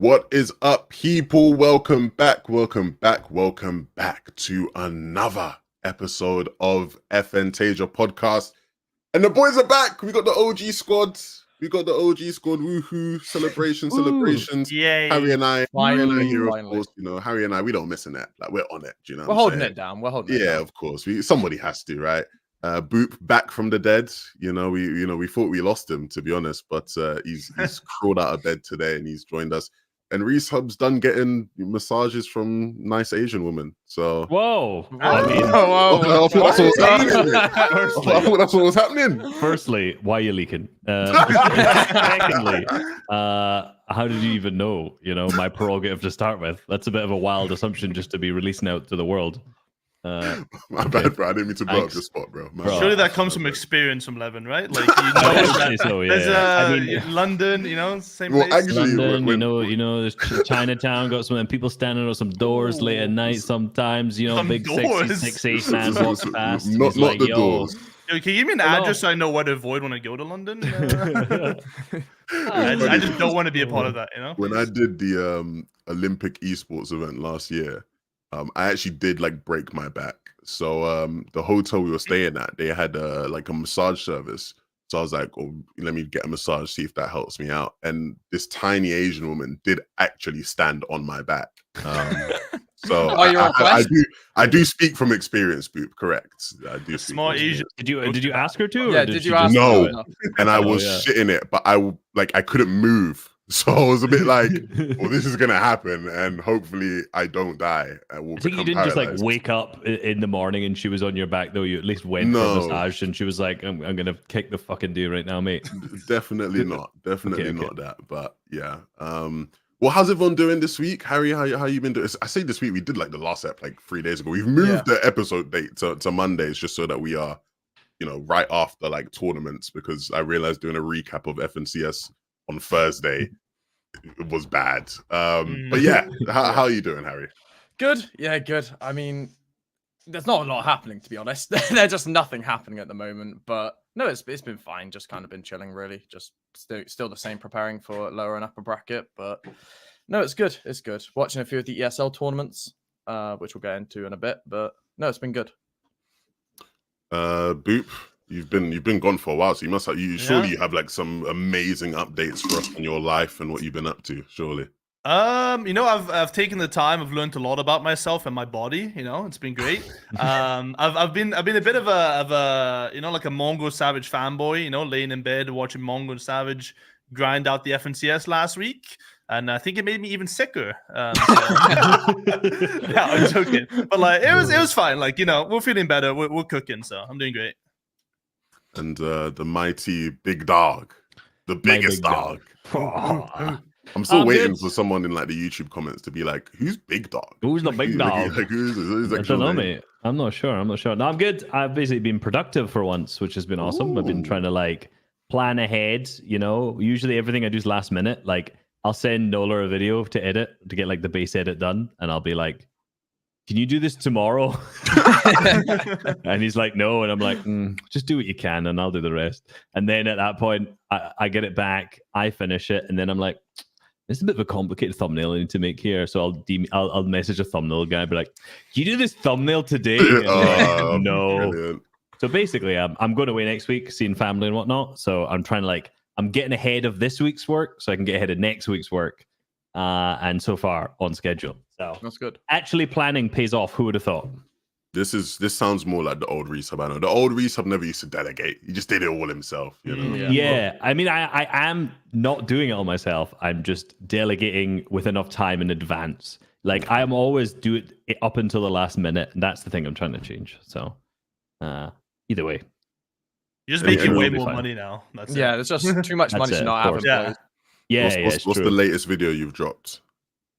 What is up, people? Welcome back to another episode of FNtasia podcast. And the boys are back. We got the OG squad. Woohoo! Celebrations. Yay. Harry and I here, of Finally. course. You know, Harry and I, we don't miss a net. Like, we're on it. Do you know? We're holding it down. Yeah, of course. Somebody has to, right? Boop back from the dead. We thought we lost him, to be honest, but he's crawled out of bed today and he's joined us. And Reese Hub's done getting massages from nice Asian women. So whoa! I thought that's what was happening. Firstly, why are you leaking? Secondly, how did you even know? My prerogative to start with. That's a bit of a wild assumption just to be releasing out to the world. My bad, bro. I didn't mean to blow up your spot, bro. Surely that comes from experience from Levin, right? Like there's London, same place. Actually, London, there's Chinatown, got some people standing on some doors late at night. Sometimes, big doors. 6'8" man walks past. Not the doors. Yo, can you give me an address so I know where to avoid when I go to London? I just don't want to be a part of that, When I did the Olympic esports event last year, I actually did break my back. So the hotel we were staying at, they had a massage service. So I was like, oh, let me get a massage, see if that helps me out. And this tiny Asian woman did actually stand on my back. So I do speak from experience, Boop. Correct. I do. Small Asian. Did you ask her to? Yeah. Did you ask? No. And I was shitting it, but I couldn't move. So I was a bit like, well, this is going to happen, and hopefully I don't die. I think you didn't paralyzed. just wake up in the morning and she was on your back, though. You at least went for a massage and she was like, I'm going to kick the fucking dude right now, mate. Definitely not. Definitely not that. But yeah. Well, how's everyone doing this week? Harry, how you been doing? I say this week, we did the last ep 3 days ago. We've moved the episode date to Mondays just so that we are, right after tournaments, because I realized doing a recap of FNCS on Thursday, it was bad. But yeah, how are you doing, Harry? Good. Yeah, good. I mean, there's not a lot happening, to be honest. There's just nothing happening at the moment. But no, it's been fine. Just kind of been chilling, really. Just still the same, preparing for lower and upper bracket. But no, it's good. It's good. Watching a few of the ESL tournaments, which we'll get into in a bit. But no, it's been good. Boop. You've been gone for a while, so you surely have some amazing updates for us in your life and what you've been up to, surely. I've taken the time. I've learned a lot about myself and my body. It's been great. I've been a bit of a Mongo Savage fanboy. Laying in bed watching Mongo Savage grind out the FNCS last week, and I think it made me even sicker. Yeah, I'm joking, but it was fine. We're feeling better. We're cooking, so I'm doing great. And the mighty big dog, the biggest dog. I'm still waiting for someone in the YouTube comments to be like, "Who's Big Dog? Who's the big dog?" Who's I don't know, mate. I'm not sure. No, I'm good. I've basically been productive for once, which has been awesome. I've been trying to plan ahead. Usually everything I do is last minute. I'll send Nola a video to edit to get the base edit done, and I'll be like, can you do this tomorrow? And he's like, no. And I'm like, just do what you can and I'll do the rest. And then at that point, I get it back. I finish it. And then I'm like, it's a bit of a complicated thumbnail I need to make here. So I'll message a thumbnail guy and be like, can you do this thumbnail today? No. Brilliant. So basically, I'm going away next week, seeing family and whatnot. So I'm trying to I'm getting ahead of this week's work so I can get ahead of next week's work. And so far on schedule. So that's good. Actually planning pays off. Who would have thought? This sounds more like the old Reese Hub. I know the old Reese Hub never used to delegate. He just did it all himself. Yeah. I mean, I am not doing it all myself. I'm just delegating with enough time in advance. I am always do it up until the last minute, and that's the thing I'm trying to change. So either way, you're just making way more money now. There's just too much money to not have employees. What's the latest video you've dropped?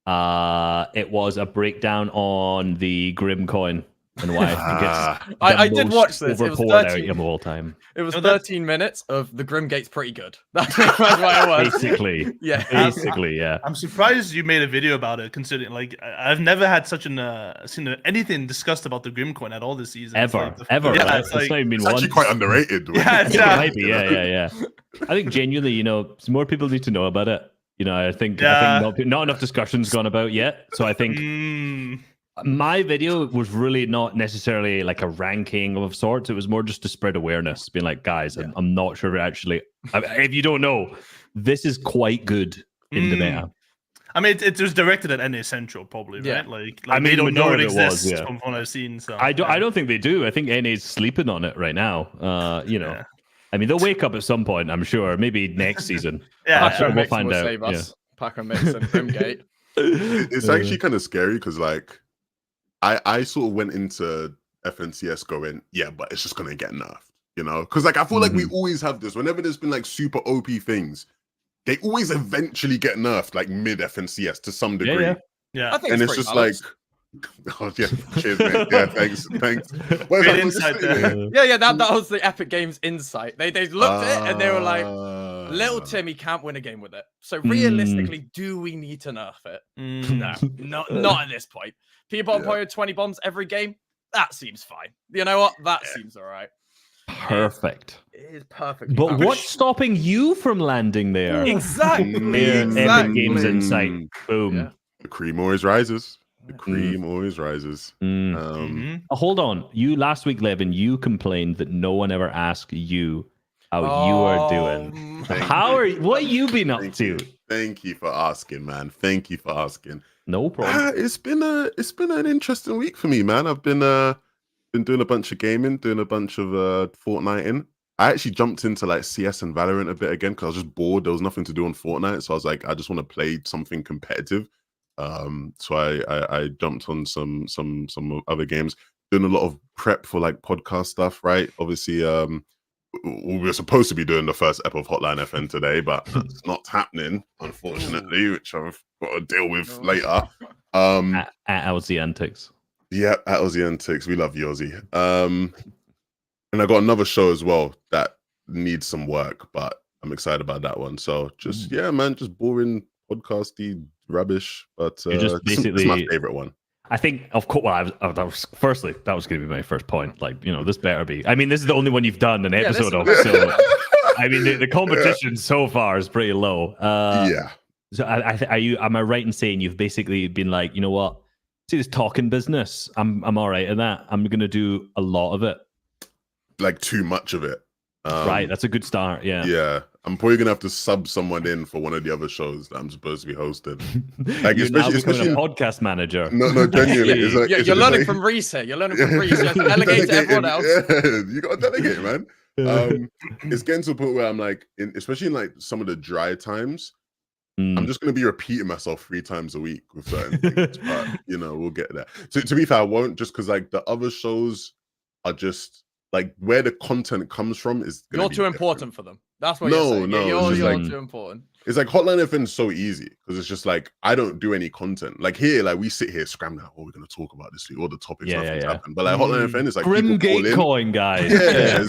It was a breakdown on the Grim coin and why I think it's I did watch this. It was 13 of all time. It was 13 minutes of the Grim Gate's pretty good. That's what it was. Basically, yeah. I'm surprised you made a video about it, considering I've never had such seen anything discussed about the Grim coin at all this season. Ever. Yeah, it's actually quite underrated. Yeah, it might be. Yeah. I think genuinely, more people need to know about it. You know, I think Yeah. not enough discussion's gone about yet. So I think my video was really not necessarily like a ranking of sorts. It was more just to spread awareness, being like, guys, I'm not sure actually. If you don't know, this is quite good in the meta. I mean, it was directed at NA Central, probably, right? Like I mean, they don't know it majority of it was, exists yeah. from what I've seen. So I don't think they do. I think NA's sleeping on it right now. You know, I mean, they'll wake up at some point, I'm sure. Maybe next season. Packer and we'll Mixon find will out. save us. Packer and Mixon, Brimgate. It's actually kind of scary because, like, I sort of went into FNCS going, yeah, but it's just gonna get nerfed, you know? Because like I feel like we always have this. Whenever there's been like super OP things, they always eventually get nerfed, like mid FNCS to some degree. Yeah. I think And it's pretty just balanced. like, oh yeah, cheers, mate. Yeah, thanks. Well, Great like, insight there. Yeah, that was the Epic Games insight. They looked at it and they were like, little Timmy can't win a game with it. So realistically, do we need to nerf it? No, not at this point. People on point with 20 bombs every game, that seems fine. You know what? That seems all right. Perfect. It is perfect. But what's stopping you from landing there? Exactly. Epic Games Insight. Boom. Yeah. The cream always rises. The cream always rises. Hold on. You last week, Levin, you complained that no one ever asked you how you are doing. What have you been up to? Thank you for asking, man. Thank you for asking. No problem. It's been an interesting week for me, man. I've been doing a bunch of gaming, doing a bunch of Fortnite. I actually jumped into like CS and Valorant a bit again because I was just bored. There was nothing to do on Fortnite, so I was like, I just want to play something competitive. So I jumped on some other games, doing a lot of prep for like podcast stuff, right? Obviously, we were supposed to be doing the first ep of Hotline FN today, but it's not happening, unfortunately, which I've got to deal with later. At LZ Antics. Yeah, at LZ Antics. We love you, Ozzy. And I got another show as well that needs some work, but I'm excited about that one. So just just boring podcasty rubbish, but You're just basically it's my favorite one. I think, of course, well, that was going to be my first point. Like, you know, this better be. I mean, this is the only one you've done an episode of. So, I mean, the competition so far is pretty low. So, am I right in saying you've basically been like, you know what? See this talking business. I'm all right in that. I'm going to do a lot of it. Like too much of it. Right. That's a good start. Yeah. Yeah. I'm probably gonna have to sub someone in for one of the other shows that I'm supposed to be hosting. Like You're especially a podcast manager. No, genuinely. It's like, you're learning from Reese here. You're learning from Reese. You have to delegate to everyone else. Yeah, you gotta delegate, man. It's getting to a point where I'm like, especially in like some of the dry times, I'm just gonna be repeating myself 3 times a week with certain things. But you know, we'll get there. So to be fair, I won't, just because like the other shows are just like where the content comes from is you're too important for them. That's what you're saying. You're too important. It's like Hotline FN is so easy because it's just like I don't do any content. Like here, like we sit here scrambling, oh, we're gonna talk about this week, all the topics nothing's happened. But like Hotline FN is like Grimgate coin, guys. Yeah,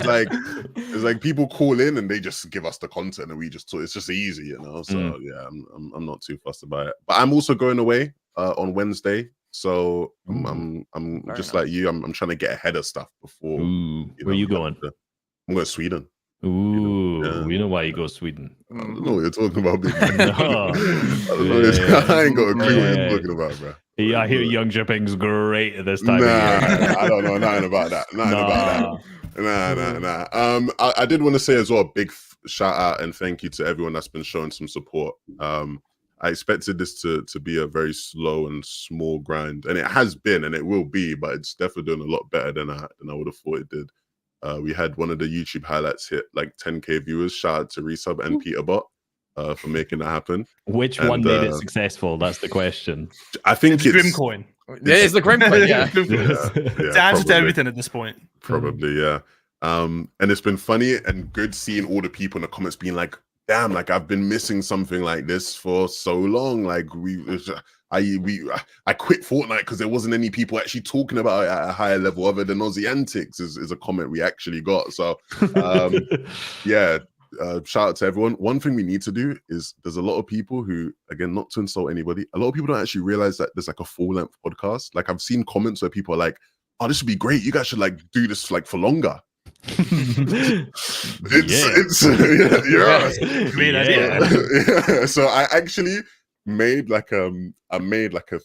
it's like people call in and they just give us the content and we just talk. It's just easy, you know. So yeah, I'm not too fussed about it. But I'm also going away on Wednesday. So I'm just like you. I'm trying to get ahead of stuff before. Where are you going? I'm going to Sweden. Ooh, we know why you go to Sweden. I don't know what you're talking about, big man. I ain't got a clue what you're talking about, bro. Yeah, I hear Young Jipping's great at this time of year. I don't know nothing about that. Nah. I did want to say as well, a big shout out and thank you to everyone that's been showing some support. I expected this to be a very slow and small grind, and it has been, and it will be, but it's definitely doing a lot better than I would have thought it did. We had one of the YouTube highlights hit like 10K viewers. Shout out to Resub and Petbot for making that happen. Which one made it successful? That's the question. I think it's Grimcoin. It's the Grimcoin, yeah. It's the answer to everything at this point. Probably, yeah. And it's been funny and good seeing all the people in the comments being like, damn, like I've been missing something like this for so long. Like I quit Fortnite because there wasn't any people actually talking about it at a higher level other than Aussie Antics is a comment we actually got. So yeah, shout out to everyone. One thing we need to do is there's a lot of people who, again, not to insult anybody, a lot of people don't actually realize that there's like a full-length podcast. Like I've seen comments where people are like, oh, this would be great. You guys should like do this like for longer. It's yeah. Great idea. Yeah. So I actually made like a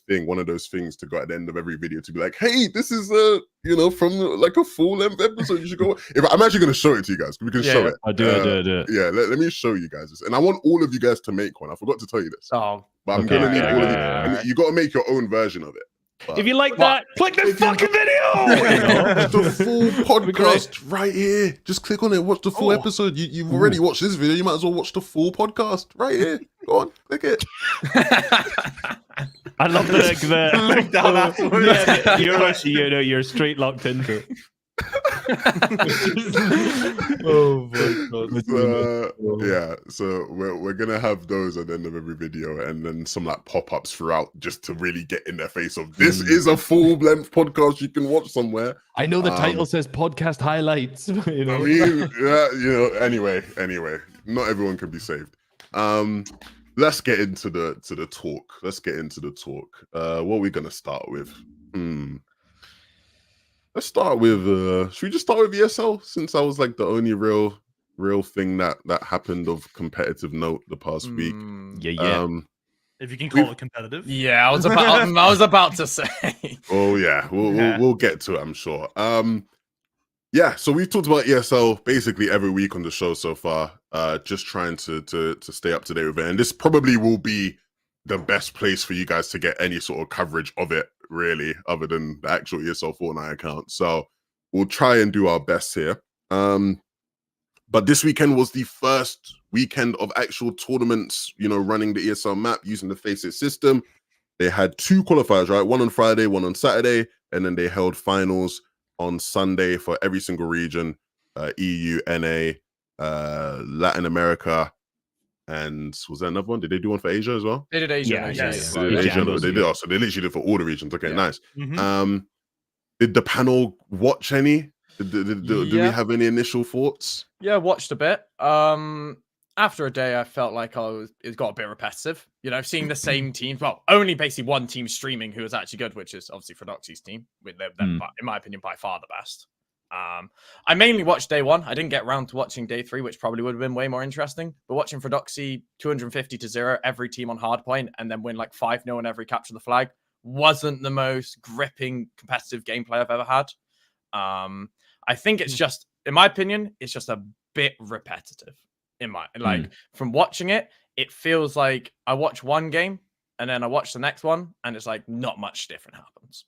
thing, one of those things to go at the end of every video to be like, hey, this is from like a full length episode. You should go. I'm actually gonna show it to you guys. We can show it. I'll do it. Yeah, let me show you guys this. And I want all of you guys to make one. I forgot to tell you this. Oh, But I'm Okay, gonna need okay, all of okay, you. okay. And you gotta make your own version of it. But If you like that, click this fucking video. watch the full That'd be podcast right here. Just click on it. Watch the full Oh. episode. You've already watched this video. You might as well watch the full podcast right here. Go on, click it. I love the Look down afterwards. yeah, you're straight locked into it. Oh my god. Yeah, so we're gonna have those at the end of every video, and then some like pop-ups throughout, just to really get in their face of this is a full-length podcast you can watch somewhere. I know the title says podcast highlights. You know? I mean, yeah, anyway, not everyone can be saved. Let's get into the talk. What are we gonna start with? Let's start with should we just start with ESL, since I was like the only real thing that happened of competitive note the past week. Yeah. If you can call it competitive. Yeah, I was about to say. Oh yeah, we'll get to it, I'm sure. Yeah, so we've talked about ESL basically every week on the show so far, just trying to stay up to date with it. And this probably will be the best place for you guys to get any sort of coverage of it, really, other than the actual ESL Fortnite account. So we'll try and do our best here. But this weekend was the first weekend of actual tournaments, running the ESL map using the FACEIT system. They had 2 qualifiers, right? One on Friday, one on Saturday, and then they held finals on Sunday for every single region, EU, NA, Latin America, and was there another one? Did they do one for Asia as well? They did Asia. Yeah, yes. They did Yeah. Asia. They did. So they literally did for all the regions. Okay, Yeah. nice. Mhm. Did the panel watch any? Do we Yeah. have any initial thoughts? Yeah, watched a bit. After a day, I felt like it got a bit repetitive. Seeing the same teams. Well, only basically one team streaming who was actually good, which is obviously Frodoxi's team. With them, in my opinion, by far the best. I mainly watched day 1. I didn't get around to watching day 3, which probably would have been way more interesting. But watching Frodoxi 250-0, every team on hardpoint, and then win like 5-0 on every capture the flag wasn't the most gripping competitive gameplay I've ever had. I think it's just, in my opinion, it's just a bit repetitive. From watching it, it feels like I watch one game and then I watch the next one, and it's like not much different happens.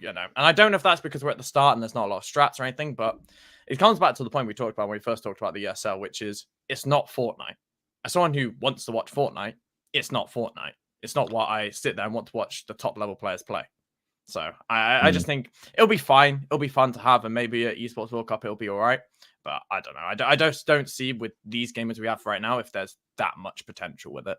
And I don't know if that's because we're at the start and there's not a lot of strats or anything, but it comes back to the point we talked about when we first talked about the ESL, which is it's not Fortnite. As someone who wants to watch Fortnite, it's not Fortnite. It's not what I sit there and want to watch the top level players play. So I just think it'll be fine. It'll be fun to have, and maybe at Esports World Cup it'll be all right. But I don't know. I just don't see with these gamers we have right now if there's that much potential with it.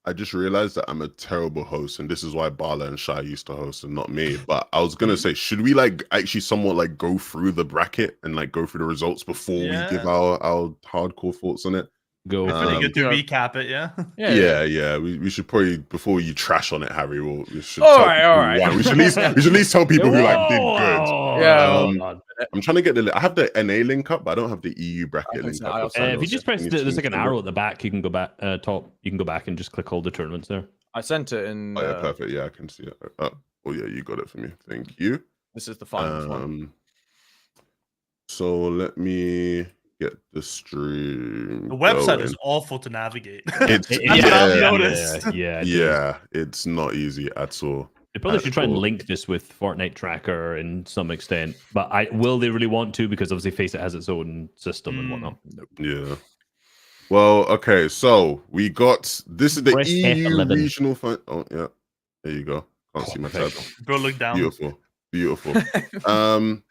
I just realized that I'm a terrible host, and this is why Bala and Shai used to host and not me. But I was gonna say, should we actually somewhat go through the bracket and go through the results before we give our hardcore thoughts on it? Go. Pretty good to recap it, yeah. Yeah. We should probably, before you trash on it, Harry. We should. All right. We should at least tell people who did good. Yeah. I'm trying to get I have the NA link up, but I don't have the EU bracket link up. If you just press there's like an arrow at the back, you can go back top. You can go back and just click all the tournaments there. I sent it in. Oh, yeah, perfect. Yeah, I can see it. Oh yeah, you got it for me. Thank you. This is the final one. So let me get the stream. The website going. is awful to navigate. It's That's what I've noticed. Yeah, it's not easy at all. They probably should try and link this with Fortnite Tracker in some extent, but will they really want to? Because obviously FACEIT has its own system and whatnot. Yeah. Well, okay, so we got this is the Press EU F11. regional final. Oh yeah, there you go. Can't see my tab. Bro, look down. Beautiful. Can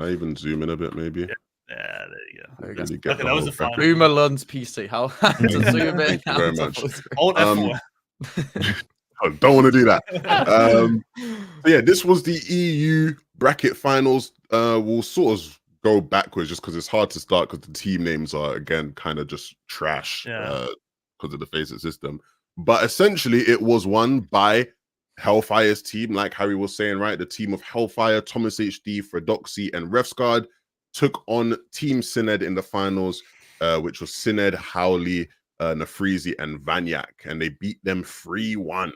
I even zoom in a bit, maybe? Yeah, there you go. Really get Okay, the that was whole the final. bracket. Boomer learns PC. How to zoom in? Thank you very much. Alt F4. I don't want to do that. So yeah, this was the EU bracket finals. We'll sort of go backwards just because it's hard to start because the team names are again kind of just trash because of the FACEIT system. But essentially, it was won by Hellfire's team, like Harry was saying, right? The team of Hellfire, Thomas HD, Frodoxi, and Refsguard took on Team Sined in the finals, which was Sined, Howley, Nafrizi, and Vanyak, and they beat them 3-1.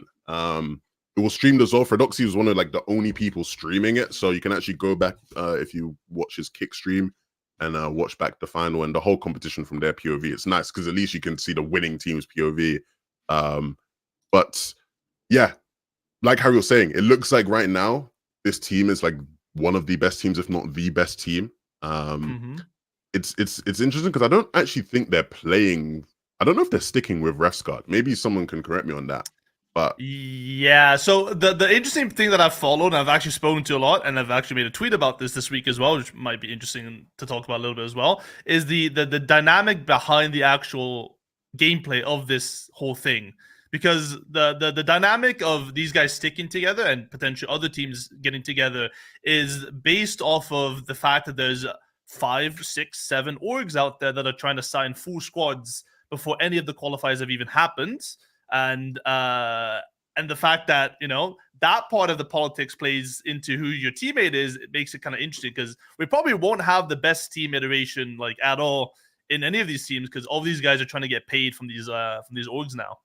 It was streamed as well. Fredoxy was one of like the only people streaming it, so you can actually go back if you watch his kick stream and watch back the final and the whole competition from their POV. It's nice because at least you can see the winning team's POV. But yeah, like Harry was saying, it looks like right now this team is like one of the best teams, if not the best team. It's interesting because I don't actually think they're playing. I don't know if they're sticking with Refsguard. Maybe someone can correct me on that. But yeah, so the interesting thing that I've followed, and I've actually spoken to a lot, and I've actually made a tweet about this week as well, which might be interesting to talk about a little bit as well, is the dynamic behind the actual gameplay of this whole thing. Because the dynamic of these guys sticking together and potentially other teams getting together is based off of the fact that there's 5, 6, 7 orgs out there that are trying to sign full squads before any of the qualifiers have even happened. And the fact that, you know, that part of the politics plays into who your teammate is, it makes it kind of interesting because we probably won't have the best team iteration like at all in any of these teams because all these guys are trying to get paid from these orgs now.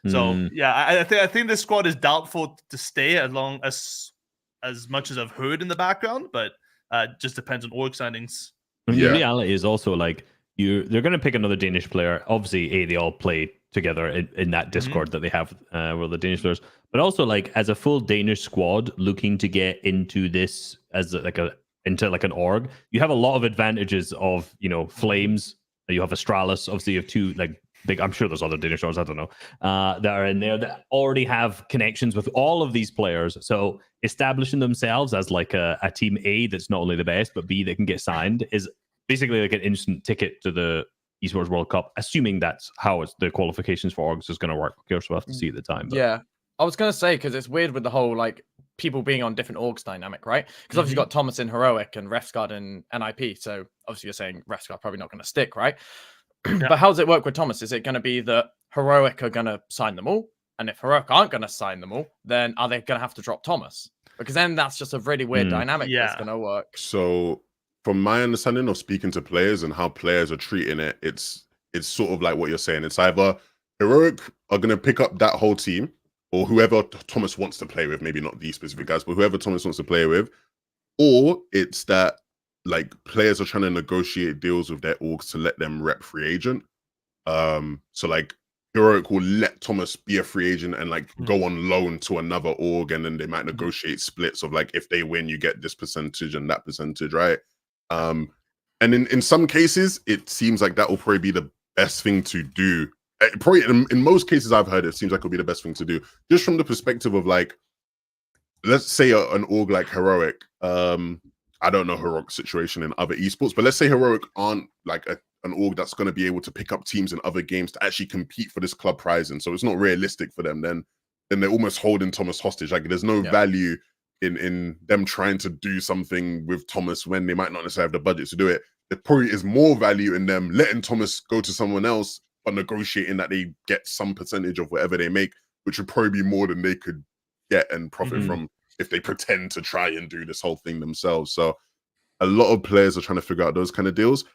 So yeah, I think this squad is doubtful to stay as long as much as I've heard in the background, but just depends on org signings. And the reality is also like they're going to pick another Danish player. Obviously, they all play together in that Discord that they have with the Danish players, but also like as a full Danish squad looking to get into this as into an org, you have a lot of advantages of, you know, Flames. You have Astralis. Obviously, you have two like big. I'm sure there's other Danish orgs, I don't know, that are in there that already have connections with all of these players. So establishing themselves as like a team A that's not only the best but B that can get signed is basically like an instant ticket to the Esports World Cup, assuming that's how the qualifications for orgs is going to work. Of course, we'll have to see at the time. But. Yeah, I was going to say, because it's weird with the whole like people being on different orgs dynamic, right? Because obviously you've got Thomas in Heroic and Refsguard in NIP, so obviously you're saying Refsguard probably not going to stick, right? But how does it work with Thomas? Is it going to be that Heroic are going to sign them all? And if Heroic aren't going to sign them all, then are they going to have to drop Thomas? Because then that's just a really weird dynamic that's going to work. So from my understanding of speaking to players and how players are treating it, it's sort of like what you're saying. It's either Heroic are going to pick up that whole team or whoever Thomas wants to play with, maybe not these specific guys, but whoever Thomas wants to play with, or it's that like players are trying to negotiate deals with their orgs to let them rep free agent. So like Heroic will let Thomas be a free agent and like go on loan to another org, and then they might negotiate splits of like, if they win, you get this percentage and that percentage, right? And in some cases, it seems like that will probably be the best thing to do. Probably in most cases I've heard, it seems like it'll be the best thing to do, just from the perspective of like, let's say an org like Heroic. I don't know Heroic situation in other esports, but let's say Heroic aren't like an org that's going to be able to pick up teams in other games to actually compete for this club prize, and so it's not realistic for them. Then they're almost holding Thomas hostage. Like there's no value in them trying to do something with Thomas when they might not necessarily have the budget to do it. There probably is more value in them letting Thomas go to someone else, but negotiating that they get some percentage of whatever they make, which would probably be more than they could get and profit from if they pretend to try and do this whole thing themselves. So a lot of players are trying to figure out those kind of deals.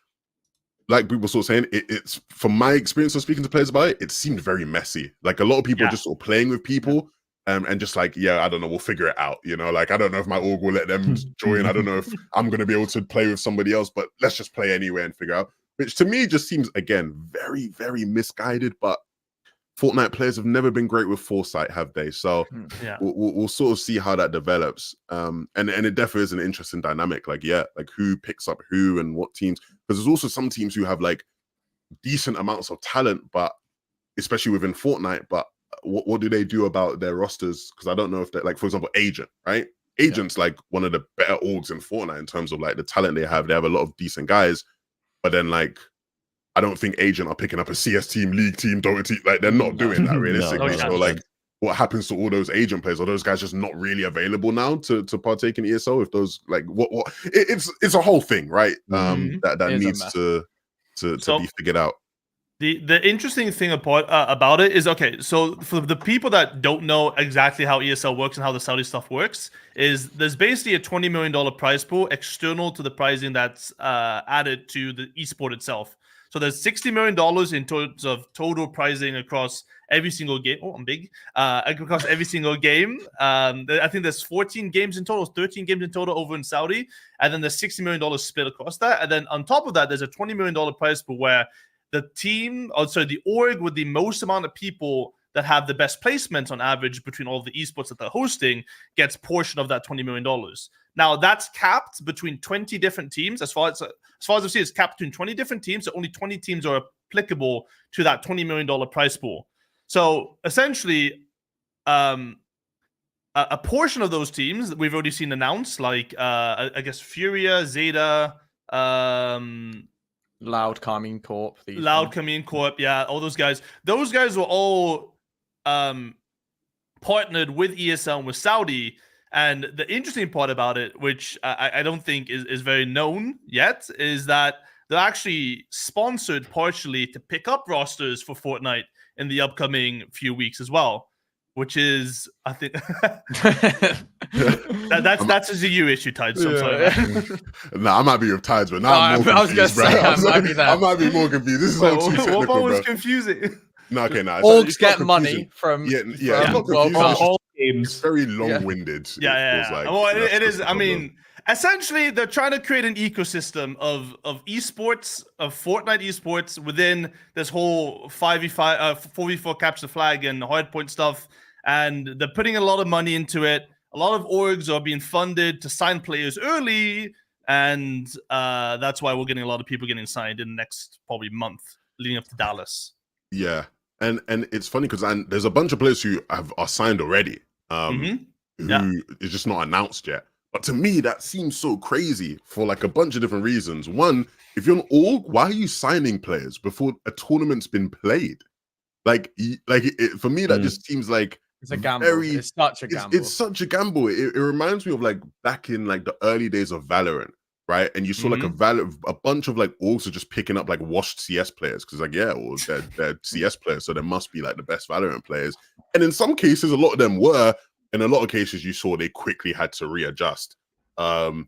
Like we were sort of saying, it's from my experience of speaking to players about it, it seemed very messy. Like a lot of people are just sort of playing with people and just like, I don't know, we'll figure it out. You know, like, I don't know if my org will let them join. I don't know if I'm going to be able to play with somebody else, but let's just play anyway and figure out. Which to me just seems, again, very, very misguided. But Fortnite players have never been great with foresight, have they? So we'll sort of see how that develops. And it definitely is an interesting dynamic. Like, like who picks up who and what teams. Because there's also some teams who have like decent amounts of talent, but especially within Fortnite, but what do they do about their rosters? Because I don't know if they're like, for example, Agent, right? Agent's like one of the better orgs in Fortnite in terms of like the talent they have. They have a lot of decent guys, but then like, I don't think Agent are picking up a CS team, League team, Dota team. Like they're not doing that realistically. So like, what happens to all those Agent players? Are those guys just not really available now to partake in ESL? If those like it's a whole thing, right? That needs to be figured out. The interesting thing about it is, okay, so for the people that don't know exactly how ESL works and how the Saudi stuff works, is there's basically a $20 million prize pool external to the pricing that's added to the esport itself. So there's $60 million in terms of total pricing across every single game. Oh, I'm big. Across every single game. I think there's 14 games in total, 13 games in total over in Saudi. And then there's $60 million split across that. And then on top of that, there's a $20 million prize pool where the the org with the most amount of people that have the best placements on average between all of the esports that they're hosting gets portion of that $20 million. Now that's capped between 20 different teams. As far as I've seen, it's capped between 20 different teams. So only 20 teams are applicable to that $20 million prize pool. So essentially, a portion of those teams that we've already seen announced, like I guess Furia, Zeta, Loud, Carmine Corp. Carmine Corp, yeah, all those guys. Those guys were all partnered with ESL and with Saudi. And the interesting part about it, which I don't think is very known yet, is that they're actually sponsored partially to pick up rosters for Fortnite in the upcoming few weeks as well. Which is, I think, that's a you issue, Tides. So Nah, I might be with Tides, but now I'm more confused, bro. I might be more confused. This is all too technical, what part was bro. confusing? No, okay, nah. Orgs get money from it's not confusing. all games. It's very long-winded. Yeah. Like. Well, it is. I mean, essentially, they're trying to create an ecosystem of esports, of Fortnite esports within this whole 5v5, 4v4 capture the flag and hardpoint stuff. And they're putting a lot of money into it. A lot of orgs are being funded to sign players early. And that's why we're getting a lot of people getting signed in the next probably month leading up to Dallas. Yeah. And it's funny because there's a bunch of players who are signed already. Who is just not announced yet. But to me, that seems so crazy for like a bunch of different reasons. One, if you're an org, why are you signing players before a tournament's been played? For me, that just seems like it's a gamble. It's such a gamble. It's such a gamble. It reminds me of like back in like the early days of Valorant, right? And you saw like a bunch of like orgs are just picking up like washed CS players because like they're CS players, so they must be like the best Valorant players. And in some cases, a lot of them were. In a lot of cases, you saw they quickly had to readjust. And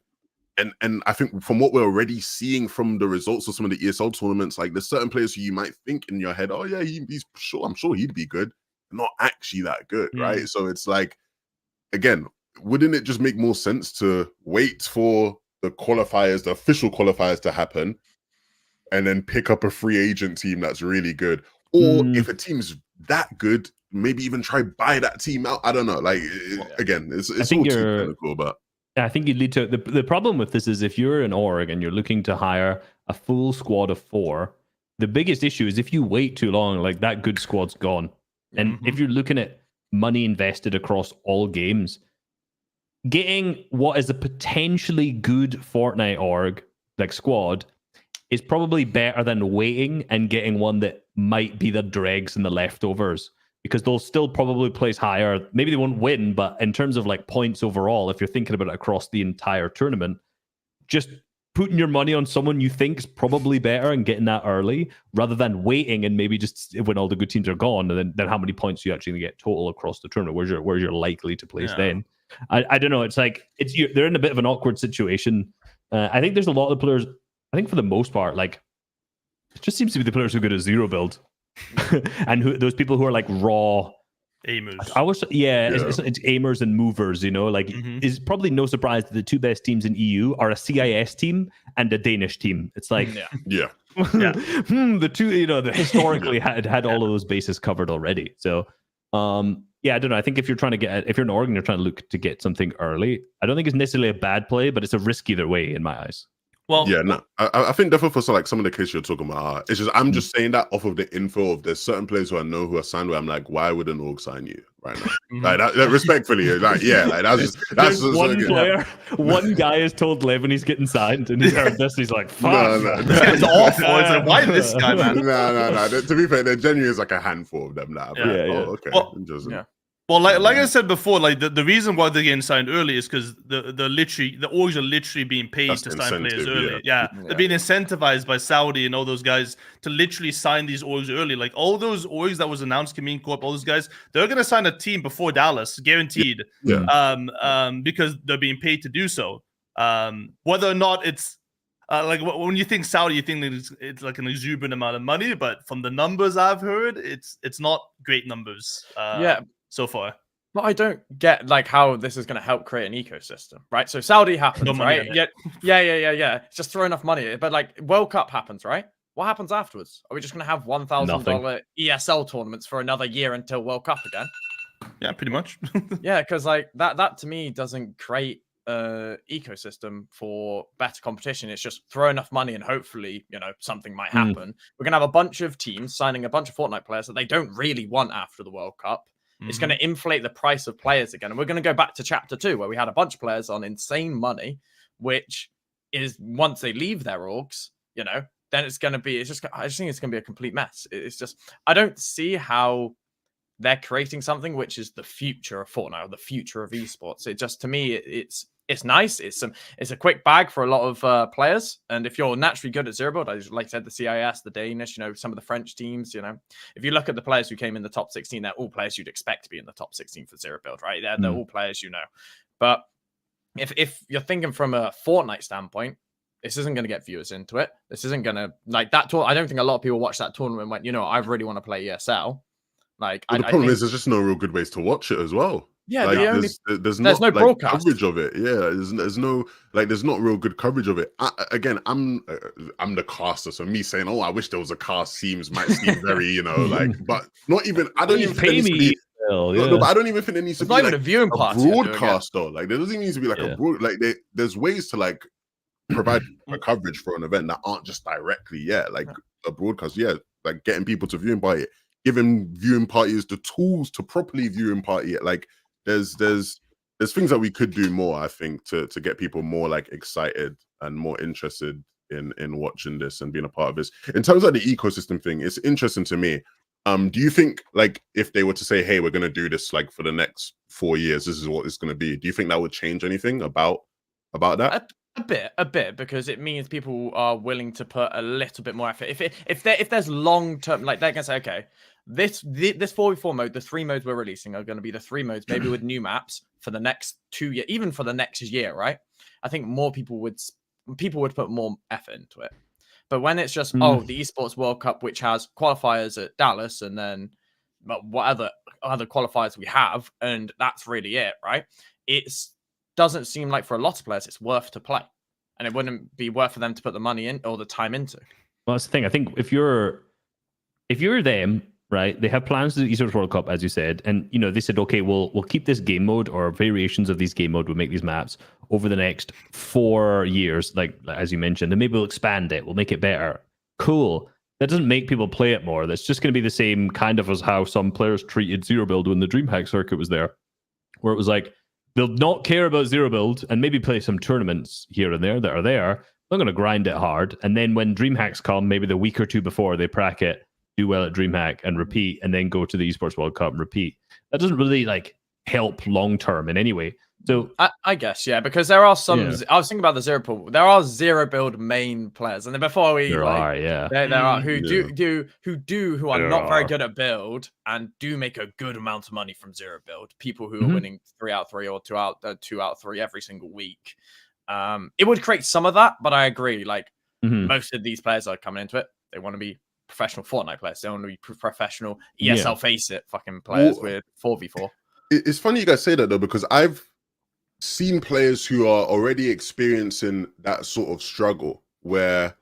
I think from what we're already seeing from the results of some of the ESL tournaments, like there's certain players who you might think in your head, oh yeah, I'm sure he'd be good. Not actually that good, right? So it's like, again, wouldn't it just make more sense to wait for the qualifiers, the official qualifiers to happen, and then pick up a free agent team that's really good? Or if a team's that good, maybe even try buy that team out. I don't know. Like again, it's all too technical, but I think you lead to the problem with this is if you're an org and you're looking to hire a full squad of 4, the biggest issue is if you wait too long, like that good squad's gone. And if you're looking at money invested across all games, getting what is a potentially good Fortnite org like squad is probably better than waiting and getting one that might be the dregs and the leftovers, because they'll still probably place higher. Maybe they won't win, but in terms of like points overall, if you're thinking about it across the entire tournament, just putting your money on someone you think is probably better and getting that early rather than waiting and maybe just when all the good teams are gone, and then how many points you actually get total across the tournament, where's you're likely to place then. I don't know. It's like they're in a bit of an awkward situation. I think there's a lot of players. I think for the most part, like it just seems to be the players who are good at zero build, and those people who are like raw aimers. It's aimers and movers. You know, like it's probably no surprise that the 2 best teams in EU are a CIS team and a Danish team. It's like the two, that historically had all of those bases covered already. So I don't know. I think if you're an org and you're trying to look to get something early, I don't think it's necessarily a bad play, but it's a risk either way in my eyes. Well, yeah, no, I think definitely for like some of the cases you're talking about, it's just I'm just saying that off of the info of there's certain players who I know who are signed where I'm like, why would an org sign you right now? Like that, respectfully, like that's one player. One guy has told Levin he's getting signed, and he's heard this. He's like, fuck, it's awful. It's like, why this guy, man? No. To be fair, there genuinely is like a handful of them now. Okay, interesting. Well, like I said before, like the reason why they're getting signed early is because the orgs are literally being paid That's to the sign players incentive, early. yeah. They're being incentivized by Saudi and all those guys to literally sign these orgs early. Like all those orgs that was announced, Kameen Corp, all those guys, they're gonna sign a team before Dallas, guaranteed. Yeah. Because they're being paid to do so. Whether or not it's like when you think Saudi, you think it's like an exuberant amount of money, but from the numbers I've heard, it's not great numbers. So far. But I don't get like how this is going to help create an ecosystem, right? So Saudi happens, No money right? in it. Yeah. Just throw enough money. But like World Cup happens, right? What happens afterwards? Are we just going to have $1,000 ESL tournaments for another year until World Cup again? Yeah, pretty much. Yeah, because like that to me doesn't create ecosystem for better competition. It's just throw enough money and hopefully, you know, something might happen. We're gonna have a bunch of teams signing a bunch of Fortnite players that they don't really want after the World Cup. It's going to inflate the price of players again. And we're going to go back to chapter 2 where we had a bunch of players on insane money, which is once they leave their orgs, you know, then it's going to be, I just think it's going to be a complete mess. It's just, I don't see how they're creating something which is the future of Fortnite or the future of esports. It just, to me, it's nice. It's a quick bag for a lot of players. And if you're naturally good at zero build, like I said, the CIS, the Danish, you know, some of the French teams, you know, if you look at the players who came in the top 16, they're all players you'd expect to be in the top 16 for zero build, right? They're all players, you know. But if you're thinking from a Fortnite standpoint, this isn't going to get viewers into it. This isn't going to, like, that tour. I don't think a lot of people watch that tournament and went, you know, I really want to play ESL. Like, the problem is there's just no real good ways to watch it as well. Yeah, like, there's no like, broadcast coverage of it. Yeah, there's no like, there's not real good coverage of it. Again, I'm the caster, so me saying, "Oh, I wish there was a cast," might seem very, you know, like, but not even. I don't even pay me. No, but I don't even think there needs to be like a viewing party broadcast though. Like, there doesn't even need to be like a broad. Like, there's ways to like provide a coverage for an event that aren't just directly, like a broadcast. Yeah, like getting people to viewing party it, giving viewing parties the tools to properly viewing party it. Like, there's things that we could do more, I think, to get people more like excited and more interested in watching this and being a part of this. In terms of the ecosystem thing, it's interesting to me. Do you think, like, if they were to say, hey, we're going to do this like for the next 4 years, this is what it's going to be, do you think that would change anything about that? A bit, because it means people are willing to put a little bit more effort. If there's long term, like, they're gonna say, okay, this 4v4 mode, the 3 modes we're releasing are going to be the 3 modes, maybe with new maps for the next 2 years, even for the next year, right? I think more people would put more effort into it. But when it's just the Esports World Cup, which has qualifiers at Dallas, and then what other qualifiers we have, and that's really it, right? It's doesn't seem like for a lot of players it's worth to play, and it wouldn't be worth for them to put the money in or the time into. Well, that's the thing. I think if you're them, right, they have plans to do the Esports World Cup, as you said, and you know, they said, okay, we'll keep this game mode or variations of these game mode, we'll make these maps over the next 4 years, like as you mentioned, and maybe we'll expand it, we'll make it better. Cool. That doesn't make people play it more. That's just going to be the same kind of as how some players treated zero build when the DreamHack circuit was there, where it was like, they'll not care about zero build and maybe play some tournaments here and there that are there. They're going to grind it hard. And then when DreamHacks come, maybe the week or two before, they prac it, do well at DreamHack and repeat, and then go to the Esports World Cup and repeat. That doesn't really like help long term in any way. So I guess, yeah, because there are some. Yeah. I was thinking about the zero pool. There are zero build main players, and then before we there are who are not very good at build and do make a good amount of money from zero build. People who are winning 3 out of 3 or 2 out of 3 every single week. It would create some of that, but I agree. Like most of these players are coming into it, they want to be professional Fortnite players. They want to be professional ESL face it fucking players with 4v4. It's funny you guys say that though, because I've seen players who are already experiencing that sort of struggle where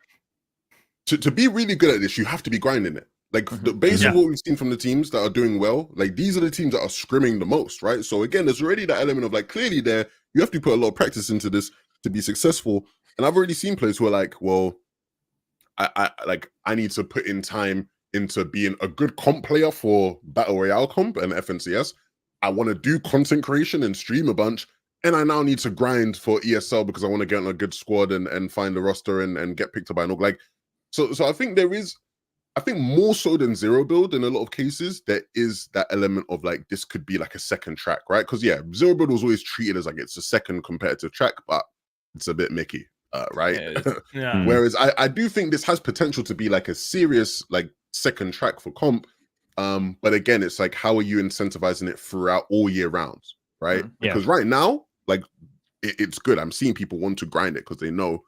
to be really good at this, you have to be grinding it. Like based on what we've seen from the teams that are doing well, like these are the teams that are scrimming the most, right? So again, there's already that element of like, clearly there, you have to put a lot of practice into this to be successful. And I've already seen players who are like, well, I need to put in time into being a good comp player for Battle Royale comp and FNCS. I want to do content creation and stream a bunch. And I now need to grind for ESL because I want to get on a good squad and find a roster and get picked up by an org. Like, so I think I think more so than zero build in a lot of cases, there is that element of like this could be like a second track, right? Because yeah, zero build was always treated as like it's a second competitive track, but it's a bit Mickey, right? Yeah. Whereas I do think this has potential to be like a serious like second track for comp. But again, it's like how are you incentivizing it throughout all year round, right? Because right now, like it's good. I'm seeing people want to grind it because they know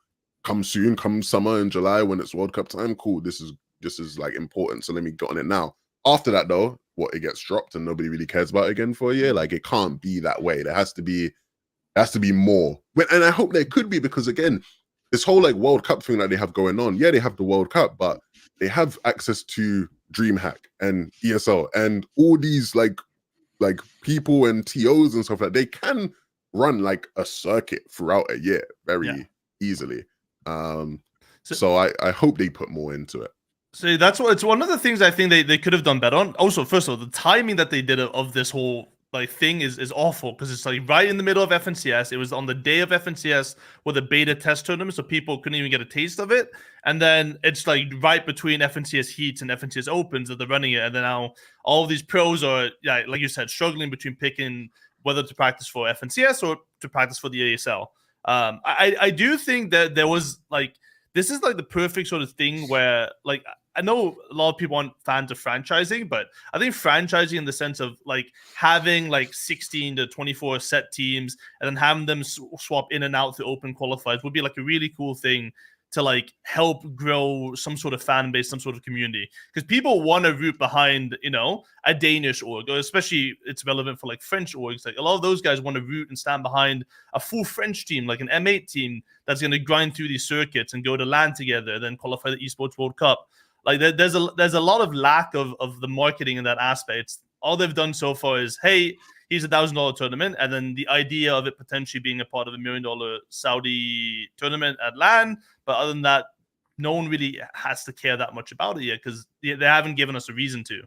come soon, come summer in July when it's World Cup time, cool. This is like important. So let me get on it now. After that though, what, it gets dropped and nobody really cares about it again for a year. Like it can't be that way. There has to be more. And I hope there could be, because again, this whole like World Cup thing that they have going on, yeah, they have the World Cup, but they have access to DreamHack and ESL and all these like people and TOs and stuff like that. They can run like a circuit throughout a year very easily. So I hope they put more into it. So it's one of the things I think they could have done better on. Also, first of all, the timing that they did of this whole like thing is awful, because it's like right in the middle of FNCS. It was on the day of FNCS with a beta test tournament, so people couldn't even get a taste of it. And then it's like right between FNCS Heats and FNCS Opens that they're running it. And then now all of these pros are, like you said, struggling between picking whether to practice for FNCS or to practice for the ESL. I do think that there was like, this is like the perfect sort of thing where like, I know a lot of people aren't fans of franchising, but I think franchising in the sense of like having like 16 to 24 set teams and then having them swap in and out to open qualifiers would be like a really cool thing to like help grow some sort of fan base, some sort of community. Because people want to root behind, you know, a Danish org, or especially it's relevant for like French orgs. Like a lot of those guys want to root and stand behind a full French team, like an M8 team that's going to grind through these circuits and go to LAN together, then qualify the Esports World Cup. Like there's a lot of lack of the marketing in that aspect. All they've done so far is, hey, here's $1,000 tournament, and then the idea of it potentially being a part of $1 million Saudi tournament at LAN. But other than that, no one really has to care that much about it yet, because they haven't given us a reason to.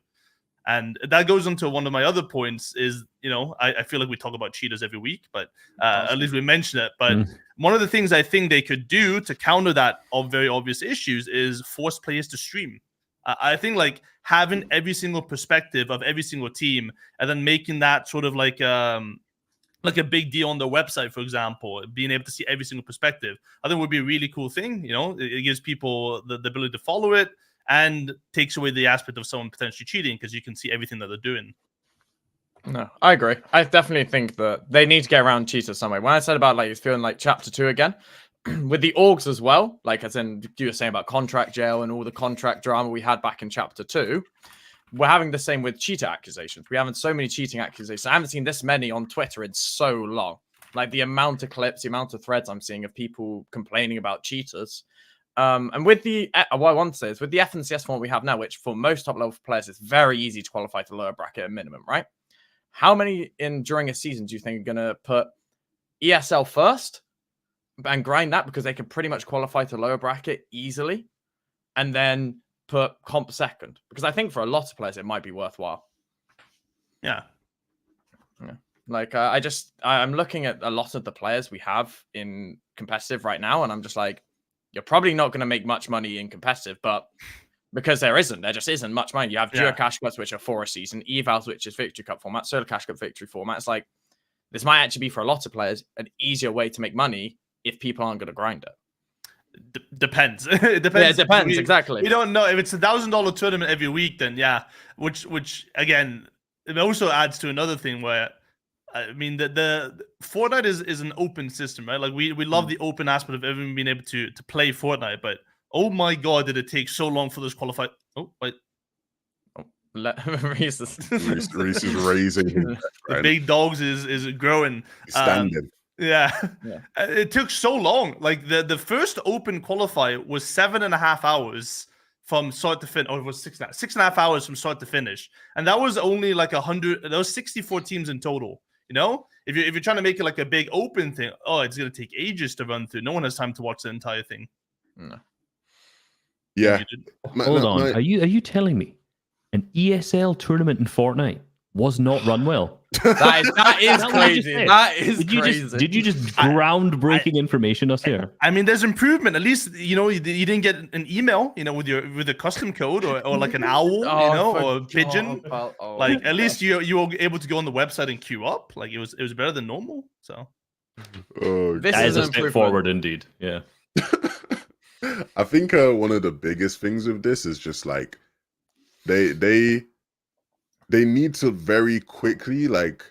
And that goes into one of my other points is, you know, I feel like we talk about cheaters every week, but at least we mention it. But one of the things I think they could do to counter that very obvious issues is force players to stream. I think like having every single perspective of every single team and then making that sort of like a big deal on their website, for example, being able to see every single perspective, I think would be a really cool thing. You know, it gives people the ability to follow it and takes away the aspect of someone potentially cheating because you can see everything that they're doing. No, I agree. I definitely think that they need to get around cheaters some way. When I said about like feeling like Chapter 2 again, with the orgs as well, like as in you were saying about contract jail and all the contract drama we had back in Chapter 2, we're having the same with cheater accusations. We haven't so many cheating accusations. I haven't seen this many on Twitter in so long. Like the amount of clips, the amount of threads I'm seeing of people complaining about cheaters. And with the, what I want to say is with the FNCS format we have now, which for most top level players, it's very easy to qualify to lower bracket at minimum, right? How many during a season do you think are going to put ESL first and grind that because they can pretty much qualify to lower bracket easily, and then put comp second? Because I think for a lot of players, it might be worthwhile. Yeah. Like I'm looking at a lot of the players we have in competitive right now, and I'm just like, you're probably not going to make much money in competitive, but because there just isn't much money. You have Duo Cash Cups, which are for a season, Evals, which is Victory Cup format, Solo Cash Cup Victory format. It's like, this might actually be for a lot of players an easier way to make money if people aren't going to grind it. Depends. It depends. Yeah, it depends, exactly. We don't know. If it's $1,000 tournament every week, then yeah. Which again, it also adds to another thing where, I mean, the Fortnite is an open system, right? Like we love the open aspect of everyone being able to play Fortnite, but oh my god, did it take so long for those qualified? Oh, wait. Reese is raising. The big dogs is growing. Standing. Yeah. It took so long. Like the first open qualifier was 7.5 hours from start to finish, or it was 6.5 hours from start to finish, and that was only like 100. There was 64 teams in total. You know, if you're trying to make it like a big open thing, it's gonna take ages to run through. No one has time to watch the entire thing. No. Yeah. Hold on. Are you telling me an ESL tournament in Fortnite was not run well. That is That what you just crazy. said? That is Did you crazy. did you just groundbreaking information us here? I mean, there's improvement. At least you didn't get an email, with a custom code or like an owl, or a pigeon. Like at least you were able to go on the website and queue up. Like it was better than normal. So This That is is a an step improvement. forward indeed. Yeah. I think one of the biggest things with this is just like they need to very quickly like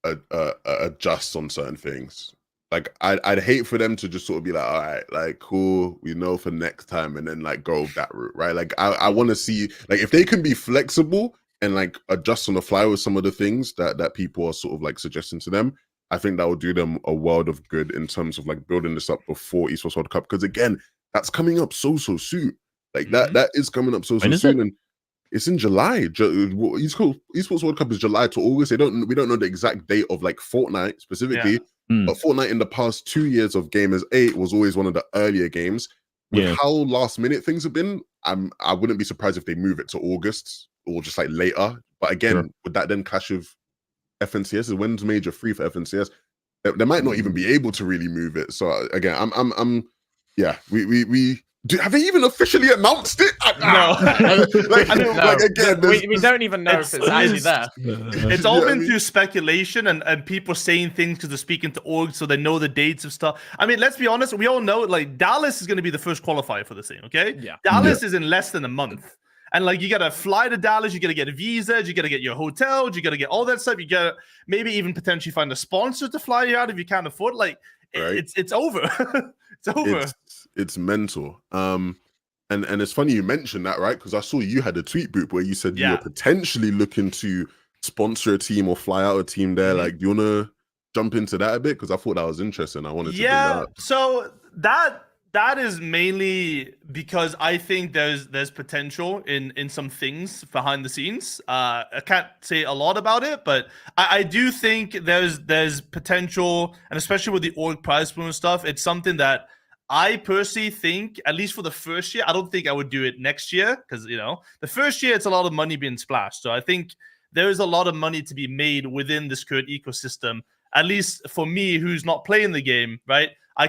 adjust on certain things. Like I'd hate for them to just sort of be like, all right, like cool, we know for next time, and then like go that route, right? Like I want to see like if they can be flexible and like adjust on the fly with some of the things that people are sort of like suggesting to them. I think that will do them a world of good in terms of like building this up before Esports World Cup, because again, that's coming up so soon. Like that is coming up so soon, and it's in July. Esports World Cup is July to August. We don't know the exact date of like Fortnite specifically, but Fortnite in the past 2 years of Gamers 8 was always one of the earlier games. With how last minute things have been, I wouldn't be surprised if they move it to August or just like later. But again, would that then clash with FNCS? When's Major 3 for FNCS? They might not even be able to really move it. So again, have they even officially announced it? No. We don't even know if it's actually there. It's all been through speculation and people saying things because they're speaking to org, so they know the dates of stuff. I mean, let's be honest, we all know like Dallas is going to be the first qualifier for this thing, okay? Yeah. Dallas is in less than a month. And like you gotta fly to Dallas, you gotta get visas, you gotta get your hotels, you gotta get all that stuff. You gotta maybe even potentially find a sponsor to fly you out if you can't afford. Like it's over. It's over. It's mental. And it's funny you mentioned that, right? Because I saw you had a tweet group where you said you were potentially looking to sponsor a team or fly out a team there. Like, do you wanna jump into that a bit? Because I thought that was interesting. I wanted to bring that up. So that is mainly because I think there's potential in some things behind the scenes. I can't say a lot about it, but I do think there's potential, and especially with the org prize pool and stuff, it's something that I personally think, at least for the first year, I don't think I would do it next year because the first year it's a lot of money being splashed. So I think there is a lot of money to be made within this current ecosystem. At least for me, who's not playing the game, right? I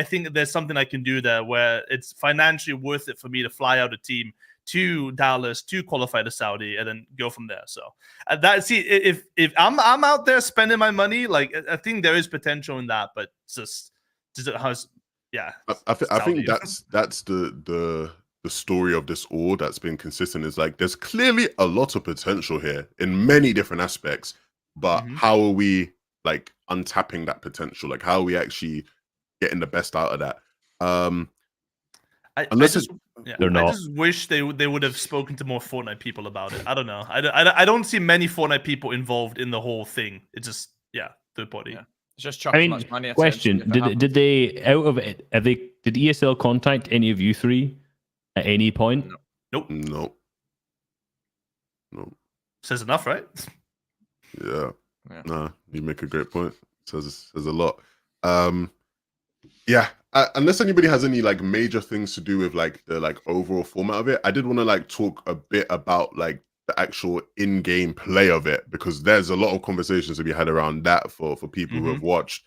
think there's something I can do there where it's financially worth it for me to fly out a team to Dallas to qualify to Saudi and then go from there. So if I'm out there spending my money, like I think there is potential in that, but it's just I think that's the story of this all that's been consistent is like there's clearly a lot of potential here in many different aspects, but how are we like untapping that potential? Like how are we actually getting the best out of that? I just wish they would have spoken to more Fortnite people about it. I don't know. I don't see many Fortnite people involved in the whole thing. It's just third party. Yeah. It's just chucking much money at question: did they out of it? Did ESL contact any of you three at any point? Nope. Says enough, right? Yeah. Nah, you make a great point. Says a lot. Unless anybody has any like major things to do with like the like overall format of it, I did want to like talk a bit about like the actual in-game play of it, because there's a lot of conversations to be had around that for people who have watched.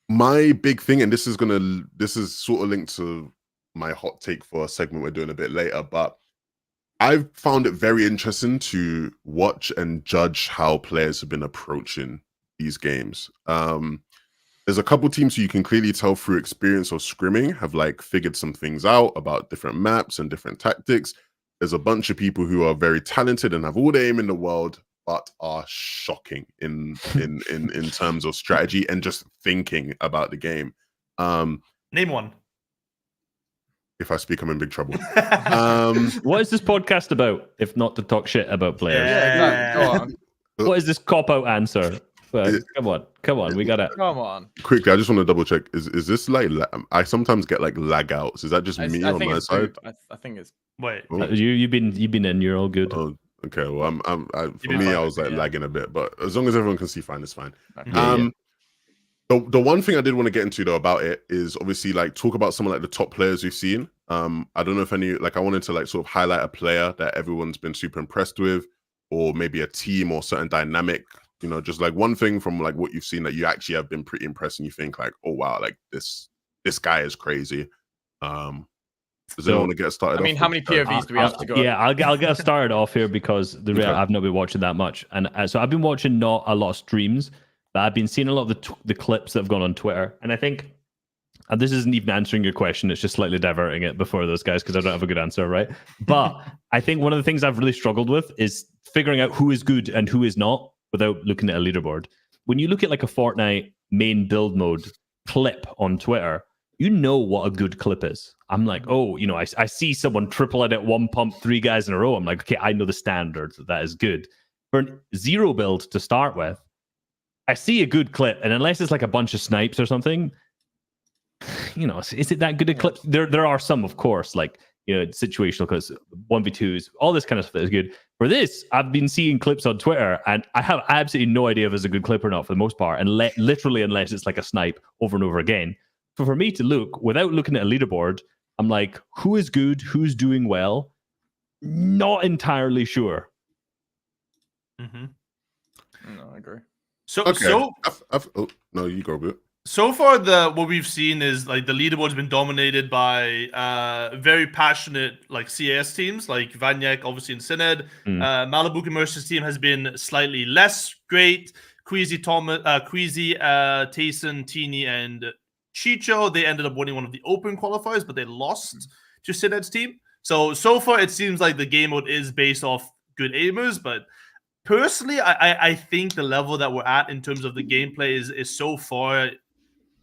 My big thing, and this is sort of linked to my hot take for a segment we're doing a bit later, but I've found it very interesting to watch and judge how players have been approaching these games. There's a couple teams who you can clearly tell through experience of scrimming have like figured some things out about different maps and different tactics. There's a bunch of people who are very talented and have all the aim in the world, but are shocking in terms of strategy and just thinking about the game. Name one. If I speak, I'm in big trouble. What is this podcast about, if not to talk shit about players? Yeah, go on. What is this cop-out answer? Well, come on, we gotta. Come on. Quickly, I just want to double check. Is this like I sometimes get like lag outs? Is that just me on my side? I think it's. Wait, you've been in. You're all good. Oh, okay. Well, for me, I was like lagging a bit, but as long as everyone can see, fine, it's fine. Yeah. The one thing I did want to get into though about it is obviously like talk about some of like the top players we've seen. I don't know if any like I wanted to like sort of highlight a player that everyone's been super impressed with, or maybe a team or certain dynamic. You know, just like one thing from like what you've seen that you actually have been pretty impressed, and you think like, oh wow, like this guy is crazy. Does anyone want to get started? I mean, how many POVs do we have to go? Yeah, I'll get started off here because I've not been watching that much, and so I've been watching not a lot of streams, but I've been seeing a lot of the clips that have gone on Twitter, and I think, and this isn't even answering your question, it's just slightly diverting it before those guys because I don't have a good answer, right? But I think one of the things I've really struggled with is figuring out who is good and who is not without looking at a leaderboard. When you look at like a Fortnite main build mode clip on Twitter, you know what a good clip is. I'm like, oh, you know, I see someone triple it at one pump, 3 guys in a row. I'm like, okay, I know the standard that is good. For a 0 build to start with, I see a good clip, and unless it's like a bunch of snipes or something, you know, is it that good a clip? There are some, of course, like, you know, situational clips, 1v2s, all this kind of stuff that is good. For this, I've been seeing clips on Twitter, and I have absolutely no idea if it's a good clip or not for the most part, and literally unless it's like a snipe over and over again. So for me to look, without looking at a leaderboard, I'm like, who is good? Who's doing well? Not entirely sure. No, I agree. So, Okay. so Oh, no, you go, bit. So far, what we've seen is like the leaderboard's been dominated by very passionate like CS teams, like Vanyek, obviously in Synod. Malibu Commercial's team has been slightly less great. Queasy, Tayson, Teeny, and Chicho. They ended up winning one of the open qualifiers, but they lost to Synod's team. So far, it seems like the game mode is based off good aimers, but personally, I think the level that we're at in terms of the gameplay is so far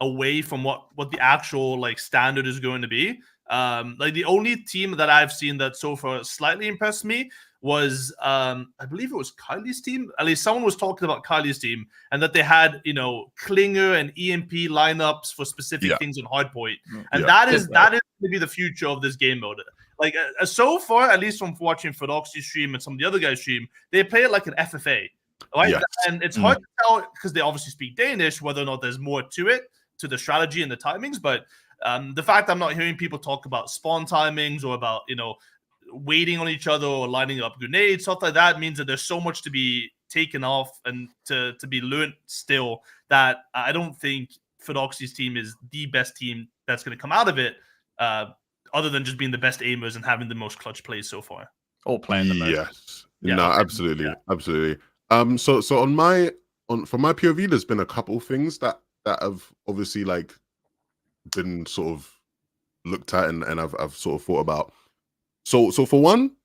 away from what the actual like standard is going to be. Like the only team that I've seen that so far slightly impressed me was I believe it was Kylie's team. At least someone was talking about Kylie's team, and that they had, you know, Klinger and EMP lineups for specific things on hardpoint. And that is going to be the future of this game mode. Like so far, at least from watching Fedoxy's stream and some of the other guys' stream, they play it like an FFA. Right? Yes. And it's hard to tell because they obviously speak Danish, whether or not there's more to it, to the strategy and the timings. But the fact I'm not hearing people talk about spawn timings or about, you know, waiting on each other or lining up grenades, stuff like that, means that there's so much to be taken off and to be learned still, that I don't think Fedoxy's team is the best team that's going to come out of it, other than just being the best aimers and having the most clutch plays so far. All playing the most. Yes. Yeah. No, absolutely. Absolutely. So for my POV, there's been a couple things that have obviously like been sort of looked at and I've sort of thought about. So for one,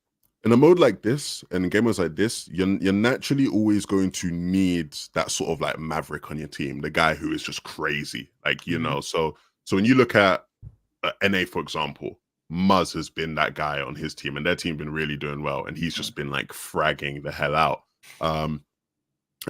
in a mode like this and in game modes like this, you're naturally always going to need that sort of like maverick on your team, the guy who is just crazy, like, you know. So when you look at NA, for example, Muzz has been that guy on his team, and their team been really doing well, and he's just been like fragging the hell out.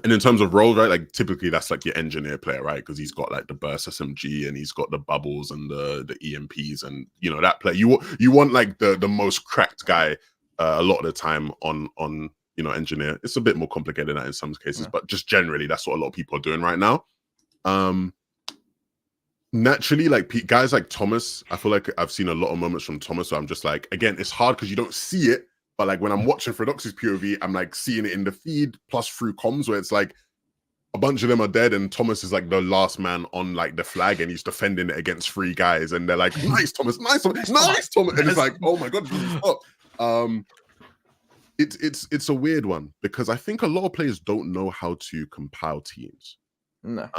And in terms of roles, right, like typically that's like your engineer player, right? Because he's got like the burst SMG and he's got the bubbles and the EMPs, and you know that player. You want like the most cracked guy a lot of the time on you know engineer. It's a bit more complicated than that in some cases, but just generally that's what a lot of people are doing right now. Naturally, like guys like Thomas, I feel like I've seen a lot of moments from Thomas where I'm just like, again, it's hard because you don't see it. But like when I'm watching Fedoxy's POV, I'm like seeing it in the feed plus through comms where it's like a bunch of them are dead and Thomas is like the last man on like the flag and he's defending it against 3 guys and they're like, nice Thomas, nice Thomas, nice Thomas. And it's like, oh my God, stop. It's a weird one because I think a lot of players don't know how to compile teams. No.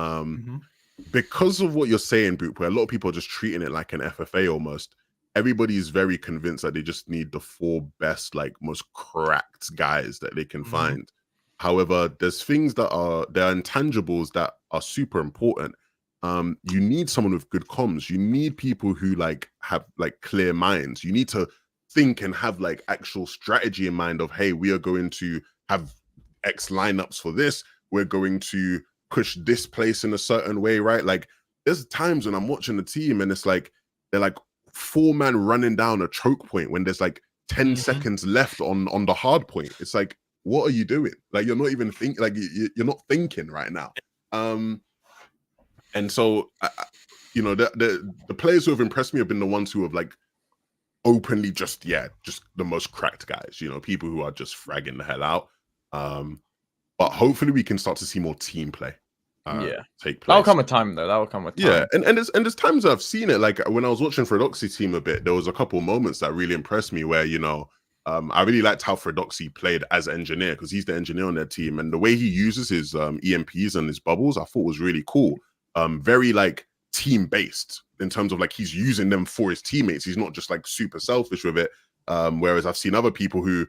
Because of what you're saying, Boop, where a lot of people are just treating it like an FFA almost. Everybody's very convinced that they just need the 4 best, like most cracked guys that they can find. However, there's things that there are intangibles that are super important. You need someone with good comms. You need people who like have like clear minds. You need to think and have like actual strategy in mind of, hey, we are going to have X lineups for this. We're going to push this place in a certain way, right? Like there's times when I'm watching the team and it's like they're like 4-man running down a choke point when there's like 10 seconds left on the hard point. It's like, what are you doing? Like you're not even thinking, like you're not thinking right now. And so, you know, the players who have impressed me have been the ones who have like openly just the most cracked guys. You know, people who are just fragging the hell out. But hopefully we can start to see more team play. Take place. That'll come with time, though. That will come with time. Yeah, and there's times I've seen it. Like when I was watching Fredoxy team a bit, there was a couple moments that really impressed me where, you know, I really liked how Fredoxy played as engineer, because he's the engineer on their team, and the way he uses his EMPs and his bubbles, I thought was really cool. Very like team based in terms of like he's using them for his teammates. He's not just like super selfish with it. Whereas I've seen other people who,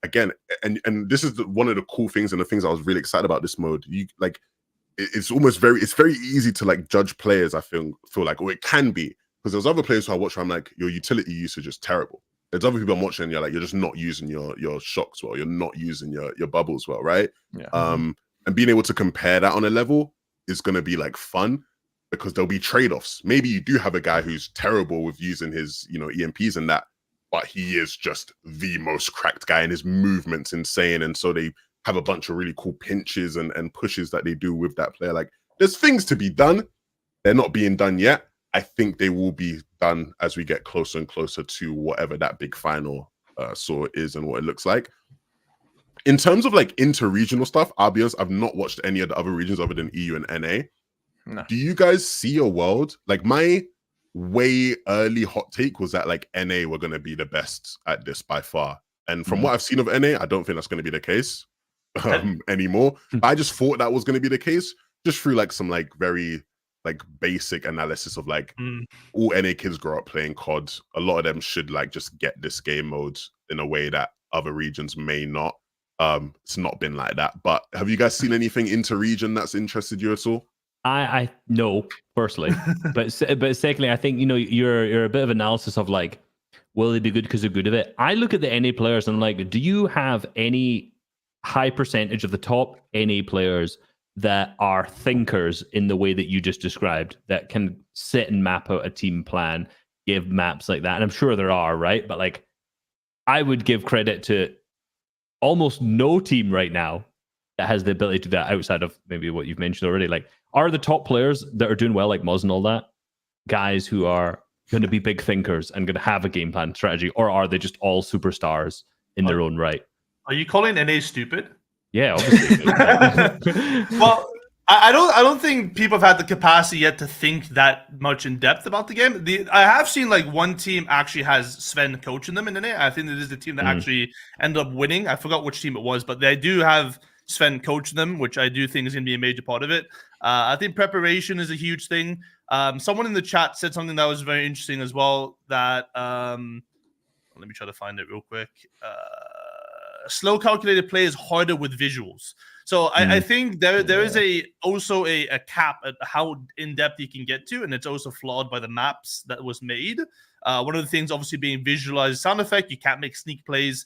again, and this is one of the cool things and the things I was really excited about this mode. You like, it's very easy to like judge players. I feel like, or it can be, because there's other players who I watch where I'm like, your utility usage is terrible. There's other people I'm watching and you're like, you're just not using your shocks well. You're not using your bubbles well, right? Yeah. And being able to compare that on a level is going to be like fun, because there'll be trade-offs. Maybe you do have a guy who's terrible with using his, you know, EMPs and that, but he is just the most cracked guy and his movement's insane. And so they have a bunch of really cool pinches and pushes that they do with that player. Like, there's things to be done. They're not being done yet. I think they will be done as we get closer and closer to whatever that big final sort is and what it looks like. In terms of like inter-regional stuff, I'll be honest, I've not watched any of the other regions other than EU and NA. No. Do you guys see a world, like my way early hot take was that like NA were going to be the best at this by far. And from what I've seen of NA, I don't think that's going to be the case anymore. I just thought that was going to be the case just through like some like very like basic analysis of like all NA kids grow up playing COD. A lot of them should like just get this game mode in a way that other regions may not. It's not been like that. But have you guys seen anything inter-region that's interested you at all? I know, firstly, but secondly, I think, you know, you're a bit of analysis of like, will they be good because they're good at it? I look at the NA players and I'm like, do you have any high percentage of the top NA players that are thinkers in the way that you just described, that can sit and map out a team plan, give maps like that? And I'm sure there are, right? But like, I would give credit to almost no team right now that has the ability to do that outside of maybe what you've mentioned already. Like, are the top players that are doing well, like Moz and all that, guys who are going to be big thinkers and going to have a game plan strategy, or are they just all superstars in their own right? Are you calling NA stupid? Yeah, obviously. Well, I don't think people have had the capacity yet to think that much in depth about the game. I have seen like one team actually has Sven coaching them in NA. I think it is the team that actually ended up winning. I forgot which team it was, but they do have Sven coach them, which I do think is going to be a major part of it. I think preparation is a huge thing. Someone in the chat said something that was very interesting as well, that let me try to find it real quick. Slow calculated play is harder with visuals. So I think there is also a cap at how in-depth you can get to, and it's also flawed by the maps that was made. One of the things obviously being visualized sound effect, you can't make sneak plays.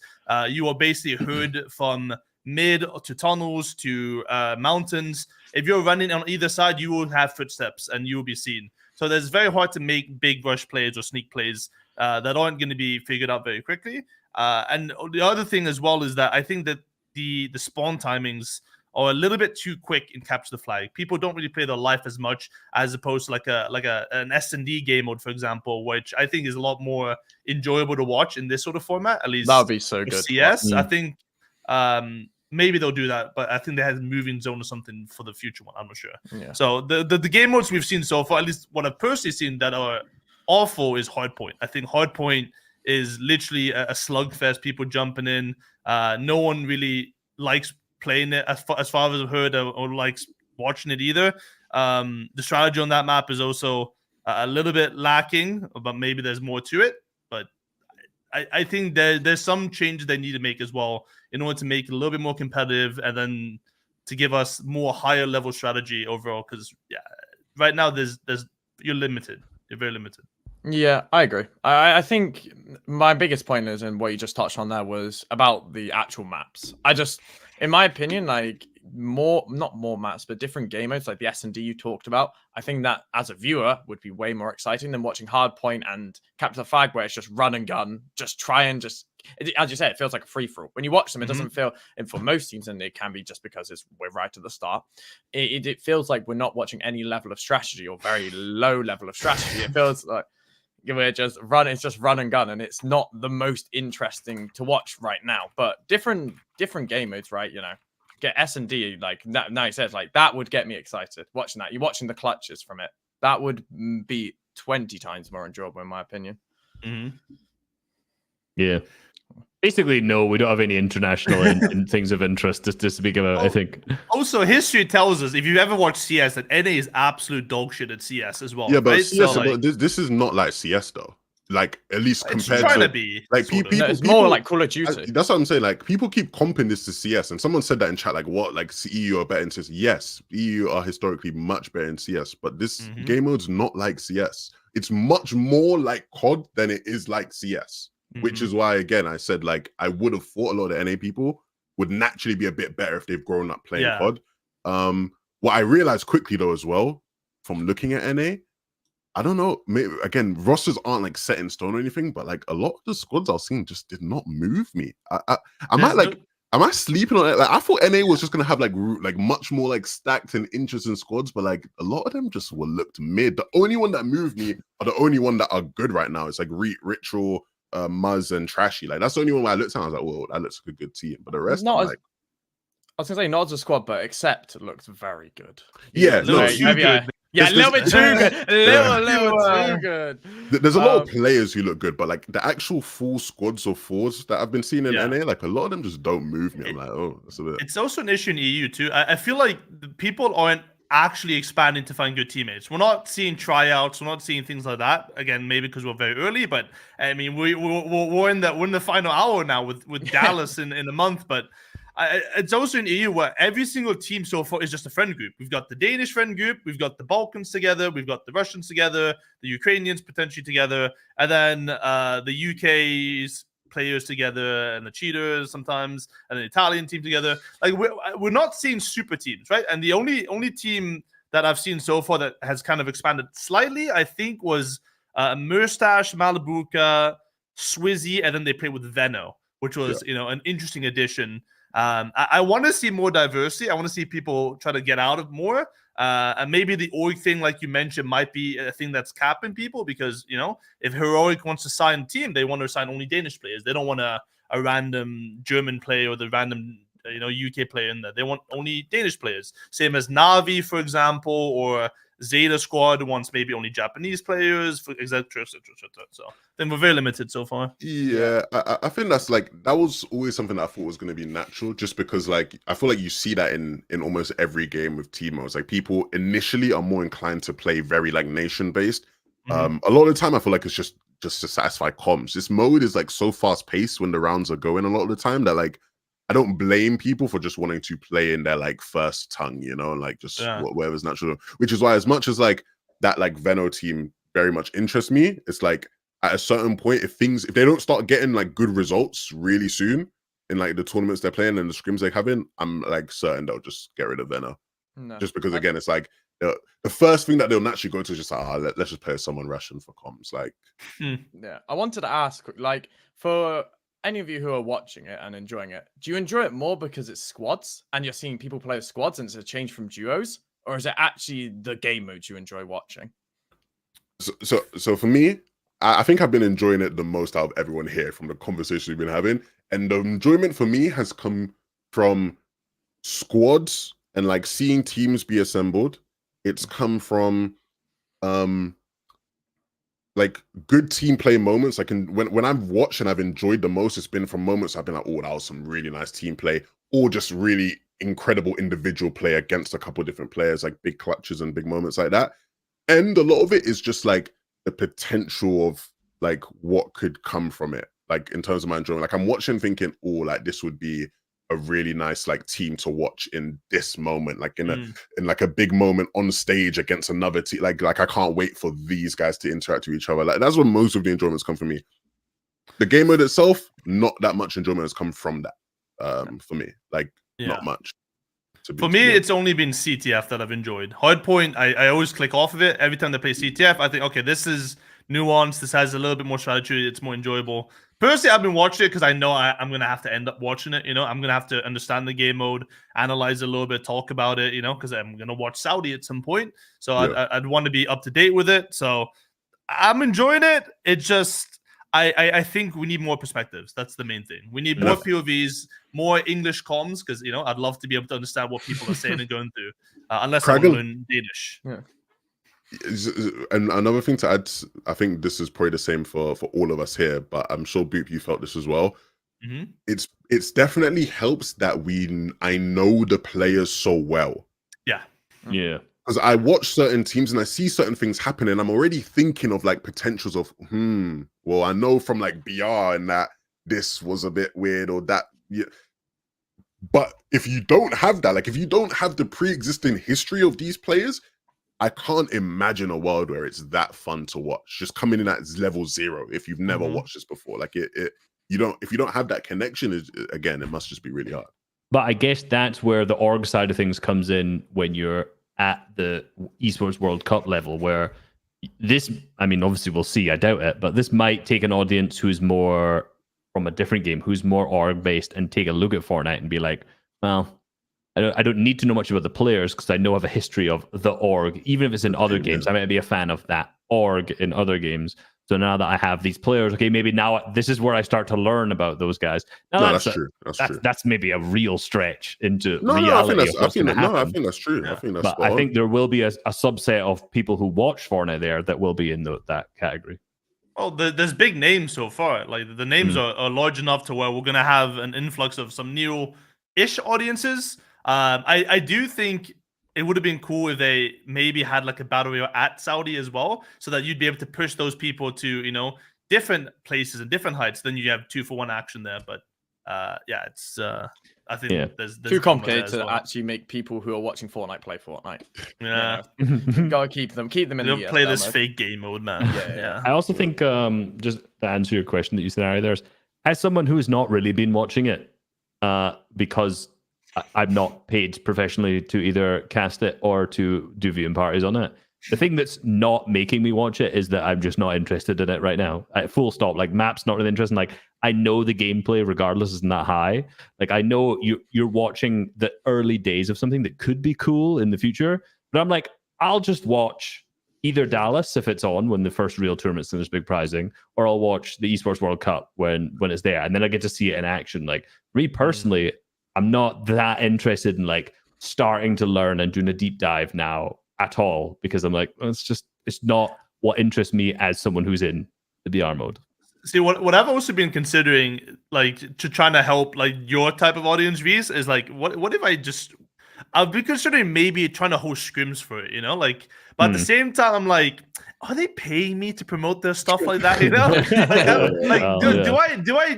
You are basically heard from mid to tunnels to mountains. If you're running on either side, you will have footsteps and you will be seen. So it's very hard to make big rush plays or sneak plays that aren't going to be figured out very quickly. And the other thing as well is that I think that the spawn timings are a little bit too quick in Capture the Flag. People don't really play their life as much as opposed to like an S&D game mode, for example, which I think is a lot more enjoyable to watch in this sort of format. At least that would be so good. CS, I think maybe they'll do that, but I think they had moving zone or something for the future one. I'm not sure. Yeah. So the game modes we've seen so far, at least what I've personally seen that are awful, is Hardpoint. I think Hardpoint is literally a slugfest, people jumping in. No one really likes playing it as far as I've heard, or likes watching it either. The strategy on that map is also a little bit lacking, but maybe there's more to it. But I think there's some changes they need to make as well in order to make it a little bit more competitive, and then to give us more higher level strategy overall. Because right now you're limited. You're very limited. Yeah, I agree. I think my biggest point is, and what you just touched on there, was about the actual maps. In my opinion, like not more maps, but different game modes like the S&D you talked about. I think that as a viewer would be way more exciting than watching Hardpoint and Capture the Flag, where it's just run and gun, just try and just as you said, it feels like a free for all. When you watch them, it Mhm. doesn't feel, and for most teams, and it can be just because we're right at the start. It feels like we're not watching any level of strategy or very low level of strategy. It feels like we're just running. It's just run and gun, and it's not the most interesting to watch right now. But different game modes, right? You know, get S&D like now he says like that would get me excited watching that. You're watching the clutches from it. That would be 20 times more enjoyable, in my opinion. Mhm. Yeah. Basically, no, we don't have any international in things of interest to speak about, I think. Also, history tells us, if you've ever watched CS, that NA is absolute dog shit at CS as well. Yeah, but right? CS, So, like, but this is not like CS though. Like at least it's compared trying to to be. like sort of. people, No, it's more like Call of Duty. That's what I'm saying. Like people keep comping this to CS, and someone said that in chat. Like what? Like EU are better in CS? Yes, EU are historically much better in CS, but this Mhm. game mode's not like CS. It's much more like COD than it is like CS, which Mhm. is why again I said like I would have thought a lot of NA people would naturally be a bit better if they've grown up playing Yeah. COD. What I realized quickly though as well from looking at NA. I don't know. Maybe, again, rosters aren't like set in stone or anything, but like a lot of the squads I was seeing just did not move me. I might like, am I sleeping on it? Like I thought NA was just gonna have like much more like stacked and interesting squads, but like a lot of them just looked mid. The only one that moved me are the only one that are good right now. It's like Ritual, Muzz, and Trashy. Like that's the only one where I looked at. I was like, "Whoa, that looks like a good team." But the rest, Not I'm as- like, I was gonna say not as a squad, but Except looked very good. yeah, little no, too maybe good. Yeah, a little bit too good. A little Yeah. too good. there's a lot of players who look good, but like the actual full squads of fours that I've been seeing in Yeah. NA, like a lot of them just don't move me. I'm like, oh, that's a bit. It's also an issue in EU too. I feel like the people aren't actually expanding to find good teammates. We're not seeing tryouts. We're not seeing things like that. Again, maybe because we're very early, but I mean, we're in the final hour now with Dallas in a month. But it's also in EU where every single team so far is just a friend group. We've got the Danish friend group, we've got the Balkans together, we've got the Russians together, the Ukrainians potentially together, and then the UK's players together and the cheaters sometimes, and the Italian team together. Like we're not seeing super teams, right? And the only team that I've seen so far that has kind of expanded slightly, I think, was Mustache, Malibuka, Swizzy, and then they played with Veno, which was an interesting addition. I want to see more diversity. I want to see people try to get out of more. And maybe the org thing, like you mentioned, might be a thing that's capping people because, if Heroic wants to sign a team, they want to sign only Danish players. They don't want a random German player or the random, UK player in there. They want only Danish players. Same as Navi, for example, or Zeta Squad wants maybe only Japanese players, etc., etc., etc. So then we're very limited so far. Yeah, I think that's like that was always something that I thought was going to be natural, just because like I feel like you see that in almost every game with team modes. Like people initially are more inclined to play very like nation based. A lot of the time I feel like it's just to satisfy comms. This mode is like so fast paced when the rounds are going a lot of the time that like I don't blame people for just wanting to play in their like first tongue, like just whatever's natural. Which is why as much as like that like Veno team very much interests me, it's like at a certain point, if they don't start getting like good results really soon in like the tournaments they're playing and the scrims they're having, I'm like certain they'll just get rid of Veno. No. Just because again, it's like the first thing that they'll naturally go to is just like, let's just play someone Russian for comms. Like, yeah, I wanted to ask, like, for any of you who are watching it and enjoying it, do you enjoy it more because it's squads and you're seeing people play as squads and it's a change from duos, or is it actually the game modes you enjoy watching? So for me, I think I've been enjoying it the most out of everyone here from the conversation we've been having, and the enjoyment for me has come from squads and like seeing teams be assembled. It's come from like good team play moments. Like when I've watched and I've enjoyed the most, it's been from moments I've been like, oh, that was some really nice team play, or just really incredible individual play against a couple of different players, like big clutches and big moments like that. And a lot of it is just like the potential of like what could come from it, like in terms of my enjoyment. Like I'm watching thinking, oh, like this would be a really nice like team to watch in this moment, like in like a big moment on stage against another team. Like I can't wait for these guys to interact with each other. Like that's where most of the enjoyments come from me. The game mode itself, not that much enjoyment has come from that. For me, like not much. For me, it's only been CTF that I've enjoyed. Hardpoint, I always click off of it every time they play CTF. I think, okay, this is nuanced. This has a little bit more strategy. It's more enjoyable. Personally, I've been watching it because I know I'm going to have to end up watching it. I'm going to have to understand the game mode, analyze it a little bit, talk about it, because I'm going to watch Saudi at some point. So I'd want to be up to date with it. So I'm enjoying it. It just, I think we need more perspectives. That's the main thing. We need more POVs, more English comms, because, I'd love to be able to understand what people are saying and going through, unless I learn Danish. Yeah. And another thing to add, I think this is probably the same for all of us here, but I'm sure Boop, you felt this as well. Mm-hmm. It's definitely helps that I know the players so well. Yeah. Because I watch certain teams and I see certain things happen, and I'm already thinking of like potentials of well, I know from like BR and that this was a bit weird or that. Yeah. But if you don't have that, like if you don't have the pre-existing history of these players, I can't imagine a world where it's that fun to watch. Just coming in at level 0 if you've never watched this before. Like if you don't have that connection, it must just be really hard. But I guess that's where the org side of things comes in when you're at the esports World Cup level, where this, I mean, obviously we'll see, I doubt it, but this might take an audience who's more from a different game, who's more org based, and take a look at Fortnite and be like, well, I don't need to know much about the players because I know I have a history of the org. Even if it's in other games, I might be a fan of that org in other games. So now that I have these players, okay, maybe now this is where I start to learn about those guys. Now that's true. That's maybe a real stretch into reality. I think that's true. Yeah. I think that's. But I think there will be a subset of people who watch Fortnite there that will be in that category. Well, there's big names so far. Like the names are large enough to where we're gonna have an influx of some new-ish audiences. I do think it would have been cool if they maybe had like a battle royale at Saudi as well, so that you'd be able to push those people to different places and different heights. Then you have 2-for-1 action there. But it's I think there's too complicated to actually make people who are watching Fortnite play Fortnite. Yeah, gotta keep them in Don't the play this mode. fake game mode, man. Yeah. I also think just to answer your question that you said, Ari, there's as someone who's not really been watching it because I'm not paid professionally to either cast it or to do viewing parties on it. The thing that's not making me watch it is that I'm just not interested in it right now. Full stop. Like map's not really interesting. Like I know the gameplay regardless isn't that high. Like I know you're watching the early days of something that could be cool in the future, but I'm like, I'll just watch either Dallas if it's on when the first real tournament's in this big prizing, or I'll watch the Esports World Cup when it's there, and then I get to see it in action. Like me personally, I'm not that interested in like starting to learn and doing a deep dive now at all, because I'm like, it's not what interests me as someone who's in the BR mode. See, what I've also been considering, like to trying to help like your type of audience, Reese, is like, what if I've been considering maybe trying to host scrims for it, but at the same time, I'm like, are they paying me to promote their stuff like that?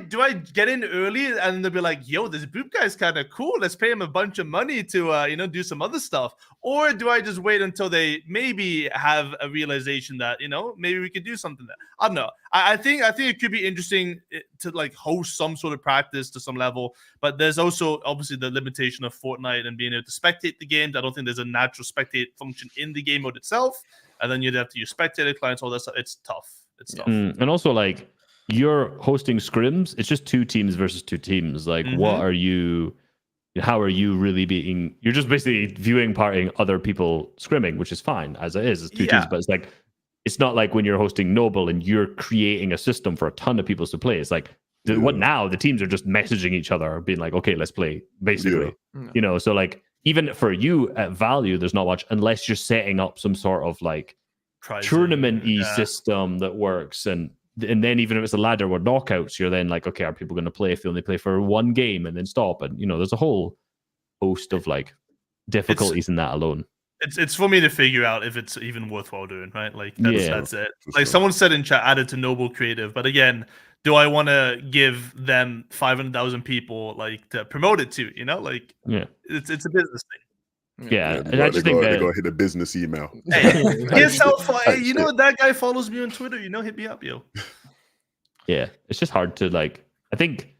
Do I get in early and they'll be like, yo, this Boop guy's kind of cool. Let's pay him a bunch of money to do some other stuff. Or do I just wait until they maybe have a realization that, maybe we could do something there? I don't know. I think it could be interesting to like host some sort of practice to some level, but there's also obviously the limitation of Fortnite and being able to spectate the games. I don't think there's a natural spectate function in the game mode itself. And then you'd have to use spectator clients, all that stuff. It's tough. And also, like, you're hosting scrims. It's just 2 teams versus 2 teams. Like, what are you... How are you really being... You're just basically viewing partying other people scrimming, which is fine, as it is. It's 2 teams, but it's like... It's not like when you're hosting Noble and you're creating a system for a ton of people to play. It's like, what now? The teams are just messaging each other, being like, okay, let's play, basically. Yeah. So, like... Even for you at Value, there's not much unless you're setting up some sort of like tournament-y system that works. And then even if it's a ladder with knockouts, you're then like, okay, are people going to play if they only play for 1 game and then stop? And, there's a whole host of like difficulties in that alone. It's for me to figure out if it's even worthwhile doing, right? Like that's it. Like someone said in chat, added to Noble Creative. But again, do I want to give them 500,000 people like to promote it to? It's a business thing. Yeah, and I just think they go hit a business email. Hey, that guy follows me on Twitter. Hit me up, yo. Yeah, it's just hard to like. I think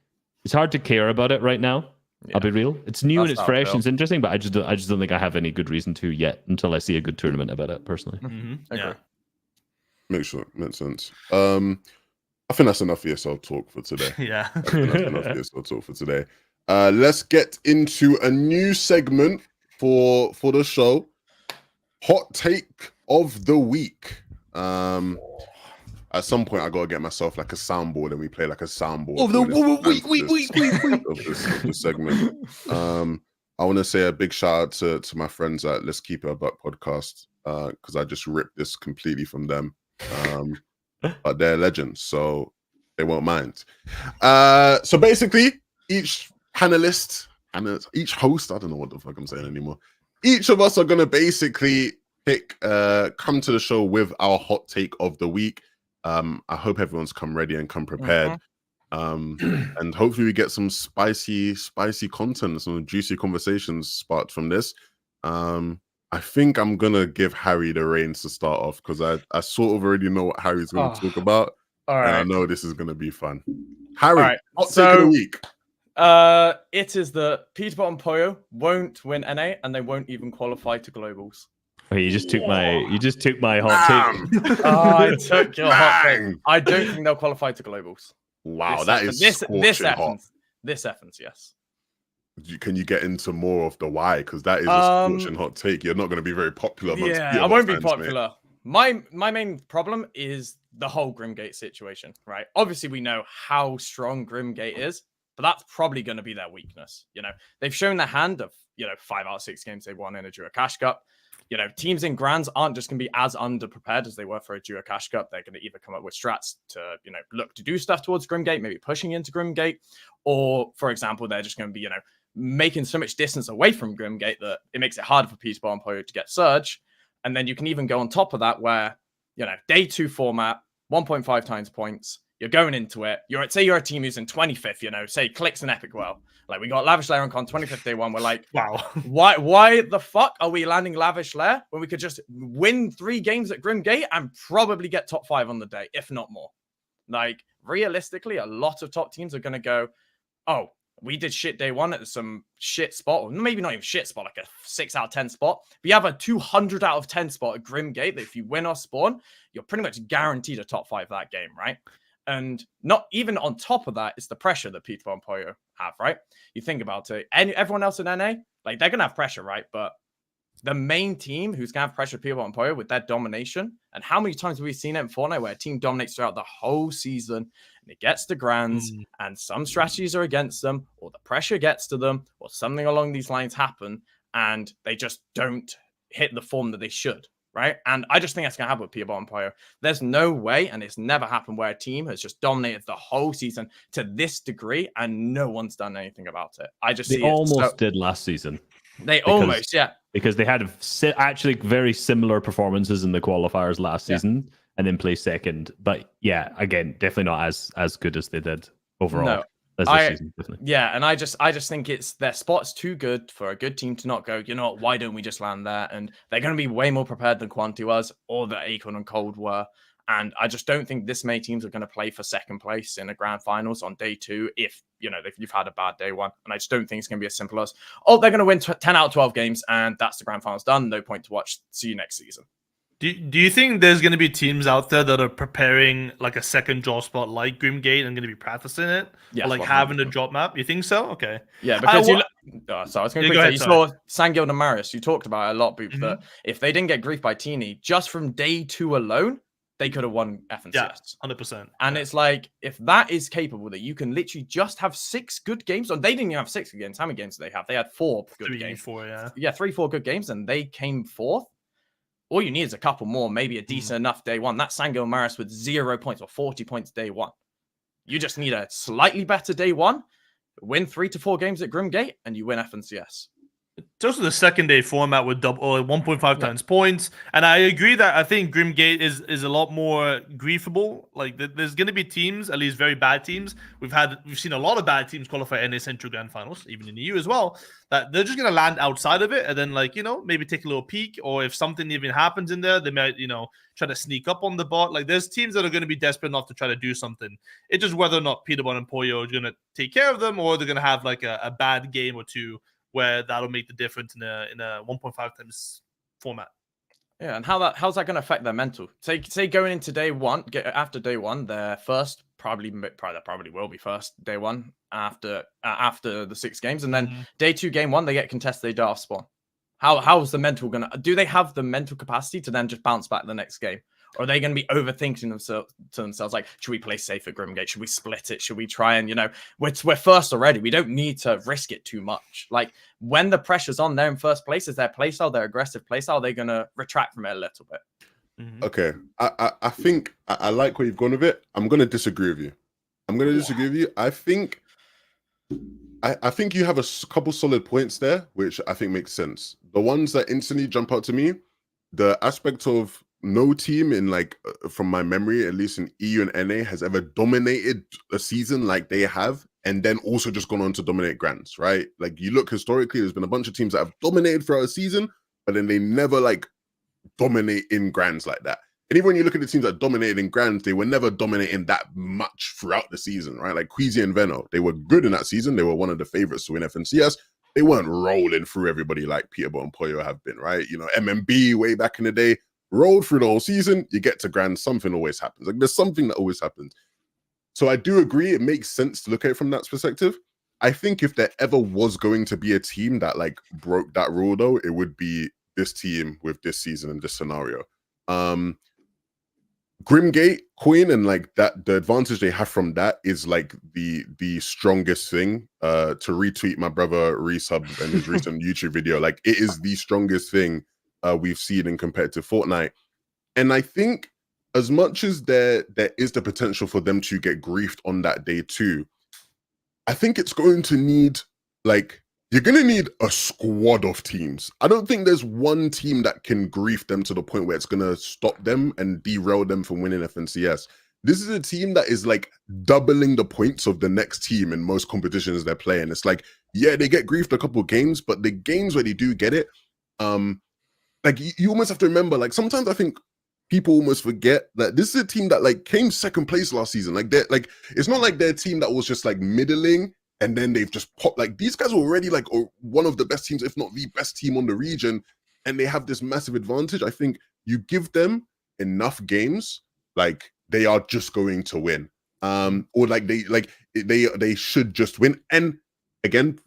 it's hard to care about it right now. Yeah. I'll be real. It's new and it's fresh and it's interesting, but I just don't think I have any good reason to yet until I see a good tournament about it personally. Yeah. Makes sense. I think that's enough ESL talk for today. Yeah. I think that's enough ESL talk for today. Let's get into a new segment for the show. Hot take of the week. At some point, I gotta get myself like a soundboard, and we play like a soundboard Of the week of this segment. I want to say a big shout out to my friends at Let's Keep It a Buck podcast because I just ripped this completely from them. But they're legends, so they won't mind. So basically, each panelist and each host, I don't know what the fuck I'm saying anymore. Each of us are gonna basically come to the show with our hot take of the week. I hope everyone's come ready and come prepared. And hopefully we get some spicy content, some juicy conversations sparked from this. I think I'm gonna give Harry the reins to start off because I sort of already know what Harry's gonna talk about. All right. And I know this is gonna be fun. Harry, right, hot take of the week. It is the Petbot and Poyo won't win NA and they won't even qualify to globals. Wait, you just took my hot take. I took your hot take. I don't think they'll qualify to globals. Wow, that is this scorching hot. This Effens, yes. Can you get into more of the why? Because that is a scorching hot take. You're not going to be very popular. Yeah, I won't be popular. Mate. My main problem is the whole Grimgate situation, right? Obviously, we know how strong Grimgate is, but that's probably going to be their weakness. You know, they've shown their hand of 5 out of 6 games they won in a Duo Cash Cup. Teams in Grands aren't just going to be as underprepared as they were for a Duo Cash Cup. They're going to either come up with strats to, look to do stuff towards Grimgate, maybe pushing into Grimgate, or, for example, they're just going to be, making so much distance away from Grimgate that it makes it harder for Petbot and Poyo to get Surge. And then you can even go on top of that where, day 2 format, 1.5 times points, you're going into it. Say you're a team who's in 25th, say Clicks and Epic Well. Like, we got Lavish Lair on Con 25th day 1. We're like, wow, why the fuck are we landing Lavish Lair when we could just win 3 games at Grimgate and probably get top 5 on the day, if not more? Like, realistically, a lot of top teams are going to go, oh, we did shit day 1 at some shit spot, or maybe not even shit spot, like a 6 out of 10 spot. We have a 200 out of 10 spot at Grimgate that if you win or spawn, you're pretty much guaranteed a top 5 that game, right? And not even on top of that, it's the pressure that Petbot and Poyo have, right? You think about it. And everyone else in NA, like, they're going to have pressure, right? But the main team who's going to have pressure, Petbot and Poyo, with their domination, and how many times have we seen it in Fortnite where a team dominates throughout the whole season, and it gets to Grands, and some strategies are against them, or the pressure gets to them, or something along these lines happen, and they just don't hit the form that they should. Right. And I just think that's going to happen with Petbot and Poyo. There's no way, and it's never happened, where a team has just dominated the whole season to this degree and no one's done anything about it. I just they almost did last season. Almost, yeah. Because they had actually very similar performances in the qualifiers last season and then placed second. But yeah, again, definitely not as good as they did overall. No. As this season, definitely. Yeah, and I just think it's their spot's too good for a good team to not go, why don't we just land there? And they're going to be way more prepared than Quanti was, or that Acorn and Cold were. And I just don't think this many teams are going to play for second place in the grand finals on day 2 if you've had a bad day 1. And I just don't think it's going to be as simple as, they're going to win 10 out of 12 games and that's the grand finals done. No point to watch. See you next season. Do you think there's going to be teams out there that are preparing like a second draw spot like Grimgate and going to be practicing it? Yeah, or like having a drop map? You think so? Okay. Yeah, because so I was going to say, you saw Sanguild and Marius. You talked about it a lot, Boop, that if they didn't get griefed by Teeny, just from day 2 alone, they could have won FNCS. Yeah, 100%. And it's like, if that is capable, that you can literally just have 6 good games, or they didn't even have 6 good games. How many games did they have? They had 4 good games. 4, yeah. Yeah, 3-4 good games, and they came 4th. All you need is a couple more, maybe a decent enough day 1. That's Sanguild and Marius with 0 points or 40 points day 1. You just need a slightly better day 1, win 3 to 4 games at Grimgate, and you win FNCS. It's also the second day format with 1.5 times points. And I agree that I think Grimgate is a lot more griefable. Like, there's going to be teams, at least very bad teams. We've seen a lot of bad teams qualify NA Central Grand Finals, even in the EU as well, that they're just going to land outside of it and then, like, maybe take a little peek. Or if something even happens in there, they might, try to sneak up on the bot. Like, there's teams that are going to be desperate enough to try to do something. It's just whether or not Petbot and Poyo are going to take care of them, or they're going to have like a bad game or two where that'll make the difference in a 1.5 times format. Yeah, and how's that going to affect their mental? Say going into day one, after day one, they're first, probably will be first day one after the 6 games, and then day 2, game 1, they get contested, they die off spawn. How's the mental gonna? Do they have the mental capacity to then just bounce back the next game? Or are they going to be overthinking themselves? Like, should we play safe at Grimgate? Should we split it? Should we try and, we're first already. We don't need to risk it too much. Like, when the pressure's on, they're in first place. Is their playstyle, their aggressive playstyle, they're going to retract from it a little bit. Okay. I think I like where you've gone with it. I'm going to disagree with you. I think you have a couple solid points there, which I think makes sense. The ones that instantly jump out to me, the aspect of no team in from my memory, at least in EU and NA, has ever dominated a season like they have, and then also just gone on to dominate grands, right? Like, you look historically, there's been a bunch of teams that have dominated throughout a season, but then they never dominate in grands like that. And even when you look at the teams that dominated in grands, they were never dominating that much throughout the season, right? Like Queasy and Veno, they were good in that season. They were one of the favorites to win FNCS. They weren't rolling through everybody like Petbot and Pollo have been, right? MMB way back in the day, rolled through the whole season. You get to grand, something always happens. Like, there's something that always happens. So I do agree, it makes sense to look at it from that perspective. I think if there ever was going to be a team that broke that rule, though, it would be this team with this season and this scenario. Grimgate, Queen, and that the advantage they have from that is the strongest thing. To retweet my brother Resub and his recent YouTube video, it is the strongest thing we've seen in competitive Fortnite. And I think as much as there is the potential for them to get griefed on that day too, I think it's going to need you're going to need a squad of teams. I don't think there's one team that can grief them to the point where it's going to stop them and derail them from winning FNCS. This is a team that is doubling the points of the next team in most competitions they're playing. It's yeah, they get griefed a couple of games, but the games where they do get it, you almost have to remember, sometimes I think people almost forget that this is a team that came second place last season. It's not like they're a team that was just middling and then they've just popped. These guys were already one of the best teams, if not the best team on the region, and they have this massive advantage. I think you give them enough games, they are just going to win. Or they should just win. And again,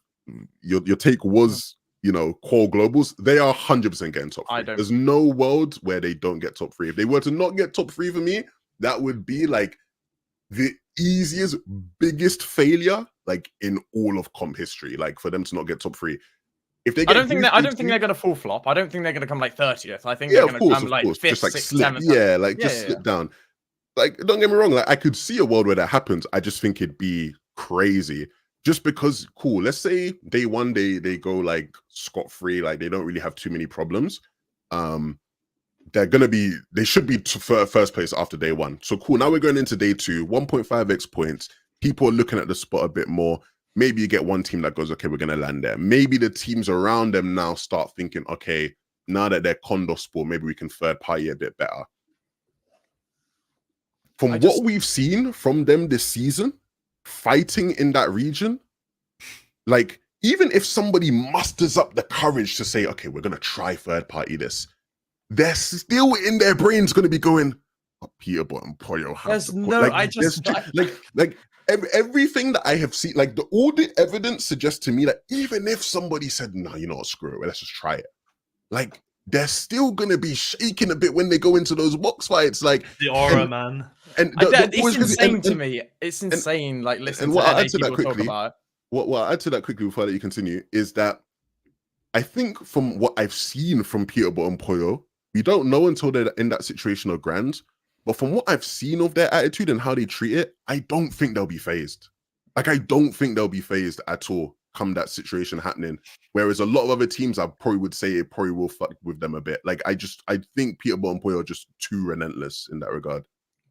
your take was, core globals, they are 100% getting top 3. There's no world where they don't get top 3. If they were to not get top 3 for me, that would be the easiest, biggest failure in all of comp history, for them to not get top 3. If they get, I don't think they're gonna full flop. I don't think they're gonna come 30th. I think they're gonna come 5th, just 6th, slip. 7th. Just slip down. Don't get me wrong, I could see a world where that happens. I just think it'd be crazy. Just because, cool, let's say day 1 they go scot-free, they don't really have too many problems. They should be first place after day 1. So cool, now we're going into day 2, 1.5x points. People are looking at the spot a bit more. Maybe you get one team that goes, okay, we're going to land there. Maybe the teams around them now start thinking, okay, now that they're Condor Sport, maybe we can third party a bit better. From what we've seen from them this season, fighting in that region, even if somebody musters up the courage to say, okay, we're going to try third party this, they're still in their brains going to be going, oh, Petbot and Pollo have everything that I have seen, all the evidence suggests to me that even if somebody said, no, screw it, let's just try it, they're still going to be shaking a bit when they go into those box fights. The aura, man. And it's insane to me. It's insane. Listen to what people talk about. What I'll add to that quickly before I let you continue is that I think from what I've seen from Petbot and Pollo, we don't know until they're in that situation of grand, but from what I've seen of their attitude and how they treat it, I don't think they'll be phased. I don't think they'll be phased at all come that situation happening. Whereas a lot of other teams, I probably would say it probably will fuck with them a bit. I think Petbot and Pollo are just too relentless in that regard.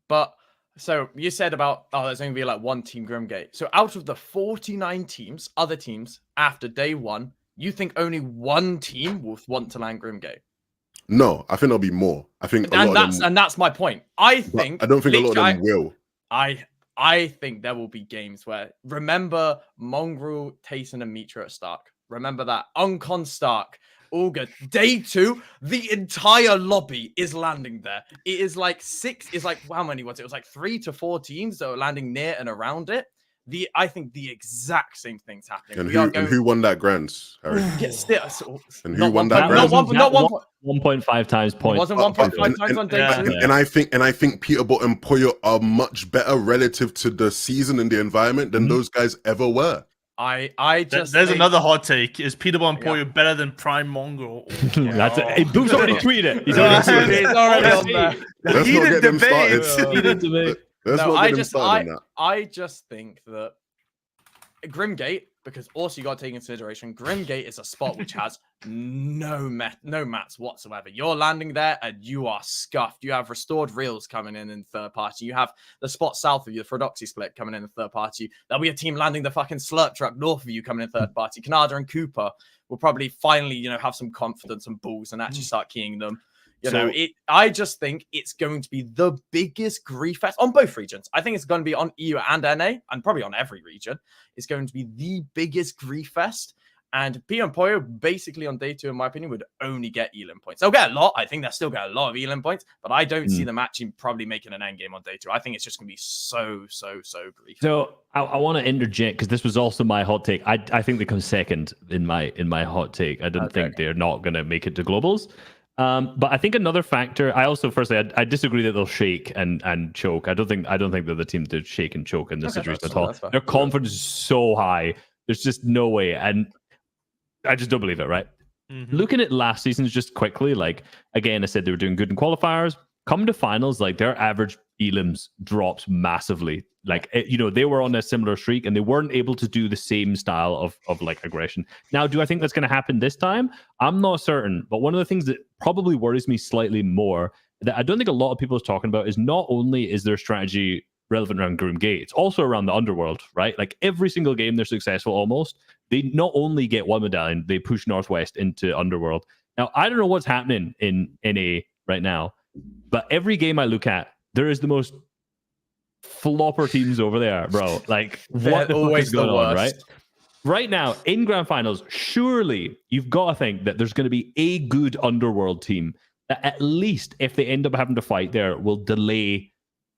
But so you said about, there's only be one team Grimgate. So out of the 49 teams, other teams, after day 1, you think only one team will want to land Grimgate? No, I think there'll be more. I think that's my point. I don't think a lot of them will. I think there will be games where, remember Mongrel, Tayson, and Mitra at Stark. Remember that. Uncon Stark. All good. Day 2, the entire lobby is landing there. It is like how many was it? It was like 3 to 4 teams that were landing near and around it. I think the exact same thing's happening. And who won that grants, Harry? And who won that grants? Not 1.5 times point. It wasn't 1.5 times on day 2. And I think Petbot and Poyo are much better relative to the season and the environment than those guys ever were. There's another hot take. Is Petbot and Poyo better than Prime Mongo? That's it. Boom's already tweeted it. He's already on there. Let's not get them started. I just think that Grimgate, because also you got to take into consideration, Grimgate is a spot which has no mats whatsoever. You're landing there and you are scuffed. You have restored reels coming in third party. You have the spot south of you, the Frodoxy split coming in third party. There'll be a team landing the fucking slurp truck north of you coming in third party. Canada and Cooper will probably finally, have some confidence and balls and actually start keying them. I just think it's going to be the biggest grief fest on both regions. I think it's going to be on EU and NA, and probably on every region. It's going to be the biggest grief fest. And P and Poyo, basically on day 2, in my opinion, would only get Elim points. They'll get a lot. I think they'll still get a lot of Elim points, but I don't see them actually probably making an end game on day 2. I think it's just going to be so grief. So I want to interject because this was also my hot take. I think they come second in my hot take. I don't think they're not going to make it to globals. But I think another factor. I also, firstly, I disagree that they'll shake and choke. I don't think that the team did shake and choke in this situation at all. Their confidence is so high. There's just no way, and I just don't believe it. Right? Mm-hmm. Looking at last season's just quickly, like again, I said they were doing good in qualifiers. Come to finals, like their average elims drops massively. Like they were on a similar streak and they weren't able to do the same style of like aggression. Now, do I think that's going to happen this time? I'm not certain. But one of the things that probably worries me slightly more that I don't think a lot of people are talking about is not only is their strategy relevant around Grimgate, it's also around the underworld, right? Like every single game they're successful almost. They not only get one medallion, they push Northwest into underworld. Now, I don't know what's happening in NA right now, but every game I look at, there is the most flopper teams over there, bro. Like, what the fuck is going on, right? Right now, in grand finals, surely you've got to think that there's going to be a good underworld team that at least if they end up having to fight there, will delay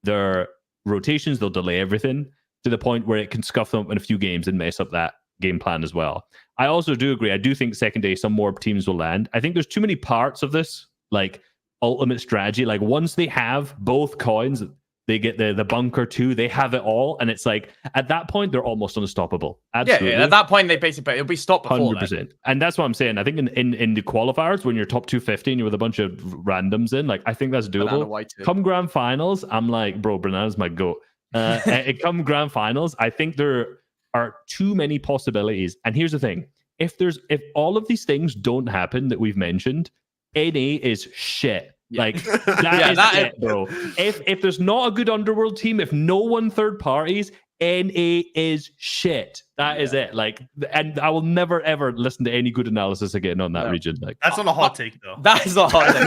their rotations, they'll delay everything to the point where it can scuff them up in a few games and mess up that game plan as well. I also do agree. I do think second day some more teams will land. I think there's too many parts of this, like ultimate strategy. Like once they have both coins, they get the bunker too. They have it all, and it's like at that point they're almost unstoppable. Absolutely. Yeah. At that point they basically it'll be stopped before 100%. Then. And that's what I'm saying. I think in the qualifiers when you're top 250 and you're with a bunch of randoms in, like I think that's doable. Come grand finals, I'm like, bro, Banana's my goat. Come grand finals, I think there are too many possibilities. And here's the thing: if all of these things don't happen that we've mentioned, NA is shit. Like that is it, bro. If there's not a good underworld team, if no one third parties, NA is shit. That is it. Like, and I will never ever listen to any good analysis again on that region. Like, that's not a hot take, though. That is not a hot take.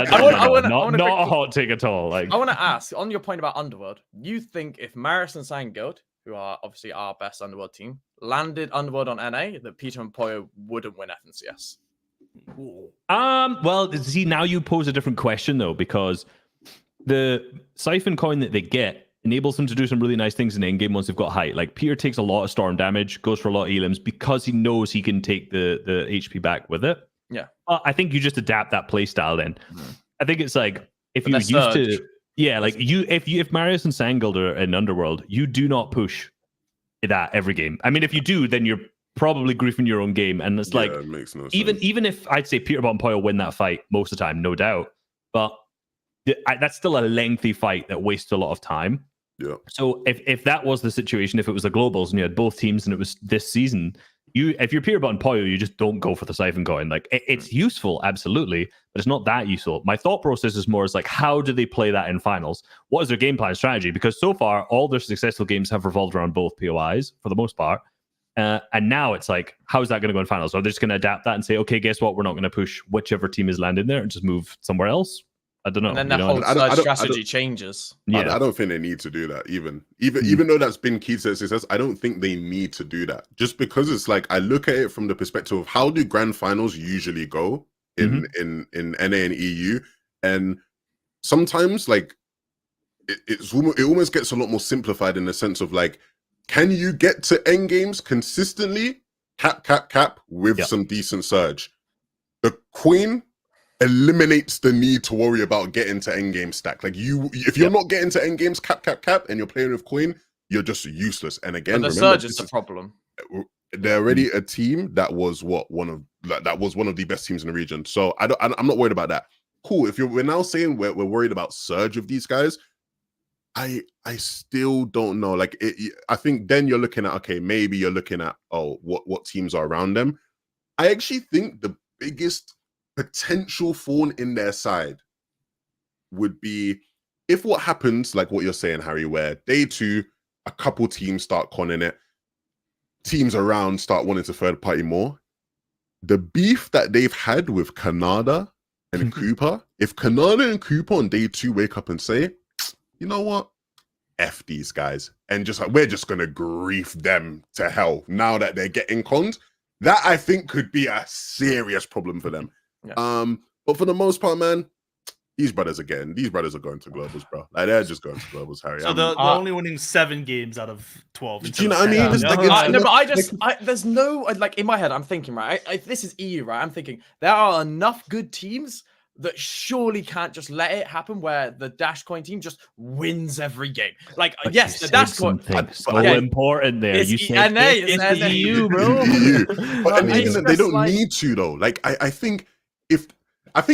Not a hot take at all. Like, I want to ask on your point about underworld. You think if Maris and Sangeld, who are obviously our best underworld team, landed underworld on NA, that Peter and Poyo wouldn't win FNCS? Well, see, now you pose a different question though, because the siphon coin that they get enables them to do some really nice things in endgame once they've got height. Like Peter takes a lot of storm damage, goes for a lot of elims because he knows he can take the HP back with it. Yeah, I think you just adapt that play style. Then I think it's like if you're used to, like if Marius and Sangeld are in Underworld, you do not push that every game. I mean, if you do, then you're probably griefing your own game, and it's like it makes no sense. even if I'd say Petbot and Poyo win that fight most of the time, no doubt, but that's still a lengthy fight that wastes a lot of time. Yeah. So if that was the situation, if it was the globals and you had both teams and it was this season, if you're Petbot and Poyo, you just don't go for the siphon coin. Like it's useful, absolutely, but it's not that useful. My thought process is more like, how do they play that in finals? What is their game plan strategy? Because so far all their successful games have revolved around both POIs for the most part. And now it's like, how is that going to go in finals? Are they just going to adapt that and say, okay, guess what? We're not going to push whichever team is landing there and just move somewhere else? I don't know. And then you the know? whole I don't- strategy changes. Yeah. I don't think they need to do that. Even though that's been key to their success, I don't think they need to do that. Just because it's like I look at it from the perspective of how do grand finals usually go in NA and EU, and sometimes like it almost gets a lot more simplified in the sense of like, can you get to end games consistently, cap with some decent surge? The Queen eliminates the need to worry about getting to end game stack. Like if you're not getting to end games cap, and you're playing with Queen, you're just useless. And again, But the remember, surge is the problem. they're already a team that was one of the best teams in the region. So I'm not worried about that. Cool. If we're now saying we're worried about surge of these guys, I still don't know. Like I think then you're looking at, okay, maybe you're looking at what teams are around them. I actually think the biggest potential thorn in their side would be if what happens, like what you're saying, Harry, where day 2, a couple teams start conning it, teams around start wanting to third party more. The beef that they've had with Canada and Cooper, if Canada and Cooper on day 2 wake up and say, you know what, F these guys, and just like we're just gonna grief them to hell now that they're getting conned, that I think could be a serious problem for them. Yeah. But for the most part, man, these brothers are going to globals, bro. Like they're just going to globals, Harry. So they're only winning 7 games out of 12. Do you know what I mean? It's like, No, but there's no, like in my head, I'm thinking, right? If this is EU, right? I'm thinking there are enough good teams that surely can't just let it happen where the Dashcoin team just wins every game. Like, But yes, the Dashcoin. so important there. You said it's the EU, bro. EU. But and even they don't like, need to though. Like I think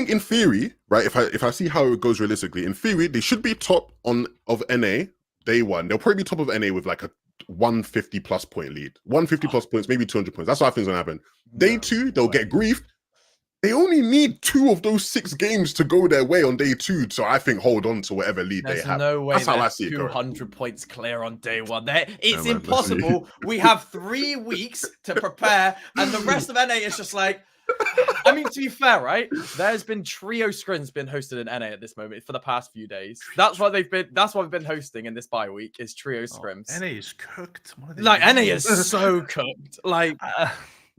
in theory, right? If I see how it goes realistically, in theory, they should be top of NA day 1. They'll probably be top of NA with like a 150 plus point lead. 150 plus points, maybe 200 points. That's what I think is gonna happen. Day 2, they'll get griefed. They only need 2 of those 6 games to go their way on day 2. So I think hold on to whatever lead they have. There's no way That's how I see it going. 200 points clear on day 1. It's impossible. We have 3 weeks to prepare, and the rest of NA is just like. I mean, to be fair, right? There's been trio scrims been hosted in NA at this moment for the past few days. That's what we've been hosting in this bye week is trio scrims. NA is cooked. Like NA is so cooked. Like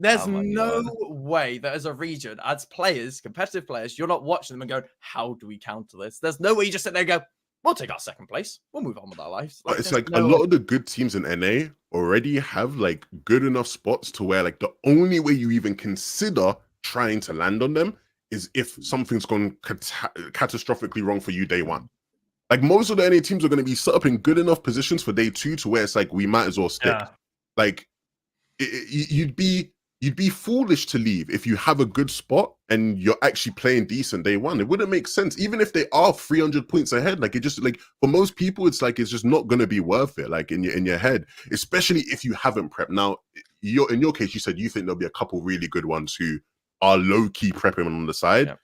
there's my no God. way that as a region, as players, competitive players, you're not watching them and going, how do we counter this? There's no way you just sit there and go, we'll take our 2nd place. We'll move on with our lives. Like, it's like a lot of the good teams in NA already have like good enough spots to where like the only way you even consider trying to land on them is if something's gone catastrophically wrong for you day 1. Like most of the NA teams are going to be set up in good enough positions for day 2 to where it's like we might as well stick. Yeah. Like you'd be foolish to leave if you have a good spot and you're actually playing decent day 1. It wouldn't make sense, even if they are 300 points ahead. Like it just like for most people, it's like it's just not going to be worth it. Like in your head, especially if you haven't prepped. Now, in your case, you said you think there'll be a couple really good ones who are low key prepping on the side. Yep.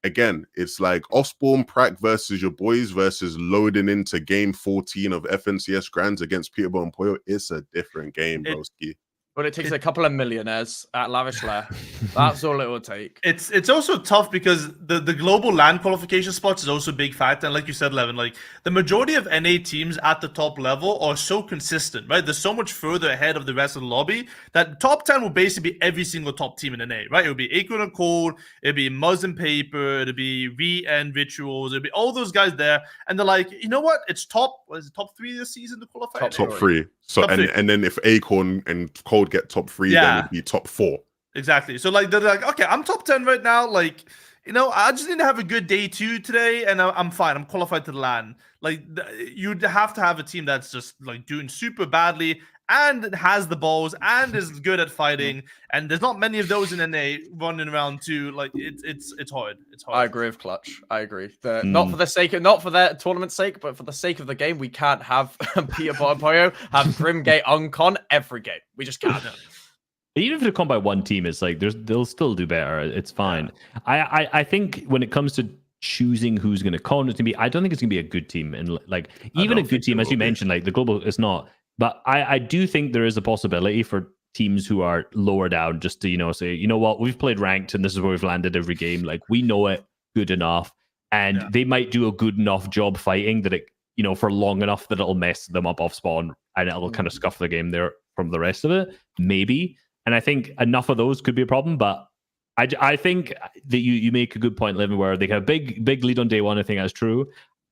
Again, it's like Offspawn Prac versus your boys versus loading into game 14 of FNCS Grands against Petbot and Poyo. It's a different game, broski. But it takes a couple of millionaires at Lavish Lair. That's all it will take. It's also tough because the global LAN qualification spots is also a big factor. And like you said, Levin, like the majority of NA teams at the top level are so consistent, right? They're so much further ahead of the rest of the lobby that top 10 will basically be every single top team in NA, right? It would be Acorn and Cold, it'd be Muzz and Paper, it'd be and Rituals, it'd be all those guys there. And they're like, you know what? It's top 3 this season to qualify? Top 3. So Top 3. and then if Acorn and Cold get top 3, then it'd be top 4. Exactly. So like they're like, okay, I'm top 10 right now. Like, you know, I just need to have a good day 2 today, and I'm fine. I'm qualified to the LAN. Like you'd have to have a team that's just like doing super badly and has the balls and is good at fighting. And there's not many of those in NA running around too. Like it's hard. It's hard. I agree with Clutch. I agree. Not for their tournament's sake, but for the sake of the game, we can't have Petbot and Poyo have Grimgate uncon every game. We just can't. Even if they're con by one team, it's like they'll still do better. It's fine. I think when it comes to choosing who's going to con it's going to be, I don't think it's going to be a good team. And like even a good team, as you mentioned, like the global is not. But I do think there is a possibility for teams who are lower down just to, say, you know what, we've played ranked and this is where we've landed every game. Like we know it good enough. and they might do a good enough job fighting that it, for long enough that it'll mess them up off spawn and it'll kind of scuff the game there from the rest of it, maybe. And I think enough of those could be a problem, but I think that you make a good point, Livin, where they have a big lead on day one. I think that's true.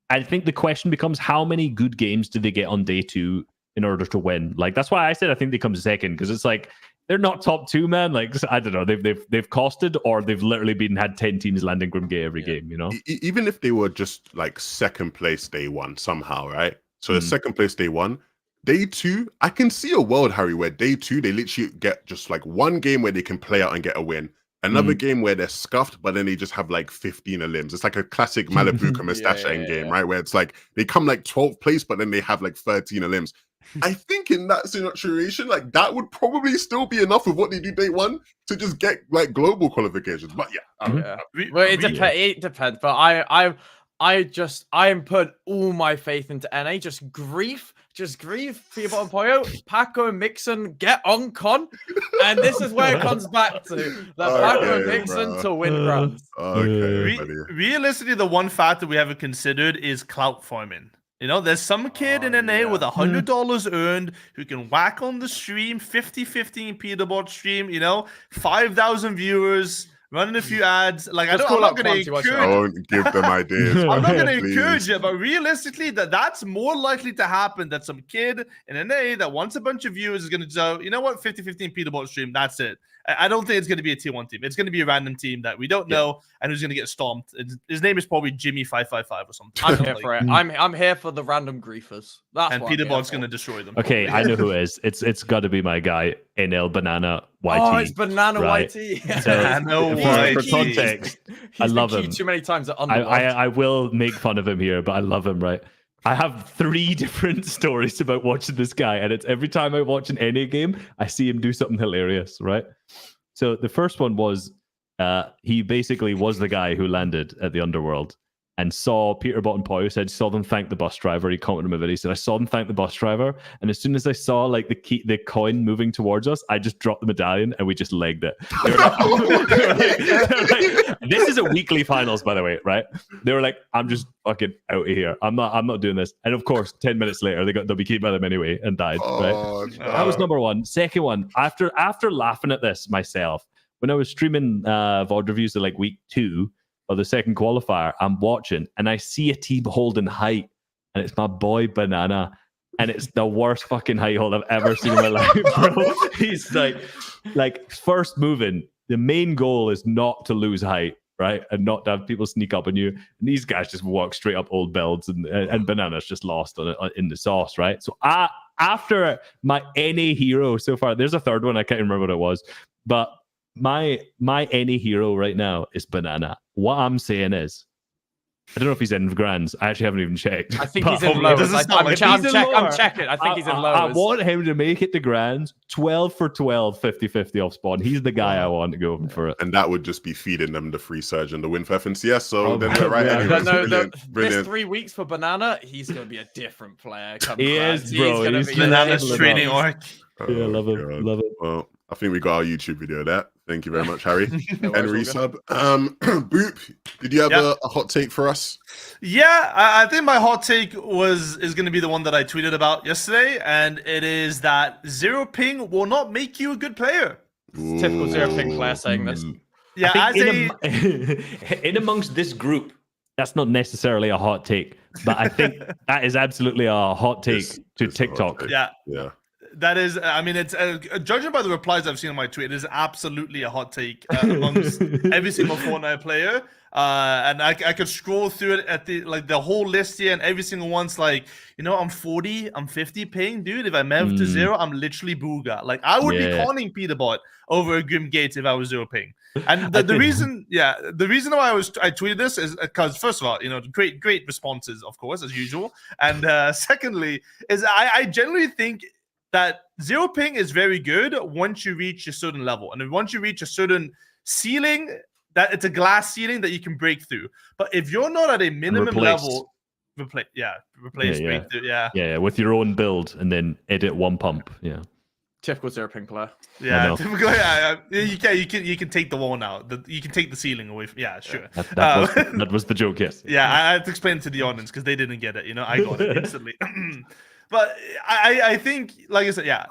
I think the question becomes, how many good games do they get on day two in order to win? Like, that's why I said I think they come second, because it's like they're not top two, man. Like, I don't know, they've costed, or they've literally had 10 teams landing Grimgate every game. Even if they were just like second place day one somehow, right? So the second place day one. Day two, I can see a world, Harry, where day two they literally get just like one game where they can play out and get a win. Another game where they're scuffed, but then they just have like 15 limbs. It's like a classic Malibuka Mustache end game, right? Where it's like they come like 12th place, but then they have like 13 limbs. I think in that situation, like that would probably still be enough of what they do day one to just get like global qualifications. But yeah, well, it depends. But I am putting all my faith into NA. Just grief Petbot and Poyo, Paco and Mixon get on con, and this is where it comes back to Paco and Mixon to win crowns. Realistically, the one factor we haven't considered is clout farming. There's some kid in NA with $100 earned who can whack on the stream, 50-15 Petbot stream, 5,000 viewers, running a few ads. Like, I'm not going to encourage. I won't give them ideas. I'm not going to encourage it, but realistically, that's more likely to happen that some kid in NA that wants a bunch of viewers is going to go, 50-15 Petbot stream, that's it. I don't think it's going to be a tier 1 team. It's going to be a random team that we don't know and who's going to get stomped. His name is probably Jimmy555 or something. I'm here for it. I'm here for the random griefers. And Petbot's going to destroy them. Okay, I know who it is. It's got to be my guy, NL Banana YT. Oh, it's Banana YT. So, for context, I love him. Too many times at I will make fun of him here, but I love him, right? I have 3 different stories about watching this guy, and it's every time I watch an NA game, I see him do something hilarious, right? So the first one was he basically was the guy who landed at the Underworld and saw Petbot and Poyo, saw them thank the bus driver. He commented on my video, he said, I saw them thank the bus driver, and as soon as I saw like the coin moving towards us, I just dropped the medallion and we just legged it. They were like, this is a weekly finals, by the way, right? They were like, I'm just fucking out of here. I'm not doing this. And of course, 10 minutes later, they got WK'd by them anyway and died. Right? No. That was number one. Second one, after laughing at this myself, when I was streaming VOD reviews of like week 2 of the second qualifier, I'm watching and I see a team holding height, and it's my boy Banana, and it's the worst fucking height hold I've ever seen in my life, bro. He's like first moving. The main goal is not to lose height, right, and not to have people sneak up on you. And these guys just walk straight up old builds, and Banana's just lost on it in the sauce, right? So after my NA hero so far, there's a third one, I can't remember what it was, but my NA hero right now is Banana. What I'm saying is, I don't know if he's in grands. I actually haven't even checked. I think he's in lowers. I'm checking. I think he's in lowers. I want him to make it to grands. 12 for 12, 50-50 off spawn. He's the guy I want to go for it. And that would just be feeding them the free surge and the win for FNCS. So then they're right. Brilliant. This 3 weeks for Banana, he's going to be a different player. He is, bro. He's Banana's training arc. Yeah, love him. Love it. Well, I think we got our YouTube video there. Thank you very much, Harry. Henry sub. Boop, did you have a hot take for us? Yeah, I think my hot take is going to be the one that I tweeted about yesterday, and it is that 0 ping will not make you a good player. Typical 0 ping player saying this. Yeah, in amongst this group, that's not necessarily a hot take, but I think that is absolutely a hot take to TikTok. Yeah. That is, I mean, it's judging by the replies I've seen on my tweet, it is absolutely a hot take amongst every single Fortnite player. And I could scroll through it at the whole list here, and every single one's like, I'm 40, I'm 50 ping, dude. If I move to 0, I'm literally booga. Like, I would be calling Petbot over a Grimgate if I was 0 ping. And the reason why I tweeted this is because, first of all, great responses, of course, as usual. And secondly, is I generally think that 0 ping is very good once you reach a certain level. And once you reach a certain ceiling, that it's a glass ceiling that you can break through. But if you're not at a minimum level, replace breakthrough. Yeah, with your own build and then edit one pump. Yeah. Typical zero ping player. Yeah, no. typically, you can take the wall now. You can take the ceiling away. Yeah, sure. That was the joke. Yes. Yeah, I had to explain it to the audience because they didn't get it. I got it instantly. But I think, like I said, yeah,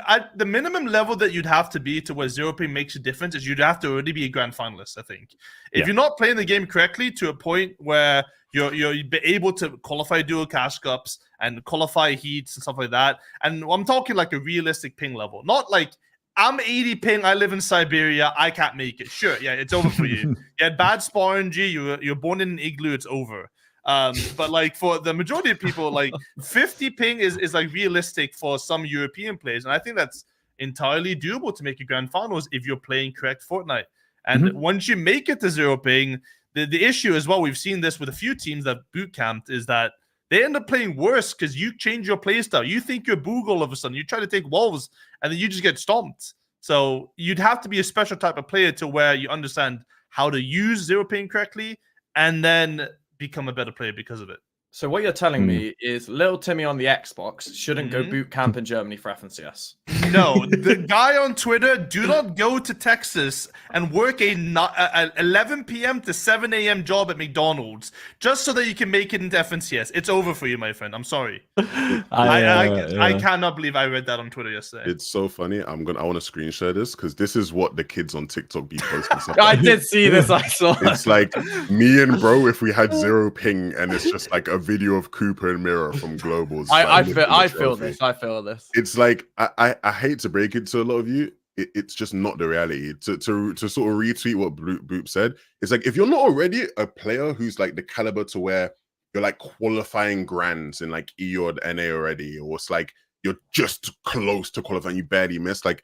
at the minimum level that you'd have to be to where zero ping makes a difference is you'd have to already be a grand finalist. I think if you're not playing the game correctly to a point where you're able to qualify dual cash cups and qualify heats and stuff like that, and I'm talking like a realistic ping level, not like I'm 80 ping, I live in Siberia, I can't make it. Sure, yeah, it's over for you. You had bad spawn RNG, you're born in an igloo, it's over. But like for the majority of people, like 50 ping is like realistic for some European players, and I think that's entirely doable to make a grand finals if you're playing correct Fortnite. And once you make it to zero ping, the issue as well, we've seen this with a few teams that boot camped, is that they end up playing worse because you change your playstyle. You think you're Boog all of a sudden. You try to take walls, and then you just get stomped. So you'd have to be a special type of player to where you understand how to use zero ping correctly, and then become a better player because of it. So what you're telling me is little Timmy on the Xbox shouldn't go boot camp in Germany for FNCS. No, the guy on Twitter, do not go to Texas and work a 11 p.m. to 7 a.m. job at McDonald's just so that you can make it into FNCS. It's over for you, my friend. I'm sorry. I cannot believe I read that on Twitter yesterday. It's so funny. I want to screen share this because this is what the kids on TikTok be posting. I did see this. I saw. It's like me and bro if we had zero ping, and it's just like a video of Cooper and Mirror from Globals. I feel this. I feel this. It's like I hate to break it to a lot of you. It's just not the reality. To sort of retweet what Boop said, it's like if you're not already a player who's like the caliber to where you're like qualifying grands in like E or NA already, or it's like you're just close to qualifying, you barely miss. Like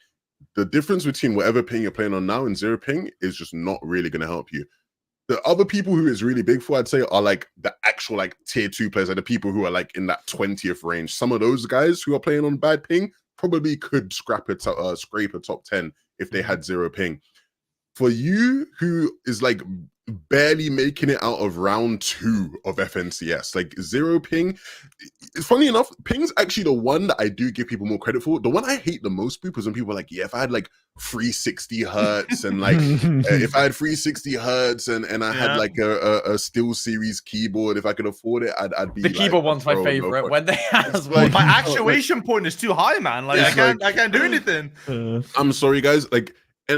the difference between whatever ping you're playing on now and zero ping is just not really going to help you. The other people who it's really big for, I'd say, are like the actual like tier 2 players, like the people who are like in that 20th range. Some of those guys who are playing on bad ping probably could scrape a top 10 if they had zero ping. For you, who is like barely making it out of round 2 of FNCS, like zero ping, it's funny enough, ping's actually the one that I do give people more credit for. The one I hate the most, Boop, is when people are like, yeah, if I had like 360 hertz and like if I had 360 hertz and I had like a Steel Series keyboard, if I could afford it, I'd be the keyboard like, one's my favorite when they have well, my actuation point is too high, man. Like I can't do anything. I'm sorry, guys. Like,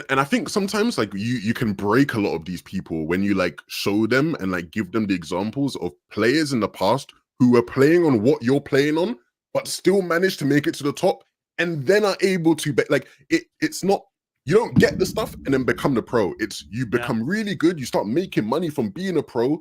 and I think sometimes like you can break a lot of these people when you like show them and like give them the examples of players in the past who were playing on what you're playing on, but still managed to make it to the top, and then are able to like it's not, you don't get the stuff and then become the pro. It's you become really good, you start making money from being a pro,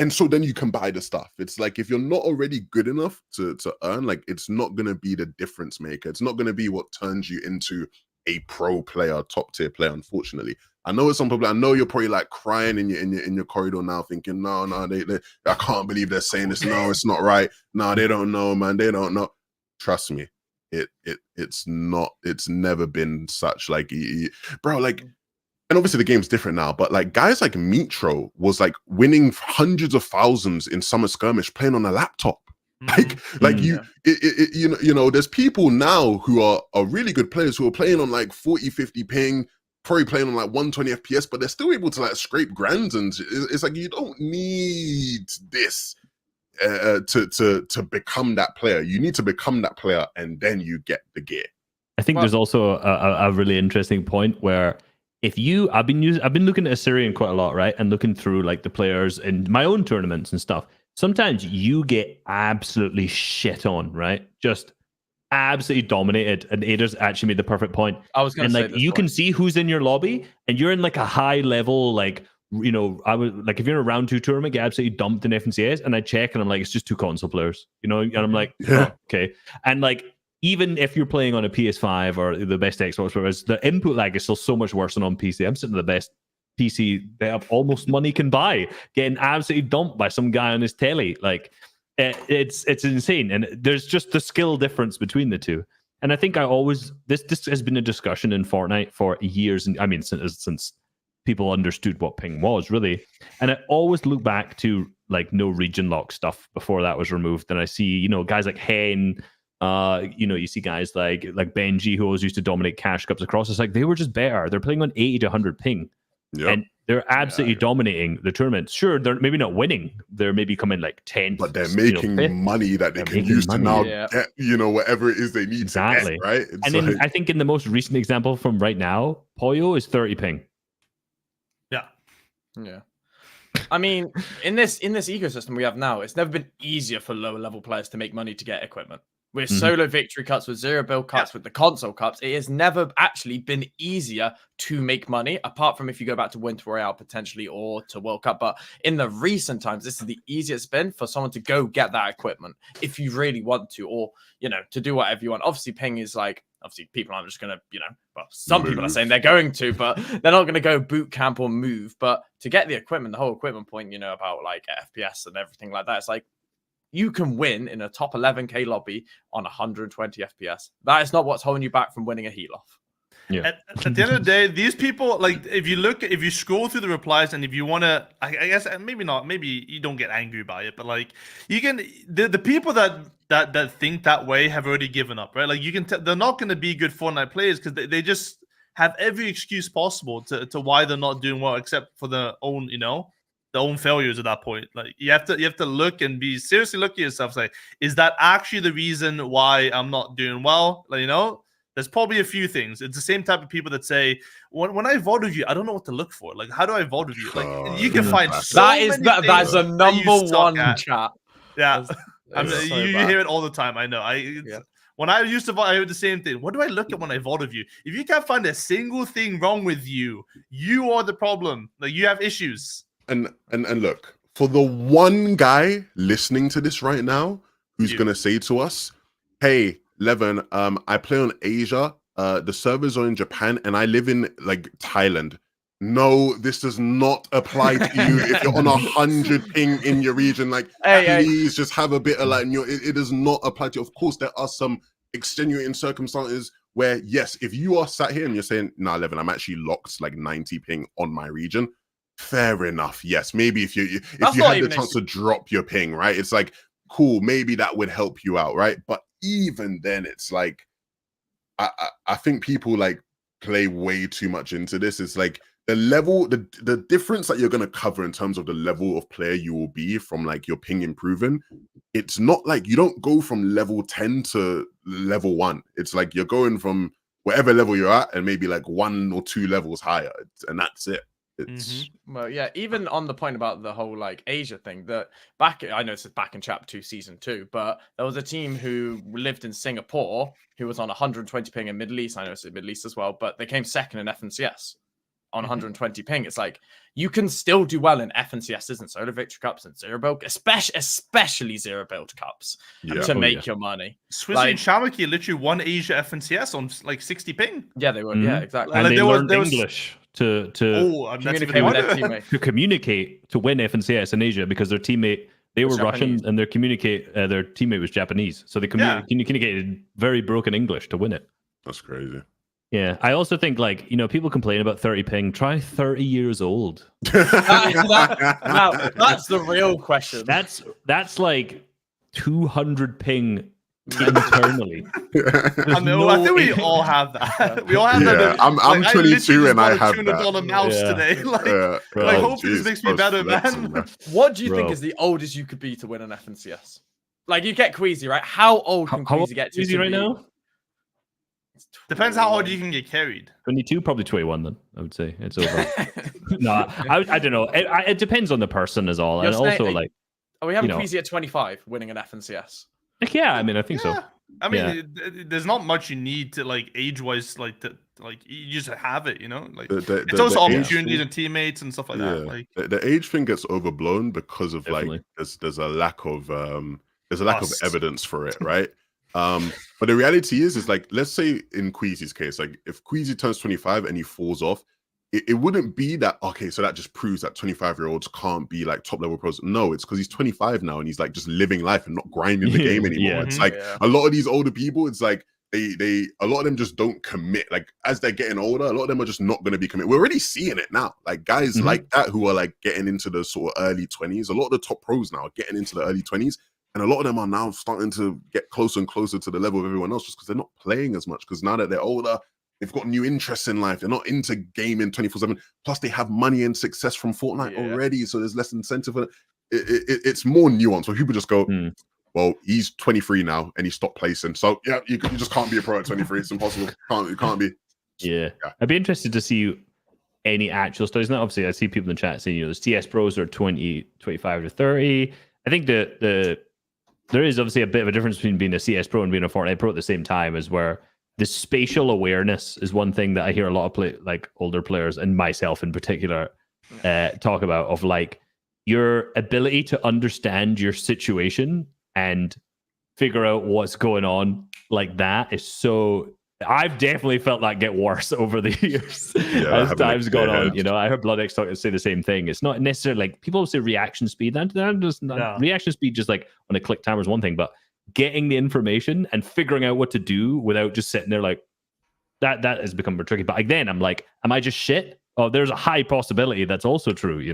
and so then you can buy the stuff. It's like if you're not already good enough to earn, like it's not gonna be the difference maker. It's not gonna be what turns you into a pro player, top tier player. Unfortunately, I know some people. I know you're probably like crying in your corridor now, thinking, no, they I can't believe they're saying this. No, it's not right. No, they don't know, man. They don't know. Trust me, it's not. It's never been such like, bro. Like, and obviously the game's different now, but like guys like Mitro was like winning hundreds of thousands in summer skirmish playing on a laptop. You know, there's people now who are really good players who are playing on like 40-50 ping, probably playing on like 120 FPS, but they're still able to like scrape grands, and it's like you don't need this to become that player. You need to become that player, and then you get the gear. I think there's also a really interesting point where if you, I've been looking at Assyrian quite a lot, right, and looking through like the players in my own tournaments and stuff. Sometimes you get absolutely shit on, right? Just absolutely dominated. And Ada's actually made the perfect point. I was going to say, like you can see who's in your lobby, and you're in like a high level, like, you know, I would like if you're in a round 2 tournament, get absolutely dumped in FNCS, and I check and I'm like, it's just 2 console players, you know, and I'm like, oh, okay. And like, even if you're playing on a PS5 or the best Xbox, whereas the input lag is still so much worse than on PC. I'm sitting in the best PC they have almost money can buy, getting absolutely dumped by some guy on his telly. Like it's insane, and there's just the skill difference between the two. And I think this has been a discussion in Fortnite for years, and I mean since people understood what ping was really. And I always look back to like no region lock stuff before that was removed, and I see, you know, guys like Hen, You see guys like Benji, who always used to dominate cash cups across. It's like they were just better. They're playing on 80 to 100 ping. Yep. And they're absolutely dominating the tournament. Sure, they're maybe not winning. They're maybe coming like 10th. But they're making money that they can use to now get, whatever it is they need to get, right? And then I think in the most recent example from right now, Poyo is 30 ping. Yeah. I mean, in this ecosystem we have now, it's never been easier for lower level players to make money to get equipment. With solo victory cups, with zero build cups, with the console cups, it has never actually been easier to make money, apart from if you go back to Winter Royale potentially or to World Cup. But in the recent times, this is the easiest spin for someone to go get that equipment if you really want to, or to do whatever you want. Obviously, ping is like, obviously people aren't just gonna, well, some people are saying they're going to, but they're not gonna go boot camp or move. But to get the equipment, the whole equipment point, about like FPS and everything like that, it's like, you can win in a top 11k lobby on 120 FPS. That is not what's holding you back from winning a heat off. Yeah. At the end of the day, these people, like, if you scroll through the replies, and if you want to, I guess maybe not, maybe you don't get angry by it, but like, you can, the people that think that way have already given up, right? Like, you can they're not going to be good Fortnite players because they just have every excuse possible to why they're not doing well, except for their own, their own failures at that point. Like, you have to look and be seriously look at yourself. Like, is that actually the reason why I'm not doing well? Like, there's probably a few things. It's the same type of people that say, when I vote with you, I don't know what to look for. Like, how do I vote with you? Like, you can find that's a number one chat. Yeah, you hear it all the time. I know. When I used to vote, I heard the same thing. What do I look at when I vote with you? If you can't find a single thing wrong with you, you are the problem. Like, you have issues. And look, for the one guy listening to this right now who's gonna say to us, "Hey, Levin, I play on Asia. The servers are in Japan, and I live in like Thailand." No, this does not apply to you. If you're on 100 ping in your region, like, please just have a bit of like, it does not apply to you. Of course, there are some extenuating circumstances where, yes, if you are sat here and you're saying, "Nah, Levin, I'm actually locked like 90 ping on my region." Fair enough. Yes, maybe if you had the chance to drop your ping, right? It's like, cool, maybe that would help you out, right? But even then, it's like, I think people like play way too much into this. It's like the level, the difference that you're going to cover in terms of the level of player you will be from like your ping improving. It's not like you don't go from level 10 to level 1. It's like you're going from whatever level you're at and maybe like 1 or 2 levels higher, and that's it. Well, yeah, even on the point about the whole like Asia thing, that I know it's back in chapter 2 season 2, but there was a team who lived in Singapore who was on 120 ping in Middle East. I know it's in Middle East as well, but they came second in FNCS on 120 ping. It's like, you can still do well in FNCSs and solo victory cups and zero build, especially zero build cups to make your money. Swizzy and Shamaki literally won Asia FNCS on like 60 ping. Yeah, they were. Yeah, exactly. And they learned English to communicate with their teammate. To communicate to win FNCS in Asia, because their teammate, they were Russian and their teammate was Japanese. So they communicated very broken English to win it. That's crazy. Yeah, I also think like, people complain about 30 ping. Try 30 years old. Now, that's the real question. That's like 200 ping internally. I think we all have that. We all have that. I'm 22 and I have that. $200 mouse today. Hopefully this makes me better, man. What do you think is the oldest you could be to win an FNCS? Like, you get Queasy, right? How old can Queasy get to? Queasy right now? Depends how hard you can get carried. 22, probably 21 then, I would say. It's over. No, I don't know. It depends on the person is all. And also like... Are we having Queasy at 25 winning an FNCS? Yeah, I mean, I think so. I mean, there's not much you need to like age-wise, you just have it, Like it's also opportunities and teammates and stuff like that. Like the age thing gets overblown because of like there's a lack of evidence for it, right? But the reality is like, let's say in Queasy's case, like if Queasy turns 25 and he falls off, it wouldn't be that, okay, so that just proves that 25-year-olds can't be like top level pros. No, it's because he's 25 now and he's like just living life and not grinding the game anymore. It's like a lot of these older people, it's like a lot of them just don't commit. Like as they're getting older, a lot of them are just not going to be committed. We're already seeing it now. Like guys like that who are like getting into the sort of early 20s, a lot of the top pros now are getting into the early 20s And a lot of them are now starting to get closer and closer to the level of everyone else just because they're not playing as much. Because now that they're older, they've got new interests in life. They're not into gaming 24/7. Plus, they have money and success from Fortnite already, so there's less incentive for it. It's more nuanced. Where people just go, well, he's 23 now and he stopped placing. So yeah, you just can't be a pro at 23. It's impossible. You can't be. Yeah. I'd be interested to see any actual studies. Now, obviously, I see people in the chat saying, the CS pros are 25 to 30. I think there is obviously a bit of a difference between being a CS pro and being a Fortnite pro at the same time, is where the spatial awareness is one thing that I hear a lot of older players, and myself in particular, talk about, of like your ability to understand your situation and figure out what's going on. Like that is so. I've definitely felt that get worse over the years as time's gone on. I heard BloodX say the same thing. It's not necessarily like people say reaction speed. Reaction speed, just like on a click timer, is one thing, but getting the information and figuring out what to do without just sitting there like that has become more tricky. But again, I'm like, am I just shit? Oh, there's a high possibility that's also true. To be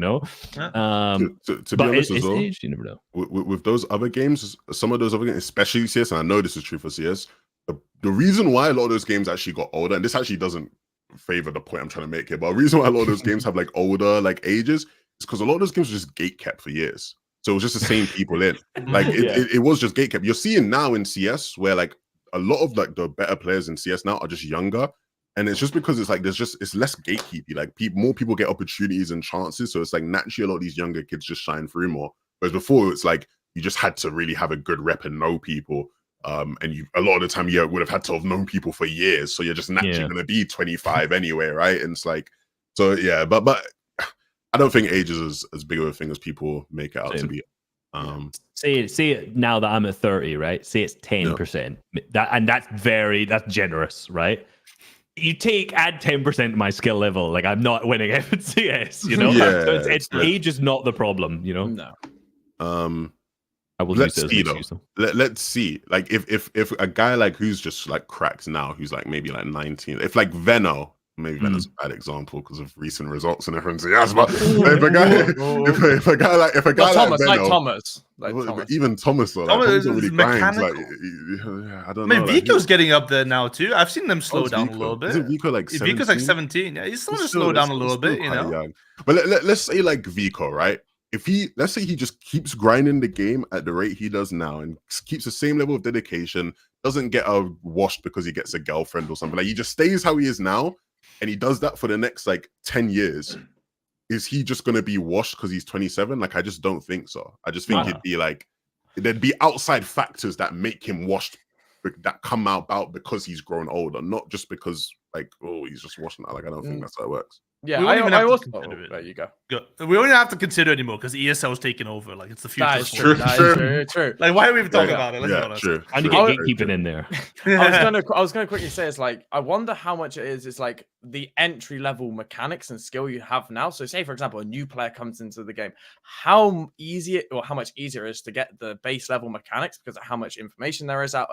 honest as well, age, you never know. With those other games, some of those other games, especially CS, and I know this is true for CS. The reason why a lot of those games actually got older, and this actually doesn't favor the point I'm trying to make here, but the reason why a lot of those games have like older like ages is because a lot of those games were just gate kept for years. So it was just the same people in. Like it was just gate kept. You're seeing now in CS where like a lot of like the better players in CS now are just younger. And it's just because it's like it's less gatekeepy. Like more people get opportunities and chances. So it's like naturally a lot of these younger kids just shine through more. Whereas before it's like you just had to really have a good rep and know people. And you a lot of the time you would have had to have known people for years, so you're just naturally going to be 25 anyway, right? And it's like, so yeah, but I don't think age is as big of a thing as people make it out to be. Say it now that I'm at 30, right? Say it's 10%. That's generous, right? You add 10% to my skill level, like I'm not winning FNCS, so age is not the problem, No. Let's see though. Let's see. Like if a guy like who's just like cracked now, who's like maybe like 19, if like Veno's a bad example because of recent results and everything. Yes, but if a guy like Thomas, even Thomas though, Thomas really grinds. Like, I don't know. Vico's getting up there now too. I've seen them slow down Vico? a little bit. Isn't Vico like 17? Vico's like 17. Yeah, he's starting to slow down a little bit, Young. But let's say like Vico, right? If let's say he just keeps grinding the game at the rate he does now and keeps the same level of dedication, doesn't get washed because he gets a girlfriend or something, like he just stays how he is now, and he does that for the next like 10 years, is he just going to be washed because he's 27? Like, I just don't think so. I just think it'd be like, there'd be outside factors that make him washed, that come about because he's grown older, not just because like, oh, he's just washed now. Like, I don't think that's how it works. Yeah, I also there you go. Good. We don't have to consider it anymore because ESL's taking over. Like, it's the future. That is true. Like, why are we even talking about it? Let's be honest. True. I need to get gatekeeping in there. I was gonna quickly say, it's like, I wonder how much it is. It's like the entry level mechanics and skill you have now. So say, for example, a new player comes into the game, how much easier it is to get the base level mechanics because of how much information there is out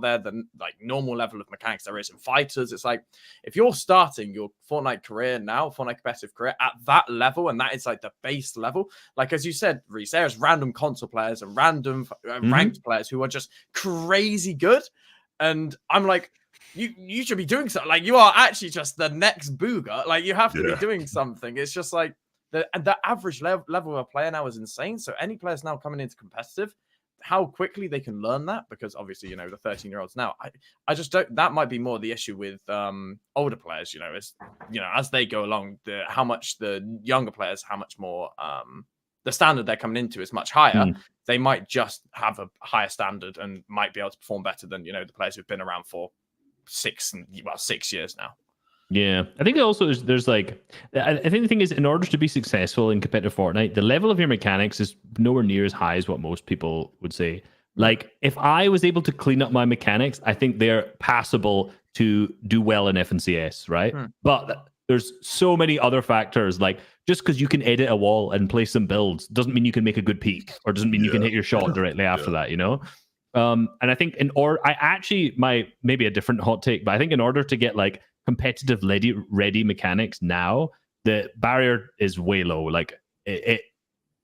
there than like normal level of mechanics there is in fighters. It's like, if you're starting your Fortnite career now, Fortnite competitive career at that level, and that is like the base level, like as you said, Reese, there's random console players and random ranked players who are just crazy good, and I'm like, you should be doing something. Like, you are actually just the next Booger. Like, you have to be doing something. It's just like the average level of a player now is insane. So any players now coming into competitive, how quickly they can learn that, because obviously, the 13-year-olds now, I just don't, that might be more the issue with older players, as they go along, how much the younger players, how much more the standard they're coming into is much higher. They might just have a higher standard and might be able to perform better than, the players who've been around for 6 years now. Yeah, I think also there's like, I think the thing is, in order to be successful in competitive Fortnite, the level of your mechanics is nowhere near as high as what most people would say. Like, if I was able to clean up my mechanics, I think they're passable to do well in FNCS, right? But there's so many other factors. Like, just because you can edit a wall and play some builds doesn't mean you can make a good peak, or doesn't mean you can hit your shot directly after that, And I think maybe a different hot take, but I think in order to get like competitive ready mechanics now, the barrier is way low. Like,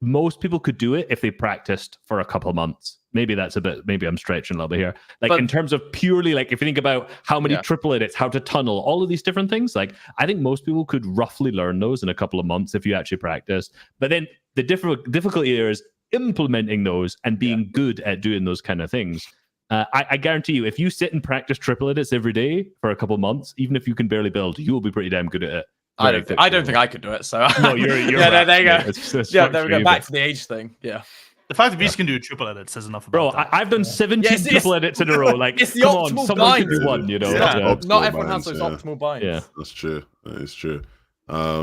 most people could do it if they practiced for a couple of months. Maybe I'm stretching a little bit here. Like But- in terms of purely like if you think about how many Yeah. triple edits, how to tunnel, all of these different things, like I think most people could roughly learn those in a couple of months if you actually practice. But then the difficulty here is implementing those and being good at doing those kind of things. I guarantee you, if you sit and practice triple edits every day for a couple of months, even if you can barely build, you will be pretty damn good at it. I don't think I could do it. So No, you're yeah, right, there you go. mate. It's Yeah, fucked there we for go. you, Back but- to the age thing. Yeah. The fact that Beast can do triple edit says enough about Bro, that. I've done 17 Yeah, it's- triple edits in a row. Like, it's the come on, optimal someone can bind. do one, you know? Yeah. Yeah. Not Optimal everyone has binds, those yeah. optimal binds. Yeah. That's true. That is true. All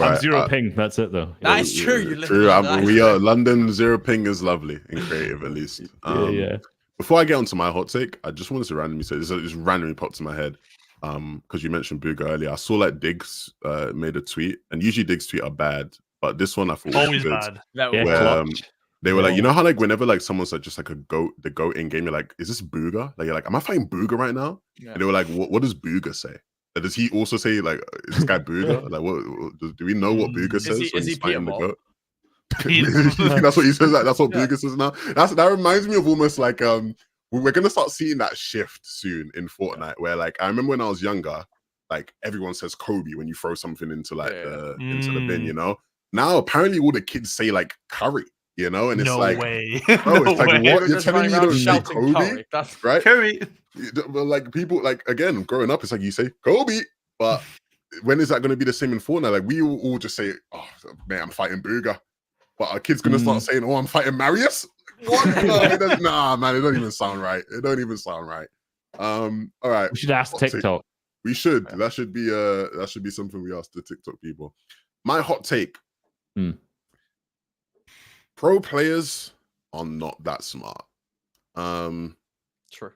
I'm right. zero ping. That's it, though. That is true. You live True. in London. We are London. Zero ping is lovely and creative, at least. Yeah. Before I get onto my hot take, I just wanted to randomly say this. Just randomly popped in my head because you mentioned Booga earlier. I saw like Diggs made a tweet, and usually Diggs tweet are bad, but this one I thought was Always good. bad. That Yeah, was- Where, clutch. They were like, you know how like whenever like someone's like just like the goat in game, you're like, is this Booga? Like you're like, am I fighting Booga right now? Yeah. And they were like, what does Booga say? Like, does he also say like, is this guy Booga? Like, do we know what Booga says when is he he's fighting the Petbot? goat? That's what he says. That's what Yeah. Booga says now. That reminds me of almost like we're gonna start seeing that shift soon in Fortnite, where like I remember when I was younger, like everyone says Kobe when you throw something into like into the bin, you know. Now apparently all the kids say like Curry, you know, and it's No like, way. bro, it's No like, way. what? We're You're just telling running me you around don't say shouting Kobe, Curry. That's right? Curry. But like people, like again, growing up, it's like you say Kobe, but when is that going to be the same in Fortnite? Like we all just say, "Oh man, I'm fighting Booga," but our kids going to start saying, "Oh, I'm fighting Marius." What? No, nah, man, it don't even sound right. It don't even sound right. All right, We should ask hot take. TikTok. We should. That should be something we ask the TikTok people. My hot take: pro players are not that smart. true.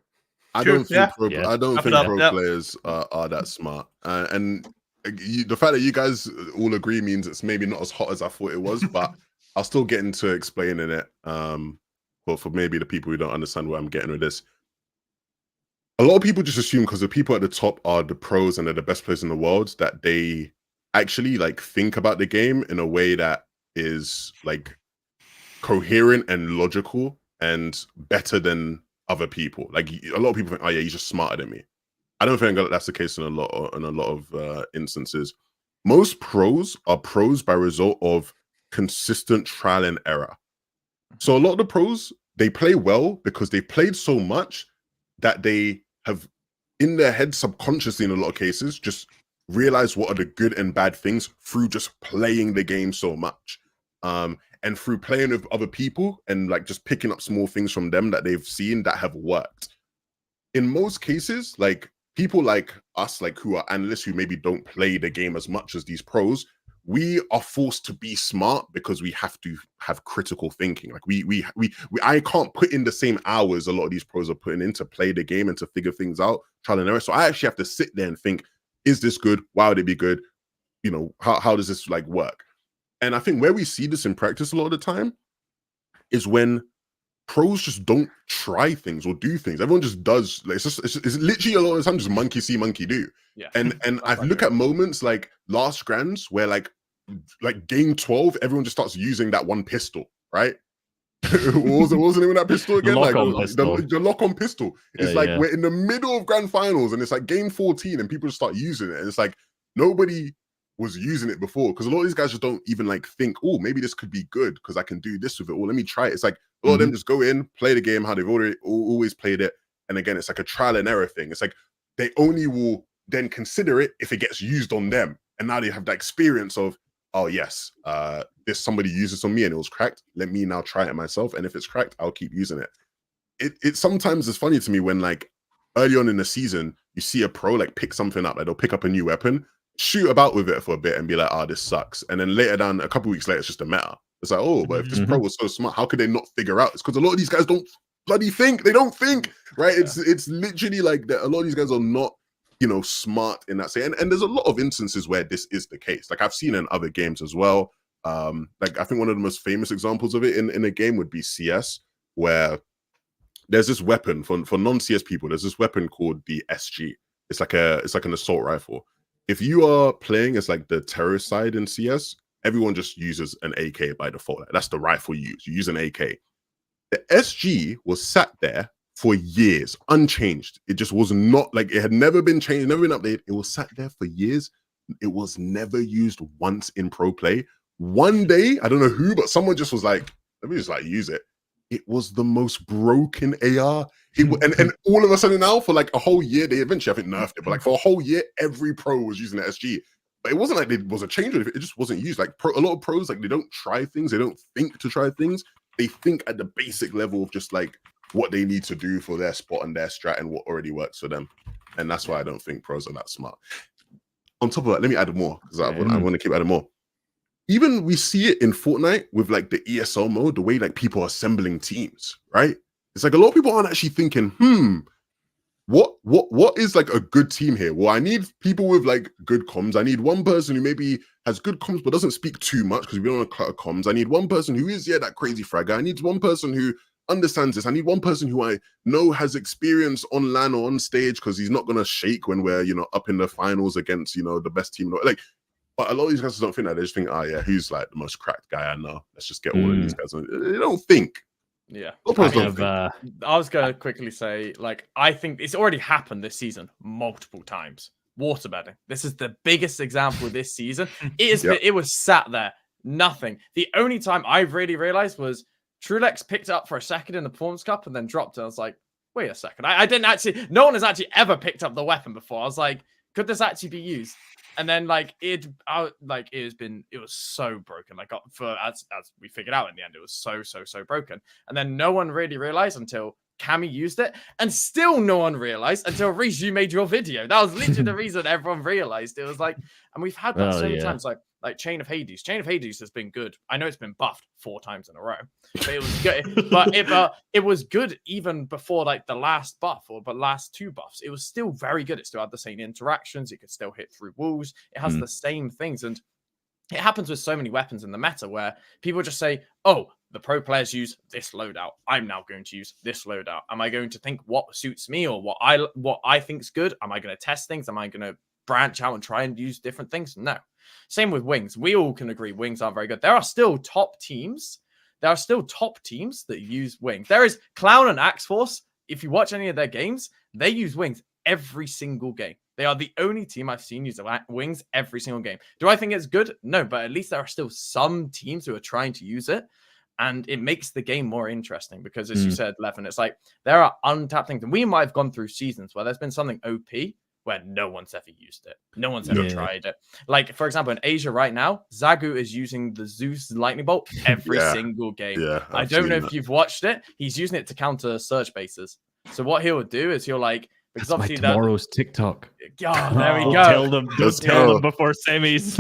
I True, don't think yeah. pro. Yeah. I don't Wrap think it up, pro yeah. players are that smart. And the fact that you guys all agree means it's maybe not as hot as I thought it was. But I'll still get into explaining it. For maybe the people who don't understand where I'm getting with this. A lot of people just assume because the people at the top are the pros and they're the best players in the world that they actually like think about the game in a way that is like coherent and logical and better than other people. Like a lot of people think, oh yeah, he's just smarter than me. I don't think that's the case in a lot of instances. Most pros are pros by result of consistent trial and error. So a lot of the pros, they play well because they played so much that they have in their head subconsciously in a lot of cases just realized what are the good and bad things through just playing the game so much. And through playing with other people and like just picking up small things from them that they've seen that have worked. In most cases, like people like us, like who are analysts who maybe don't play the game as much as these pros, we are forced to be smart because we have to have critical thinking. Like I can't put in the same hours a lot of these pros are putting in to play the game and to figure things out, trial and error. So I actually have to sit there and think, is this good? Why would it be good? You know, how does this like work? And I think where we see this in practice a lot of the time is when pros just don't try things or do things. Everyone just does. Like, it's literally a lot of the time just monkey see, monkey do. Yeah. And I Like look at moments like last Grands where like game 12, everyone just starts using that one pistol, right? what was the name of that pistol again? The lock-on pistol. It's like we're in the middle of grand finals and it's like game 14 and people just start using it. And it's like nobody was using it before because a lot of these guys just don't even like think, oh, maybe this could be good because I can do this with it. Or let me try it. It's like a lot of them just go in, play the game how they've always played it. And again, it's like a trial and error thing. It's like they only will then consider it if it gets used on them. And now they have that experience of, oh yes, this somebody uses on me and it was cracked. Let me now try it myself. And if it's cracked, I'll keep using it. It sometimes is funny to me when like early on in the season, you see a pro like pick something up, like they'll pick up a new weapon, shoot about with it for a bit and be like, oh, this sucks. And then later down, a couple weeks later, it's just a meta. It's like, oh, but if this pro was so smart, how could they not figure out? It's because a lot of these guys don't bloody think. They don't think, right? Yeah. It's literally like that. A lot of these guys are not, you know, smart in that sense. And there's a lot of instances where this is the case. Like I've seen in other games as well. Like I think one of the most famous examples of it in a game would be CS, where there's this weapon for non-CS people. There's this weapon called the SG. It's like an assault rifle. If you are playing as like the terrorist side in CS, everyone just uses an AK by default. Like, that's the rifle you use. You use an AK. The SG was sat there for years, unchanged. It just was not like it had never been changed, never been updated. It was sat there for years. It was never used once in pro play. One day, I don't know who, but someone just was like, let me just like use it. It was the most broken AR. And all of a sudden now, for like a whole year, they eventually, I think, nerfed it, but like for a whole year, every pro was using the SG. But it wasn't like there was a change or anything. It just wasn't used. Like a lot of pros, like they don't try things. They don't think to try things. They think at the basic level of just like what they need to do for their spot and their strat and what already works for them. And that's why I don't think pros are that smart. On top of that, let me add more because I want to keep adding more. Even we see it in Fortnite with like the ESL mode, the way like people are assembling teams, right? It's like a lot of people aren't actually thinking, what is like a good team here? Well, I need people with like good comms. I need one person who maybe has good comms but doesn't speak too much because we don't want to cut comms. I need one person who is that crazy fragger. I need one person who understands this. I need one person who I know has experience on LAN or on stage because he's not gonna shake when we're up in the finals against the best team. Like, but a lot of these guys don't think that. They just think, oh yeah, who's like the most cracked guy I know? Let's just get all of these guys. They don't think. Yeah. I was gonna quickly say, like, I think it's already happened this season multiple times. Waterbending. This is the biggest example this season. It was sat there, nothing. The only time I really realized was Trulex picked it up for a second in the Performance Cup and then dropped it. I was like, wait a second. I didn't actually, no one has actually ever picked up the weapon before. I was like, could this actually be used? And then it was so broken. Like as we figured out in the end, it was so broken. And then no one really realized until Cammy used it, and still no one realized until Reese, you made your video. That was literally the reason everyone realized. It was like, and we've had that so many times, like Chain of Hades. Chain of Hades has been good. I know it's been buffed 4 times in a row, but it was good. but it was good even before like the last buff or the last 2 buffs. It was still very good. It still had the same interactions. It could still hit through walls. It has the same things, and it happens with so many weapons in the meta where people just say, oh, the pro players use this loadout. I'm now going to use this loadout. Am I going to think what suits me or what I think's good? Am I going to test things? Am I going to branch out and try and use different things? No. Same with wings. We all can agree wings aren't very good. There are still top teams. There are still top teams that use wings. There is Clown and Axe Force. If you watch any of their games, they use wings every single game. They are the only team I've seen use wings every single game. Do I think it's good? No, but at least there are still some teams who are trying to use it. And it makes the game more interesting because, as you said, Levin, it's like there are untapped things. And we might have gone through seasons where there's been something OP where no one's ever used it. No one's ever tried it. Like, for example, in Asia right now, Zagu is using the Zeus Lightning Bolt every single game. Yeah, I don't know if you've watched it. He's using it to counter surge bases. So what he'll do is he'll like, because that's obviously tomorrow's TikTok. Yeah, there we go. Tell them before semis.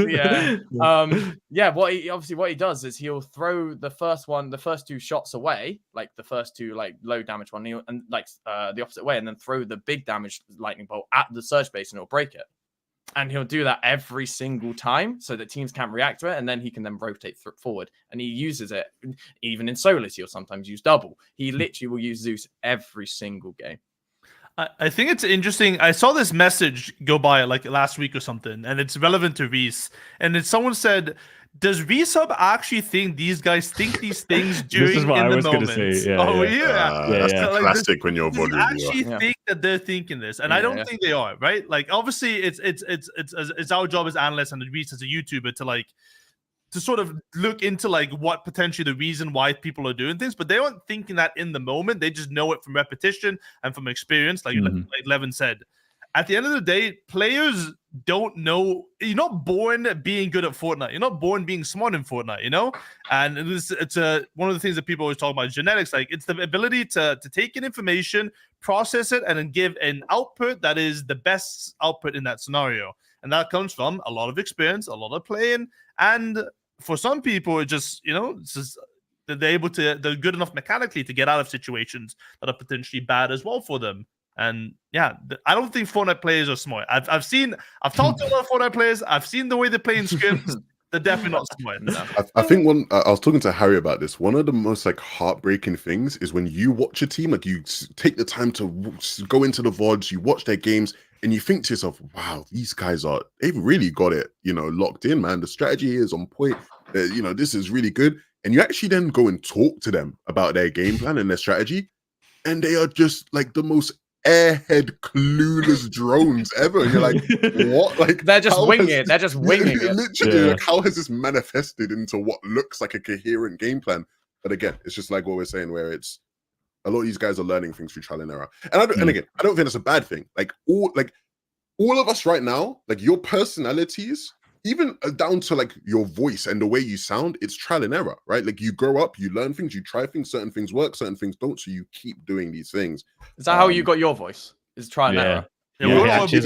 What he does is he'll throw the first 2 shots away, like the first 2 like low damage one, and like the opposite way, and then throw the big damage lightning bolt at the surge base, and it'll break it. And he'll do that every single time so that teams can't react to it, and then he can then rotate forward. And he uses it even in solos. He'll sometimes use double. He literally will use Zeus every single game. I think it's interesting. I saw this message go by like last week or something, and it's relevant to Reese. And then someone said, "Does Resub actually think these guys think these things during in the moment?" That's the classic when you're VOD actually think that they're thinking this, and I don't think they are. Right? Like, obviously, it's our job as analysts and Reese as a YouTuber to sort of look into like what potentially the reason why people are doing things, but they aren't thinking that in the moment. They just know it from repetition and from experience, like Levin said. At the end of the day, players don't know. You're not born being good at Fortnite. You're not born being smart in Fortnite, And it's one of the things that people always talk about is genetics. Like, it's the ability to take in information, process it, and then give an output that is the best output in that scenario. And that comes from a lot of experience, a lot of playing, and for some people, it just, it's just they're they're good enough mechanically to get out of situations that are potentially bad as well for them. And yeah, I don't think Fortnite players are smart. I've talked to a lot of Fortnite players. I've seen the way they play in scrims. They're definitely not smart. No. I think I was talking to Harry about this. One of the most like heartbreaking things is when you watch a team, like you take the time to go into the VODs, you watch their games, and you think to yourself, wow, these guys they've really got it, locked in, man. The strategy is on point. This is really good. And you actually then go and talk to them about their game plan and their strategy, and they are just like the most airhead, clueless drones ever. And you're like, what? Like, they're just winging it. They're just winging it. Literally, like, how has this manifested into what looks like a coherent game plan? But again, it's just like what we're saying, where it's a lot of these guys are learning things through trial and error. And again, I don't think that's a bad thing. Like all of us right now, like your personalities, even down to like your voice and the way you sound, it's trial and error, right? Like you grow up, you learn things, you try things, certain things work, certain things don't, so you keep doing these things. Is that how you got your voice? Is trial and error? It's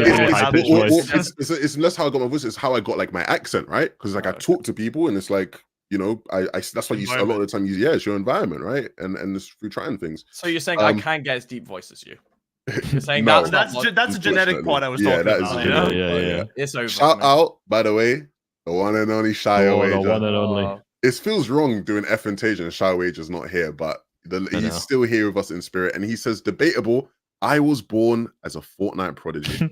less how I got my voice, it's how I got like my accent, right? Because like I talk to people and it's like, that's why you a lot of the time it's your environment, right? And it's through trying things. So you're saying I can't get as deep voice as you? You're saying No. that's a genetic part I was talking about. Yeah. It's over. Shout out, by the way, the one and only Shia Wager. The one and only. It feels wrong doing FNtasia and Shia Wager's not here, but he's still here with us in spirit. And he says, debatable, I was born as a Fortnite prodigy.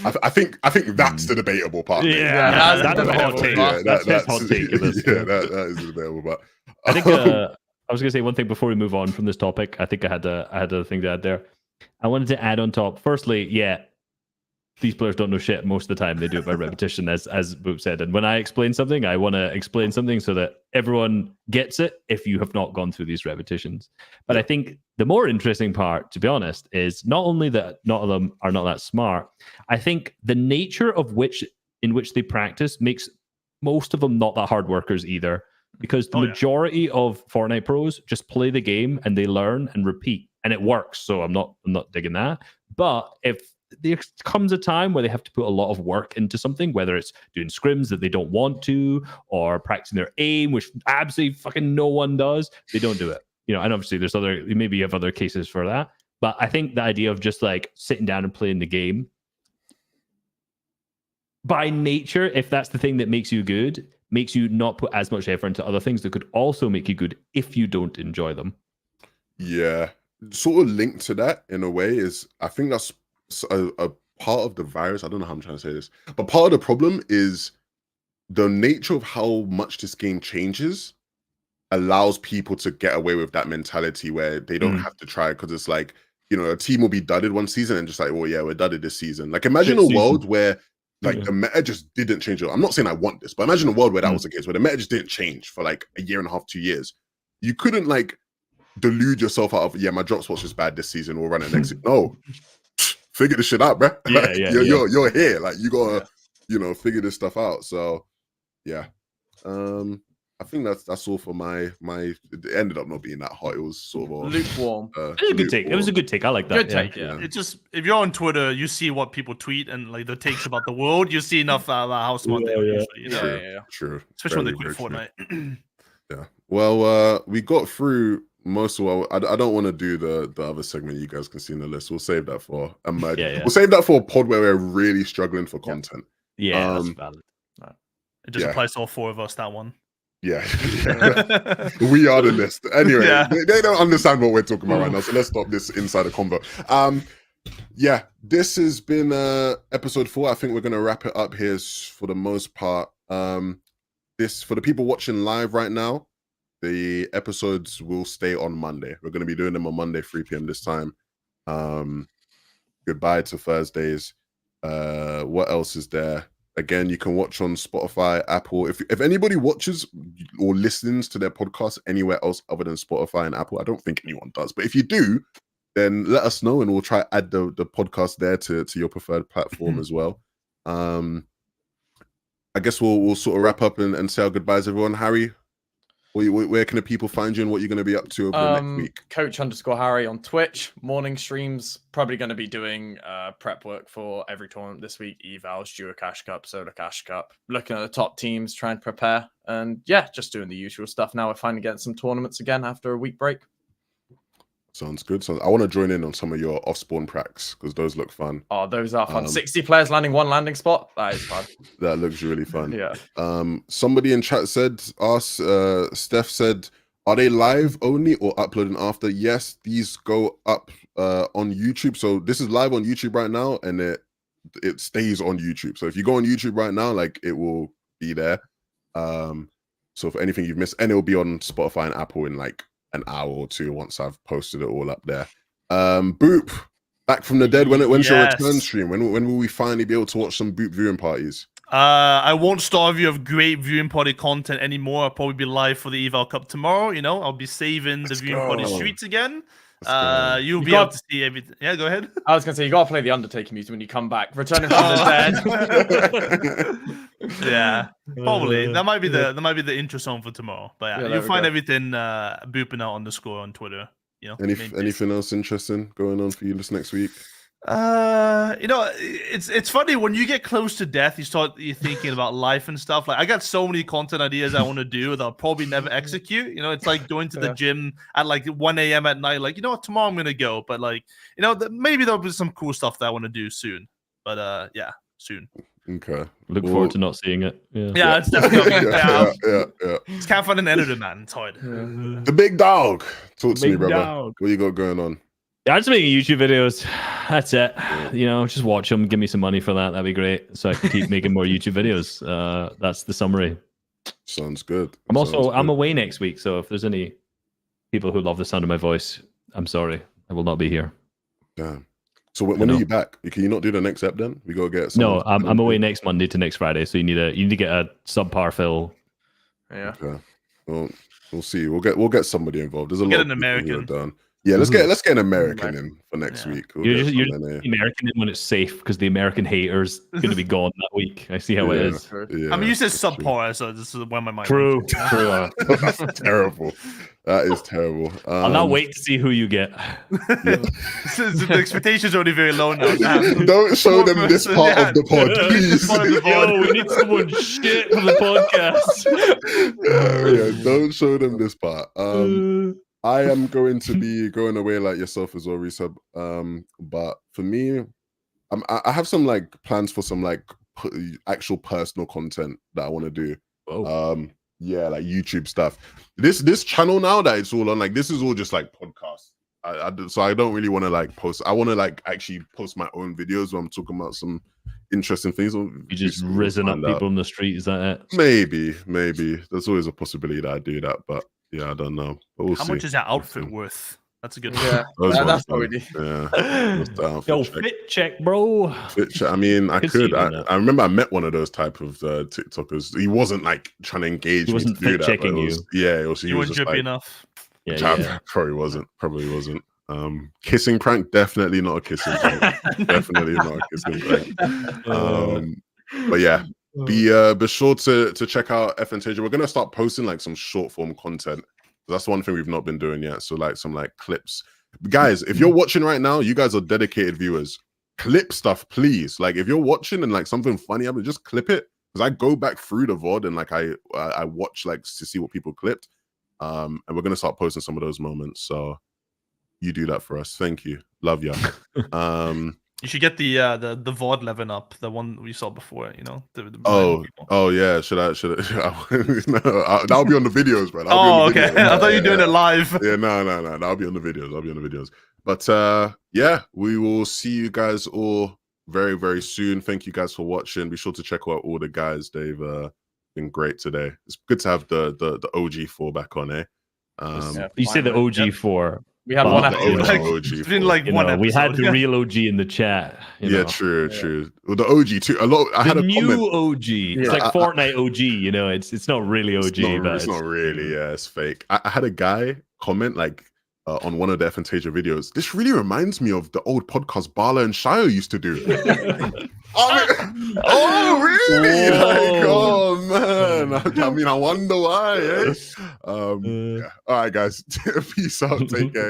I think that's the debatable part. That's the hot take. That's hot take. That is the debatable part. I think I was going to say one thing before we move on from this topic. I think I had a thing to add there. I wanted to add on top. Firstly, these players don't know shit most of the time. They do it by repetition, as Boop said. And when I explain something, I want to explain something so that everyone gets it if you have not gone through these repetitions. But I think the more interesting part, to be honest, is not only that not of them are not that smart, I think the nature in which they practice makes most of them not that hard workers either. Because the majority of Fortnite pros just play the game and they learn and repeat, and it works. So I'm not digging that. But if there comes a time where they have to put a lot of work into something, whether it's doing scrims that they don't want to, or practicing their aim, which absolutely fucking no one does, they don't do it. And obviously there's maybe you have other cases for that. But I think the idea of just like sitting down and playing the game, by nature, if that's the thing that makes you good, makes you not put as much effort into other things that could also make you good if you don't enjoy them. Yeah. Sort of linked to that in a way is, I think that's a part of the virus. I don't know how I'm trying to say this, but part of the problem is the nature of how much this game changes allows people to get away with that mentality where they don't have to try, because it's like, a team will be dudded one season and just like, well, yeah, we're dudded this season. Like imagine a world where like the meta just didn't change. I'm not saying I want this, but imagine a world where that was the case, where the meta just didn't change for like a year and a half, 2 years. You couldn't like delude yourself out of, my drop spot's just bad this season, we'll run it next season. No, figure this shit out, bro. You're here. Like you gotta, figure this stuff out. So yeah. I think that's all for my. It ended up not being that hot. It was sort of lukewarm. It was a good take. It was a good take. I like that. Good take. Yeah. It's just, if you're on Twitter, you see what people tweet and like the takes about the world. You see enough about how smart they are. Usually, True. Especially when they quit Fortnite. Yeah. Well, we got through most of. I don't want to do the other segment. You guys can see in the list. We'll save that for We'll save that for a pod where we're really struggling for content. Yeah, that's valid. It just applies to all four of us. That one. Yeah. We are the list. Anyway, they don't understand what we're talking about right now, so let's stop this insider convo. This has been episode 4. I think we're going to wrap it up here for the most part. This, for the people watching live right now, the episodes will stay on Monday. We're going to be doing them on Monday, 3 p.m. this time. Goodbye to Thursdays. What else is there? Again, you can watch on Spotify, Apple. If anybody watches or listens to their podcast anywhere else other than Spotify and Apple, I don't think anyone does. But if you do, then let us know and we'll try to add the podcast there to your preferred platform as well. I guess we'll sort of wrap up and say our goodbyes, everyone. Harry, where can the people find you and what you're going to be up to over the next week? Coach_Harry on Twitch. Morning streams. Probably going to be doing prep work for every tournament this week. Evals, Duo Cash Cup, Soda Cash Cup. Looking at the top teams, trying to prepare. And just doing the usual stuff now. We're finally getting some tournaments again after a week break. Sounds good. So I want to join in on some of your off-spawn pracks because those look fun. Oh, those are fun. 60 players landing one landing spot. That is fun. That looks really fun. Yeah. Somebody in chat said, Steph said, Are they live only or uploading after? Yes, these go up on YouTube. So this is live on YouTube right now, and it stays on YouTube. So if you go on YouTube right now, like it will be there. So for anything you've missed, and it'll be on Spotify and Apple in like an hour or two once I've posted it all up there. Boop, back from the dead. When's your return stream? When will we finally be able to watch some Boop viewing parties? I won't starve you of great viewing party content anymore. I'll probably be live for the Eval Cup tomorrow. You know, I'll be saving the viewing party streets again. You'll be able to see everything. Yeah, go ahead. I was gonna say you gotta play the Undertaker music when you come back, returning from the dead. Yeah, probably that might be the intro song for tomorrow. But yeah, you'll find everything booping out underscore on Twitter. You know, anything else interesting going on for you this next week? You know, it's funny when you get close to death, you're thinking about life and stuff. Like I got so many content ideas I want to do that I'll probably never execute. You know, it's like going to the gym at like 1 a.m. at night. Like, you know what, tomorrow I'm gonna go, but like, you know, maybe there'll be some cool stuff that I want to do soon. But yeah, soon. Okay. Look forward to not seeing it. Yeah, it's definitely yeah. Just can't find an editor, man. It's hard. The big dog. Talk to me, brother. What you got going on? Yeah, I'm just making YouTube videos. That's it. You know, just watch them. Give me some money for that. That'd be great. So I can keep making more YouTube videos. That's the summary. Sounds good. I'm away next week. So if there's any people who love the sound of my voice, I'm sorry. I will not be here. Damn. So when are you back? Can you not do the next ep then? We go get. No, I'm away next Monday to next Friday. So you need to get a subpar fill. Yeah. Okay. Well, we'll see. We'll get somebody involved. There's a lot get of an American. Done. Yeah, let's get an American in for next week. You're just the American in when it's safe because the American hater's going to be gone that week. I see how it is. Yeah, I mean, you said subpar, so this is where my mind. True. That's terrible. That is terrible. I'll not wait to see who you get. The expectations are already very low now. Don't show them this part of the pod, please. Yo, we need someone shit for the podcast. Yeah, don't show them this part. I am going to be going away like yourself as well, Resub. But for me, I have some like plans for some like actual personal content that I want to do. Yeah, like YouTube stuff. This channel now that it's all on, like this is all just like podcasts. So I don't really want to like post. I want to like actually post my own videos where I'm talking about some interesting things. You just risen up people in the street, is that it? Maybe. There's always a possibility that I do that, but yeah, I don't know. But we'll see. How much is that outfit worth? That's a good one. Yeah, that's what we need. Yeah. Yo, fit check, bro. Fit check. I mean, I could. I remember I met one of those type of TikTokers. He wasn't like trying to engage. He wasn't fit checking you. Yeah, you weren't drippy enough. Yeah. Probably wasn't. Kissing prank, definitely not a kissing prank. Definitely not a kissing prank. But yeah. Be sure to check out FNtasia. We're gonna start posting like some short form content. That's one thing we've not been doing yet. So like some like clips. Guys, if you're watching right now, you guys are dedicated viewers. Clip stuff, please. Like if you're watching and like something funny happened, just clip it. Because I go back through the VOD and like I watch like to see what people clipped. And we're gonna start posting some of those moments. So you do that for us. Thank you. Love ya. You should get the VOD 11 up, the one we saw before, you know. Oh yeah. Should I? No, that'll be on the videos, man. Okay. I thought you were doing it live. Yeah, no. That'll be on the videos. But yeah, we will see you guys all very, very soon. Thank you guys for watching. Be sure to check out all the guys. They've been great today. It's good to have the OG4 back on, eh? You say the OG4. We had one OG. It's been like one episode. We had the real OG in the chat. Yeah, true. Well, the OG too. I had a new comment. OG. It's like Fortnite OG. You know, it's not really OG, it's not really. Yeah, it's fake. I had a guy comment like on one of the FNtasia videos. This really reminds me of the old podcast Bala and Shio used to do. Oh, really? Like, oh man. I mean, I wonder why. Eh? Yeah. All right, guys. Peace out. Take care.